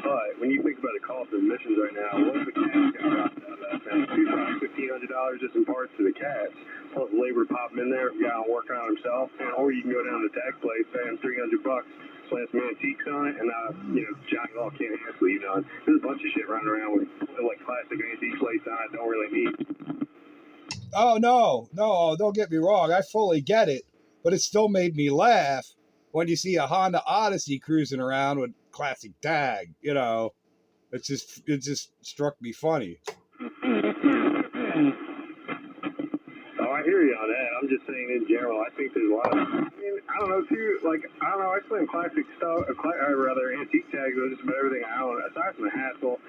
but when you think about the cost of emissions right now, what if the cats got robbed out of that thing? $1,500 just in parts to the cats, plus labor popping in there if the guy don't work on himself, or you can go down to the tag place, pay him $300, slant some antiques on it, and Johnny Law can't handle it. There's a bunch of shit running around with like classic antique plates on it. Don't really need. Oh no, don't get me wrong. I fully get it, but it still made me laugh when you see a Honda Odyssey cruising around with classic tag. It just struck me funny. Oh, I hear you on that. I'm just saying in general, I think there's a lot of, I don't know, too, I explain classic stuff, or rather antique tags, just about everything. Aside from the hassle,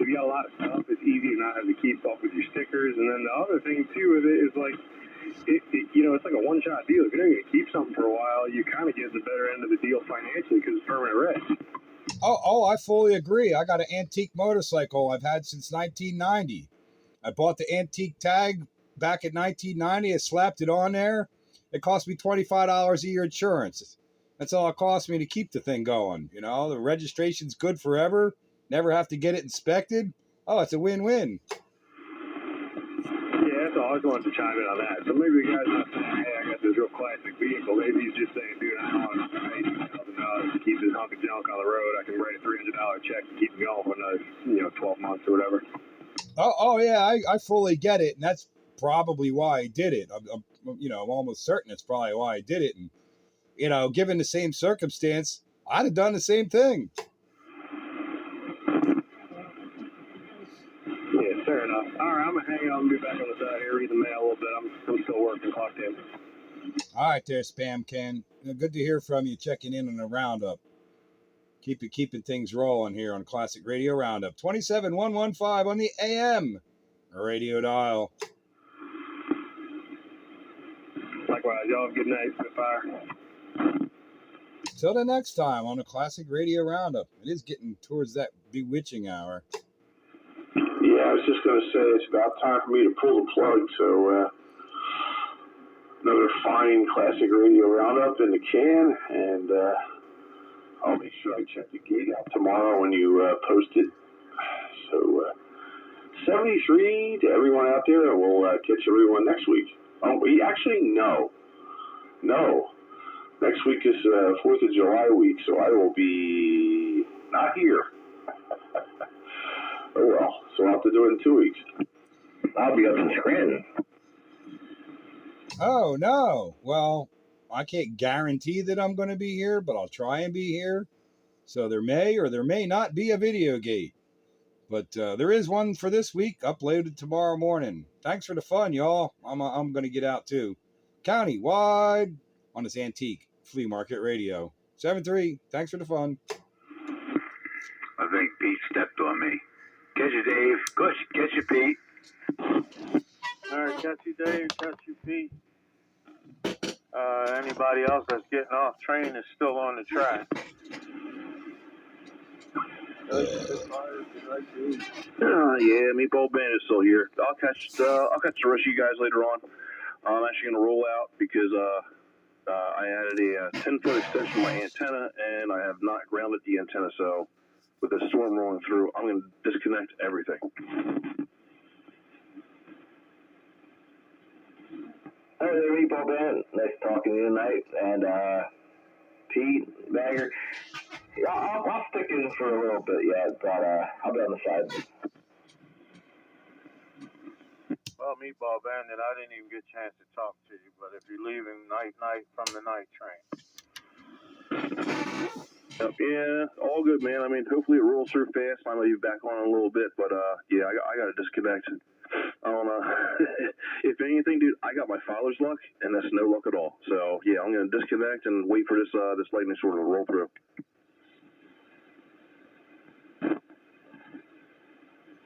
if you got a lot of stuff, it's easy to not have to keep up with your stickers. And then the other thing, too, with it is like, it's like a one-shot deal. If you're not going to keep something for a while, you kind of get the better end of the deal financially because it's permanent reg. Oh, I fully agree. I got an antique motorcycle I've had since 1990. I bought the antique tag back in 1990. I slapped it on there. It cost me $25 a year insurance. That's all it cost me to keep the thing going. The registration's good forever. Never have to get it inspected. Oh, it's a win-win. Yeah, that's all. I just wanted to chime in on that. So maybe the guy's not saying, hey, I got this real classic vehicle. Maybe he's just saying, dude, I don't want to pay $80,000 to keep this hunk of junk on the road. I can write a $300 check to keep it going for another, 12 months or whatever. Oh yeah, I fully get it, and that's probably why I did it. I'm almost certain it's probably why I did it. And given the same circumstance, I'd have done the same thing. Yeah, fair enough. All right, I'm gonna hang out and be back on the side here, read the mail a little bit. I'm still working, clocked in. All right, there, Spam Ken. Good to hear from you. Checking in on the roundup. Keeping things rolling here on Classic Radio Roundup. 27115 on the AM radio dial. Likewise, y'all have a good night. Spitfire. Till the next time on the Classic Radio Roundup. It is getting towards that bewitching hour. Yeah, I was just going to say it's about time for me to pull the plug. So another fine Classic Radio Roundup in the can, and I'll make sure I check the gate out tomorrow when you post it. So 73 to everyone out there, and we'll catch everyone next week. Oh, no. Next week is 4th of July week, so I will be not here. Oh well, so I'll have to do it in 2 weeks. I'll be up in Scranton. Oh, no. Well, I can't guarantee that I'm going to be here, but I'll try and be here. So there may or there may not be a video gate. But there is one for this week uploaded tomorrow morning. Thanks for the fun, y'all. I'm going to get out too. County-wide on this antique flea market radio. 7-3. Thanks for the fun. I think Pete stepped on me. Catch you, Dave. Catch you, Pete. All right, catch you, Dave. Catch you, Pete. Anybody else that's getting off train is still on the track. Yeah, Meatball Band is still here. I'll catch the rest of you guys later on. I'm actually gonna roll out because I added a 10-foot extension to my antenna, and I have not grounded the antenna. So with the storm rolling through, I'm gonna disconnect everything. Hey there, Meatball Band. Nice talking to you tonight. And Pete, Bagger, I'll stick in for a little bit yet, but I'll be on the side. Well, Meatball Bandit, I didn't even get a chance to talk to you, but if you're leaving night from the night train. Yeah, all good, man. I mean, hopefully it rolls through fast. I might be back on in a little bit, but yeah, I got to disconnect. I don't know. If anything, dude, I got my father's luck, and that's no luck at all. So yeah, I'm gonna disconnect and wait for this lightning storm to roll through.